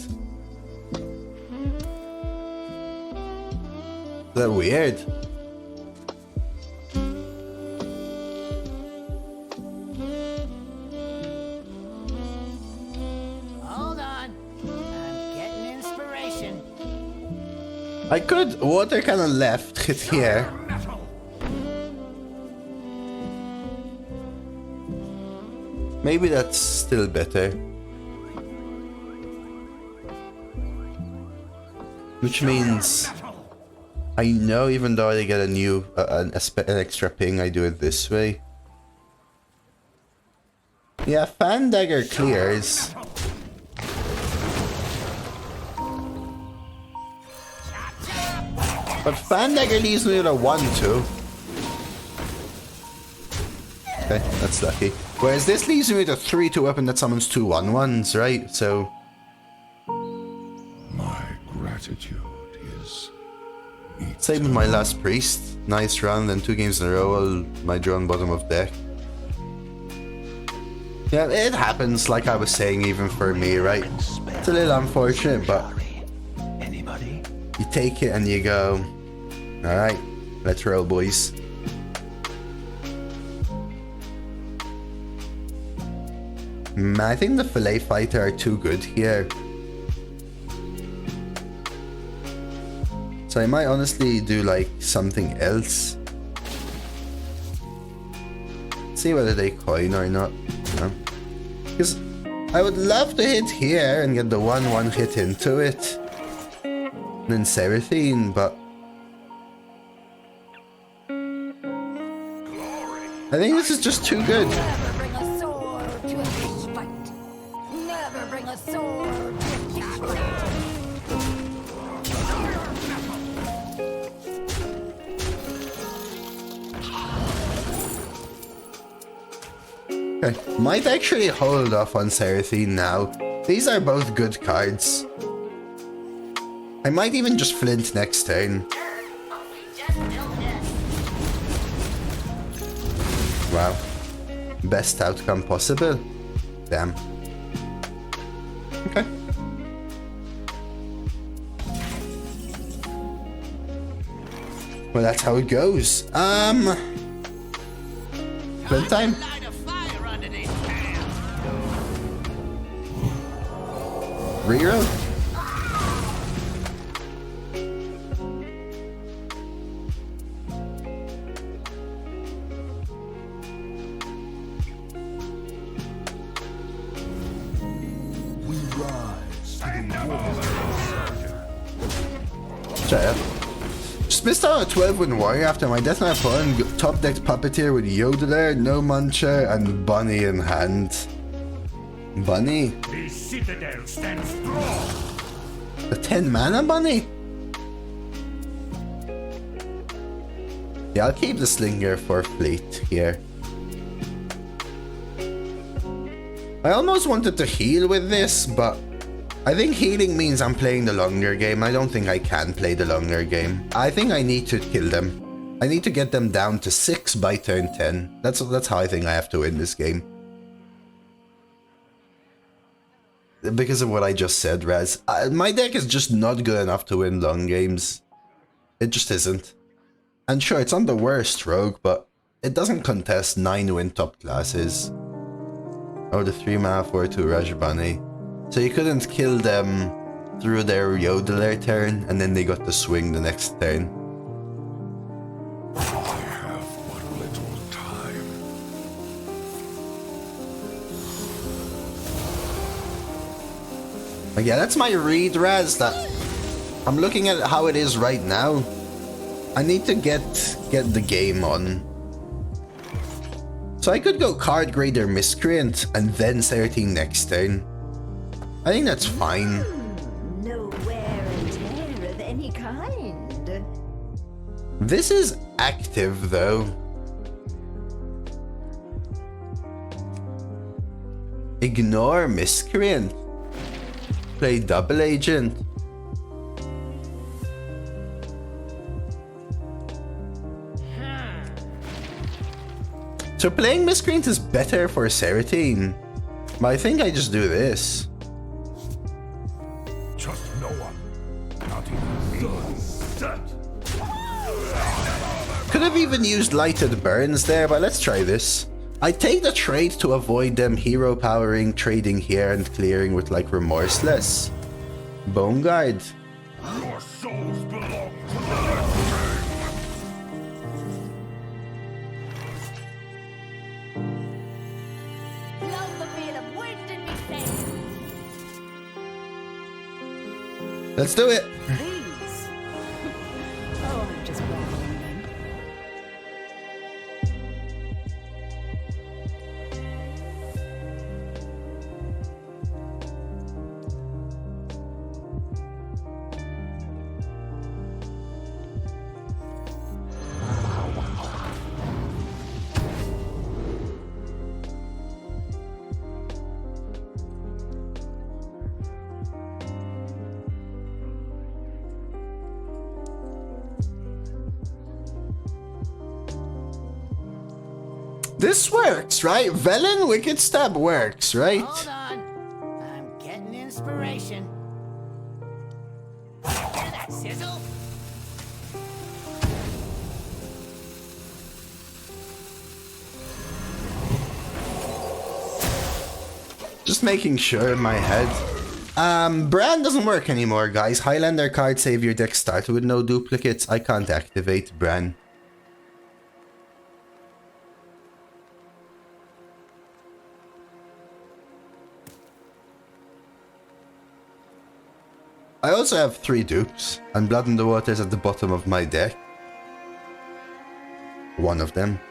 Is that weird? Hold on. I'm getting inspiration. I could water cannon left, hit here. Maybe that's still better. Which means I know even though I get a new an extra ping, I do it this way. Yeah, fan dagger clears. But fan dagger leaves me with a 1-2. Okay, that's lucky. Whereas this leaves me with a 3-2 weapon that summons 2 1/1s, right? So My gratitude is same with my last priest. Nice run, then 2 games in a row, my drone bottom of deck. Yeah, it happens, like I was saying, even for me, right? It's a little unfortunate, but you take it and you go, alright, let's roll, boys. I think the fillet fighter are too good here. So I might honestly do like something else. See whether they coin or not. No. Because I would love to hit here and get the 1-1 hit into it. And then Cera'thine, but I think this is just too good. Never bring a sword to a fish fight. Never bring a sword to a fish fight. Okay. Might actually hold off on Cera'thine now. These are both good cards. I might even just flint next turn. Wow. Best outcome possible. Damn. Okay. Well, that's how it goes. Flint time. Reroll? we rise to the war. Try. Just missed out on a 12-win warrior after my death knight opponent top decked puppeteer with Yodeler, no muncher, and bunny in hand. Bunny? The citadel stands strong. The 10 mana bunny? Yeah, I'll keep the slinger for fleet here. I almost wanted to heal with this, but I think healing means I'm playing the longer game. I don't think I can play the longer game. I think I need to kill them. I need to get them down to 6 by turn 10. That's how I think I have to win this game. Because of what I just said, Raz. My deck is just not good enough to win long games. It just isn't. And sure, it's on the worst rogue, but it doesn't contest 9-win top classes. Oh, the 3-mana 4/2 Raj Bunny. So you couldn't kill them through their Yodeler turn, and then they got to swing the next turn. I have but little time. But yeah, that's my read, Raz. That I'm looking at how it is right now. I need to get the game on. So I could go Card Grader Miscreant and then Cera'thine next turn. I think that's fine. No wear and tear of any kind. This is active though. Ignore Miscreant. Play Double Agent. So playing Miscreant is better for Cera'thine. But I think I just do this. Trust no one. Not even Sunset. Could have even used Lighted Burns there, but let's try this. I take the trade to avoid them hero powering, trading here and clearing with like Remorseless. Bone Guard. your souls belong to the Lord. Love the feel of wind in me face. Let's do it. Please. Oh, I'm just wrong then. This works, right? Velen Wicked Stab works, right? Hold on. I'm getting inspiration. Hear that sizzle? Just making sure in my head. Bran doesn't work anymore, guys. Highlander card save your deck started with no duplicates. I can't activate Bran. I also have 3 dupes, and Blood in the Water is at the bottom of my deck. One of them.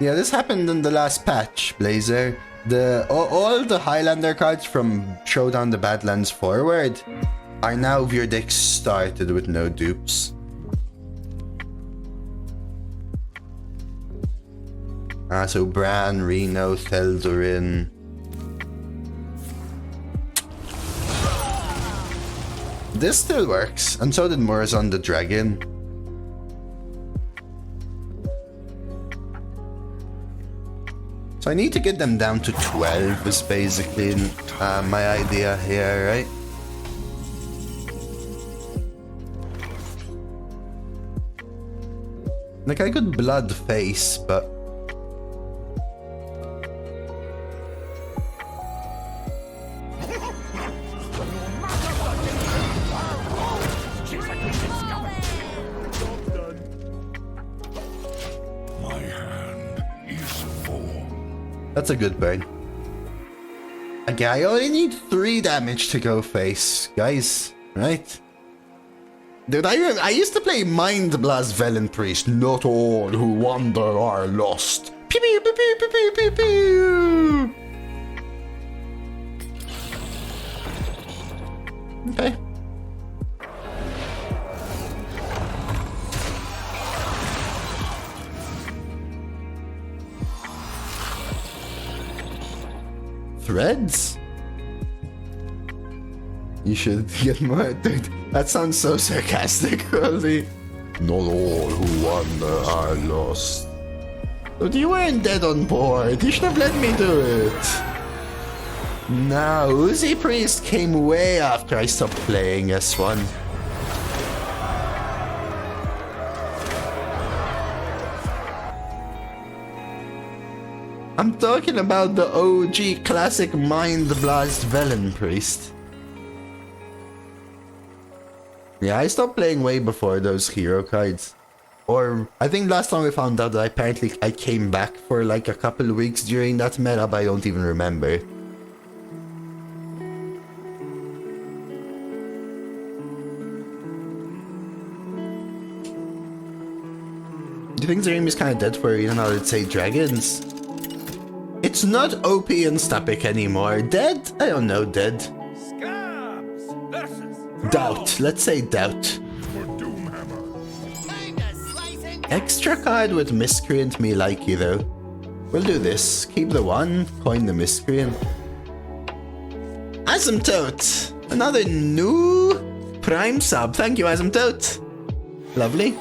Yeah, this happened in the last patch, Blazer. All the Highlander cards from Showdown the Badlands forward are now of your deck started with no dupes. So Bran, Reno, Theldurin. This still works, and so did Murazon the Dragon. So I need to get them down to 12 is basically my idea here, right? Like I could blood face, but... My hand is full. That's a good burn. Okay, I only need 3 damage to go face, guys, right? Dude, I used to play Mind Blast Velen Priest. Not all who wander are lost. Pew pew pew pew pew pew pew pew. Okay. Threads? You should get more. Dude, that sounds so sarcastic, really. Not all who wander are lost. But you weren't dead on board. You should have let me do it. No, Uzi Priest came way after I stopped playing S1. I'm talking about the OG classic Mind Blast Velen Priest. Yeah, I stopped playing way before those hero cards. Or, I think last time we found out that apparently I came back for like a couple of weeks during that meta, but I don't even remember. Do you think Zarim is kind of dead for, you know, let's say dragons? It's not OP and Stapic anymore. Dead? I don't know, dead. Scabs versus Doubt. Let's say doubt. For Doomhammer. Kinda slicing. Extra card with Miscreant me likey though. We'll do this. Keep the 1, coin the miscreant. Asymptote! Another new Prime sub. Thank you, Asymptote. Lovely.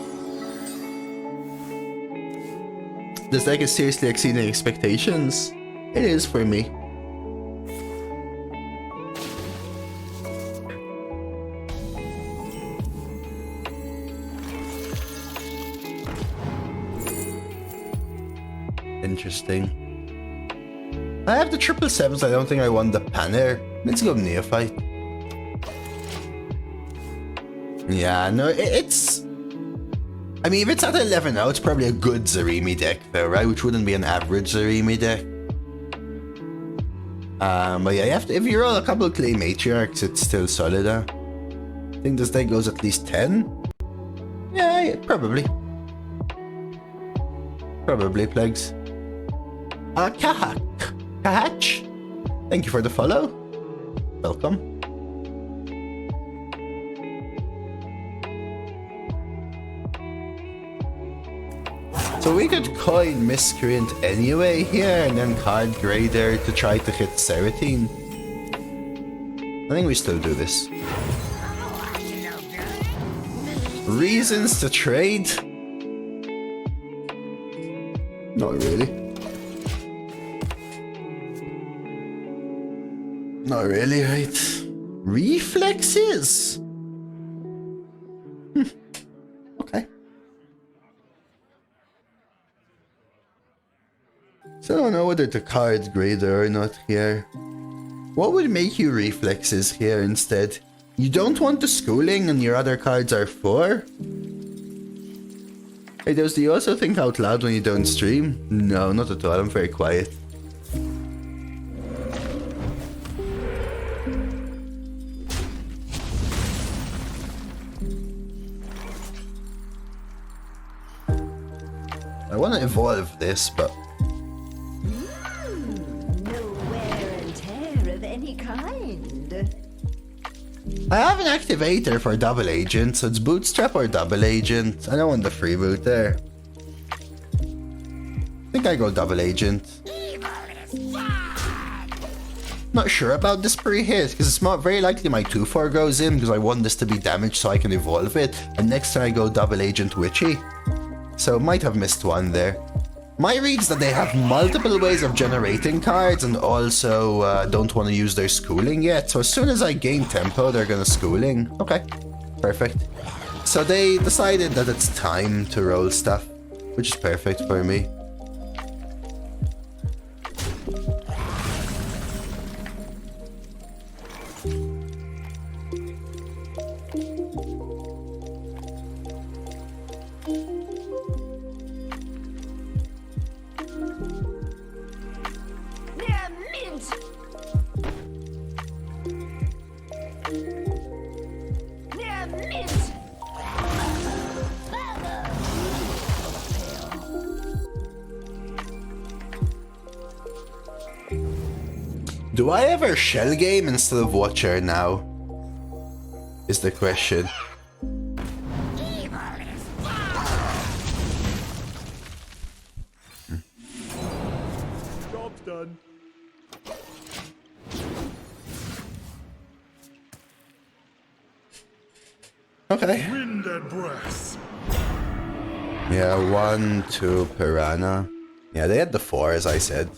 This deck is seriously exceeding expectations. It is for me. Interesting. I have the 777s. I don't think I won the Panair. Let's go Neophyte. Yeah, no, it's... I mean, if it's at 11 now, it's probably a good Zarimi deck, though, right? Which wouldn't be an average Zarimi deck. But yeah, you have to, if you roll a couple of Clay Matriarchs, it's still solid, huh? I think this deck goes at least 10. Yeah, probably. Probably, Plagues. Kahach. Thank you for the follow. Welcome. So we could coin Miscreant anyway here and then card Grader to try to hit Cera'thine. I think we still do this. Reasons to trade? Not really. Not really, right? Reflexes? Okay. So I don't know whether to card Grader or not here. What would make you Reflexes here instead? You don't want the Schooling and your other cards are 4? Hey, do you also think out loud when you don't stream? No, not at all. I'm very quiet. I want to evolve this, but... No wear and tear of any kind. I have an activator for Double Agent, so it's Bootstrap or Double Agent. I don't want the freeboot there. I think I go Double Agent. Not sure about this pre-hit, because it's not very likely my 2-4 goes in, because I want this to be damaged so I can evolve it, and next time I go Double Agent Witchy. So might have missed one there. My read's that they have multiple ways of generating cards and also don't want to use their Schooling yet. So as soon as I gain tempo, they're gonna Schooling. Okay, perfect. So they decided that it's time to roll stuff, which is perfect for me. Do I ever shell game instead of Watcher now? Is the question. Job's done. Okay. Wind and breath. Yeah, 1, 2 Piranha. Yeah, they had the 4 as I said.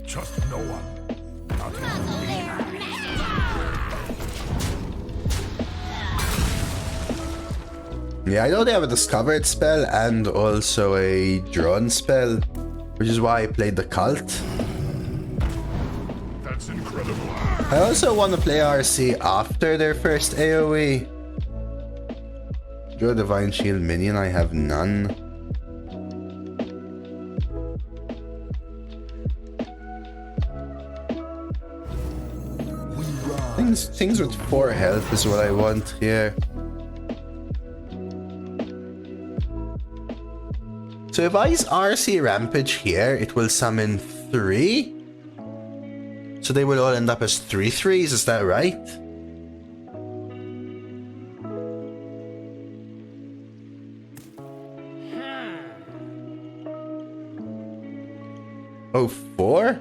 Trust no one. Not even me. Yeah, I know they have a discovered spell and also a drawn spell, which is why I played the cult. That's incredible. I also want to play RC after their first AoE. Draw Divine Shield minion, I have none. Things with 4 health is what I want here. So if I use RC Rampage here, it will summon 3? So they would all end up as 3/3s, is that right? Oh, 4?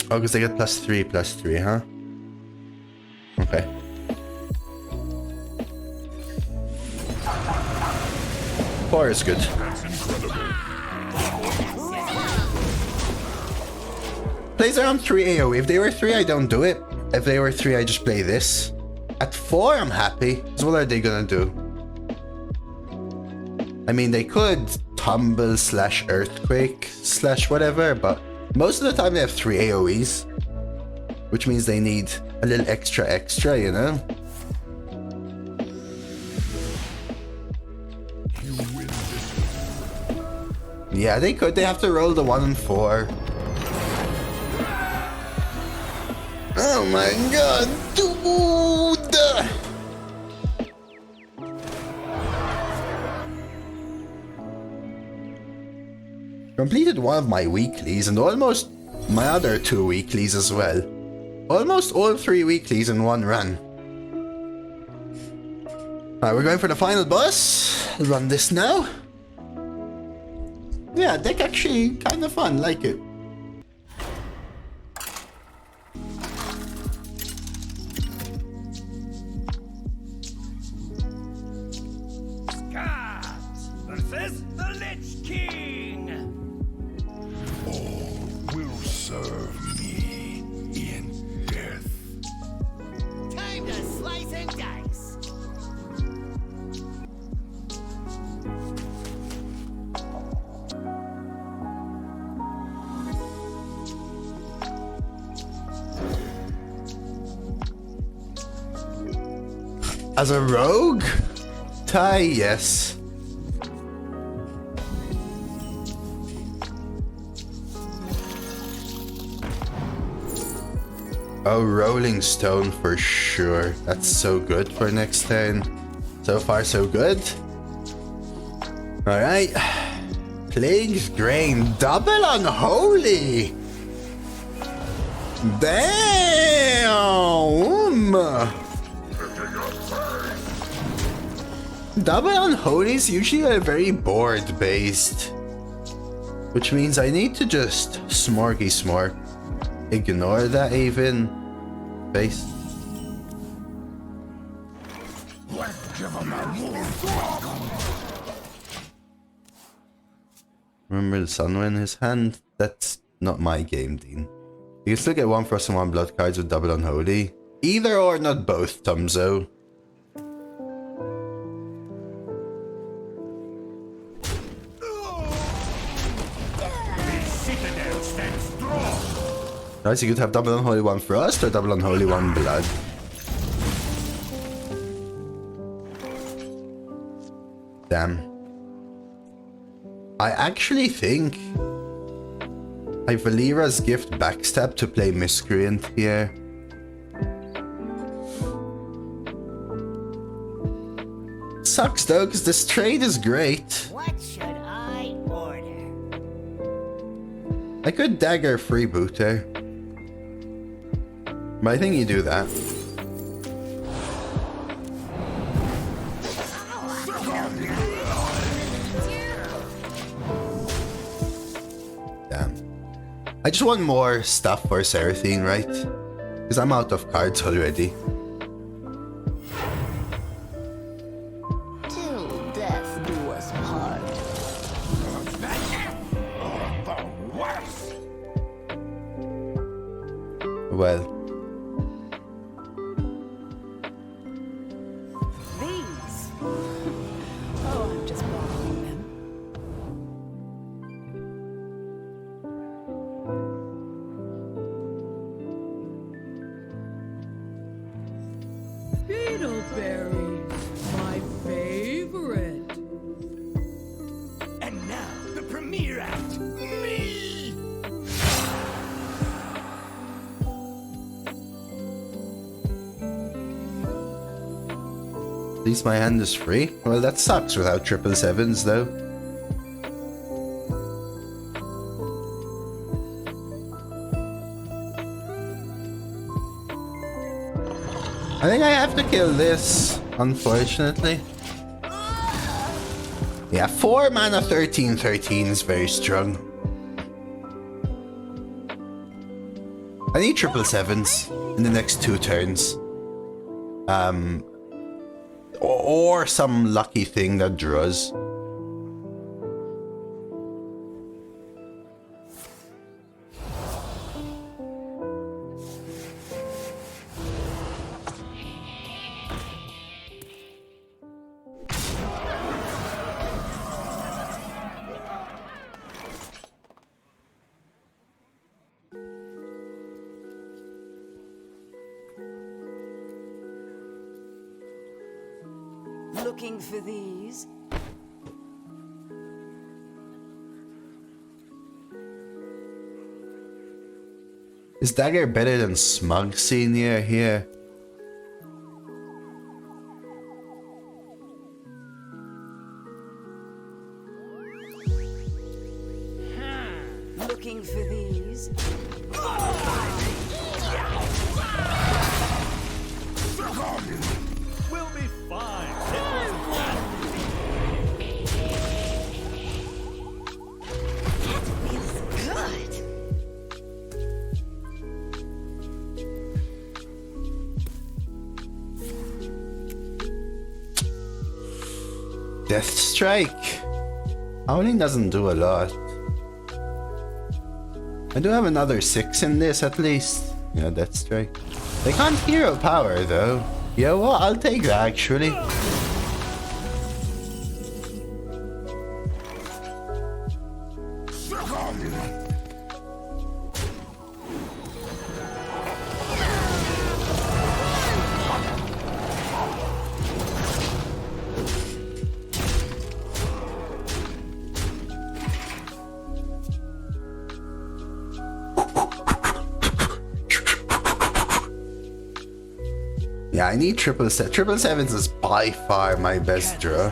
Oh, because they get +3/+3, huh? Okay. Four is good. Plays around 3 AoE. If they were 3, I don't do it. If they were 3, I just play this. At 4, I'm happy. So what are they gonna do? I mean, they could tumble / earthquake / whatever, but most of the time they have 3 AoEs. Which means they need a little extra, you know? Yeah, they could. They have to roll the 1 and 4. Oh my god, dude! Completed one of my weeklies and almost my other 2 weeklies as well. Almost all 3 weeklies in one run. Alright, we're going for the final boss. I'll run this now. Yeah, deck actually kind of fun, like it. Scars versus the Lich King. All will serve me in death. Time to slice and dice. As a rogue? Tai, yes. Oh, Rolling Stone for sure. That's so good for next turn. So far, so good. Alright. Plague's Grain. Double Unholy! Damn! Double Unholy is usually very board based, which means I need to just smorky smork. Ignore that even face. Remember the Sunwind in his hand? That's not my game, Dean. You can still get 1 frost and 1 blood cards with Double Unholy. Either or, not both, Tumzo. Nice, you could have Double Unholy 1 Frost or Double Unholy 1 Blood. Damn. I actually think I Valira's Gift backstab to play Miscreant here. Sucks though, because this trade is great. What should I order? I could Dagger Freebooter. But I think you do that. Damn. I just want more stuff for Cera'thine, right? Because I'm out of cards already. Till death do us part. The worst. Well. These. Oh, I'm just borrowing them. Beetleberry, my favorite. And now the premiere act. Me. At least my hand is free. Well, that sucks without 777s, though. I think I have to kill this, unfortunately. Yeah, 4 mana 13/13 is very strong. I need 777s in the next 2 turns. Or some lucky thing that draws. Looking for these? Is dagger better than smug senior here? Looking for these? We'll be fine. Good. Death Strike. Howling doesn't do a lot. I do have another 6 in this at least. Yeah, Death Strike. They can't hero power though. Yeah, well, I'll take that actually. Yeah, I need 777s is by far my best draw.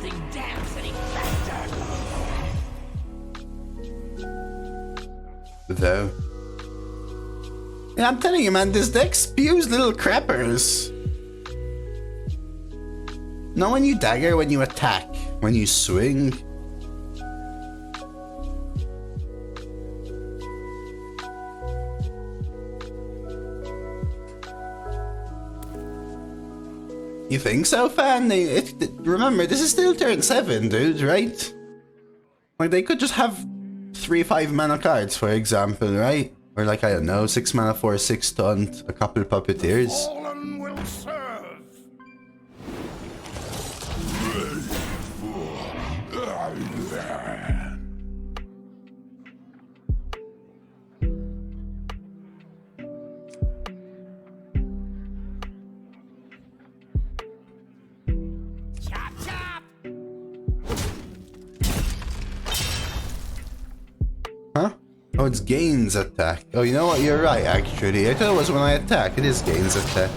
Though. Yeah, I'm telling you, man, this deck spews little crappers. Not when you dagger, when you attack, when you swing. You think so, fan? Remember, this is still turn 7, dude, right? Like, they could just have 3/5 mana cards, for example, right? Or like, I don't know, 6 mana for 6 taunt, a couple puppeteers. Fallen will serve. Chop, chop. Huh? Oh, it's gains attack. Oh, you know what? You're right, actually. I thought it was when I attack. It is gains attack.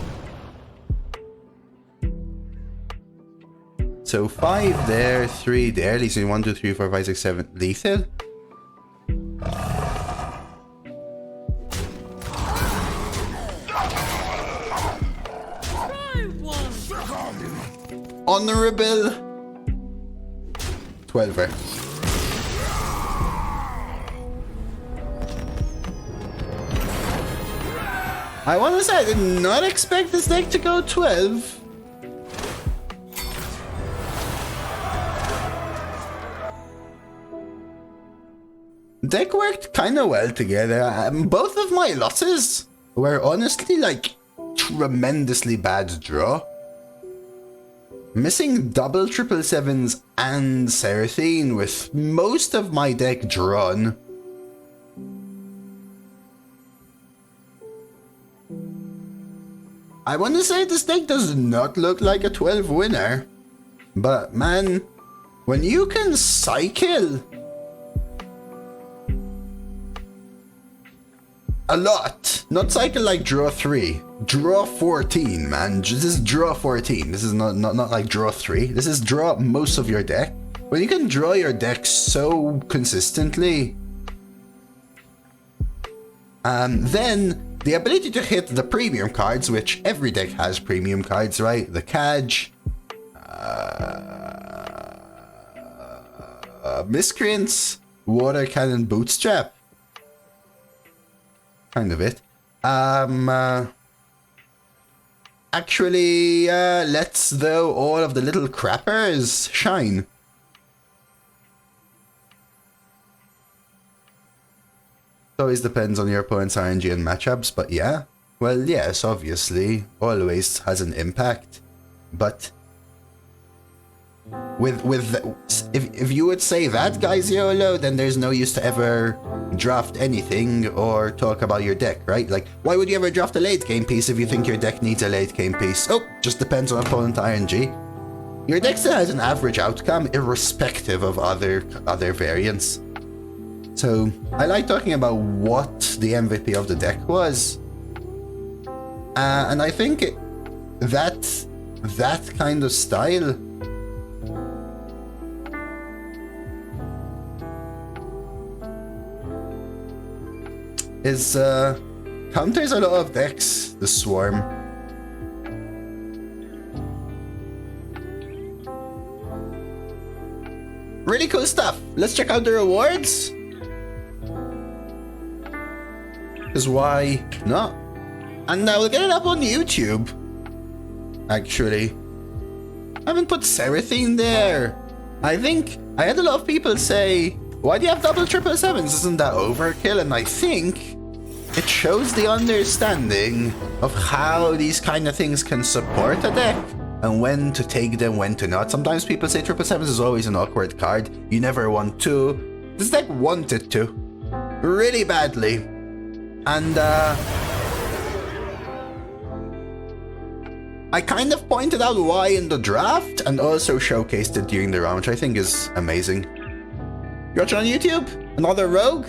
So 5 there, 3 there. Leaving 1, 2, 3, 4, 5, 6, 7. Lethal? Honorable 12. I want to say I did not expect this deck to go 12. Deck worked kind of well together. Both of my losses were honestly like tremendously bad draw. Missing double 777s and Cera'thine with most of my deck drawn. I want to say this deck does not look like a 12 winner. But man, when you can cycle a lot, not cycle like draw 3, draw 14, man. This is draw 14. This is not like draw 3. This is draw most of your deck. When you can draw your deck so consistently, then the ability to hit the premium cards, which every deck has premium cards, right? The Kaj, Miscreants, Water Cannon Bootstrap. Kind of it. Actually, let's though all of the little crappers shine. Always depends on your opponent's RNG and matchups, but yeah. Well, yes, obviously, always has an impact. But if you would say that, guys, YOLO, then there's no use to ever draft anything or talk about your deck, right? Like, why would you ever draft a late game piece if you think your deck needs a late game piece? Oh, just depends on opponent RNG. Your deck still has an average outcome, irrespective of other variants. So, I like talking about what the MVP of the deck was. And I think that kind of style is counters a lot of decks, the Swarm. Really cool stuff. Let's check out the rewards. Because why not? And we'll get it up on YouTube. Actually, I haven't put Cera'thine there. I think I had a lot of people say, why do you have double 777s? Isn't that overkill? And I think it shows the understanding of how these kind of things can support a deck and when to take them, when to not. Sometimes people say 777s is always an awkward card. You never want to. This deck wanted to. Really badly. And I kind of pointed out why in the draft and also showcased it during the round, which I think is amazing. You're watching on YouTube? Another Rogue?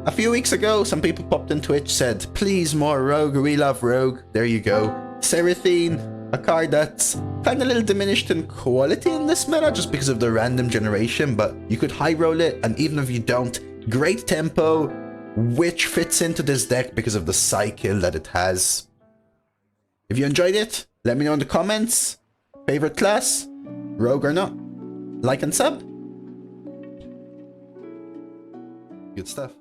A few weeks ago, some people popped in Twitch, said, please more Rogue, we love Rogue. There you go. Cera'thine, a card that's kind of a little diminished in quality in this meta just because of the random generation, but you could high roll it, and even if you don't, great tempo, which fits into this deck because of the cycle that it has. If you enjoyed it, let me know in the comments. Favorite class? Rogue or not? Like and sub? Good stuff.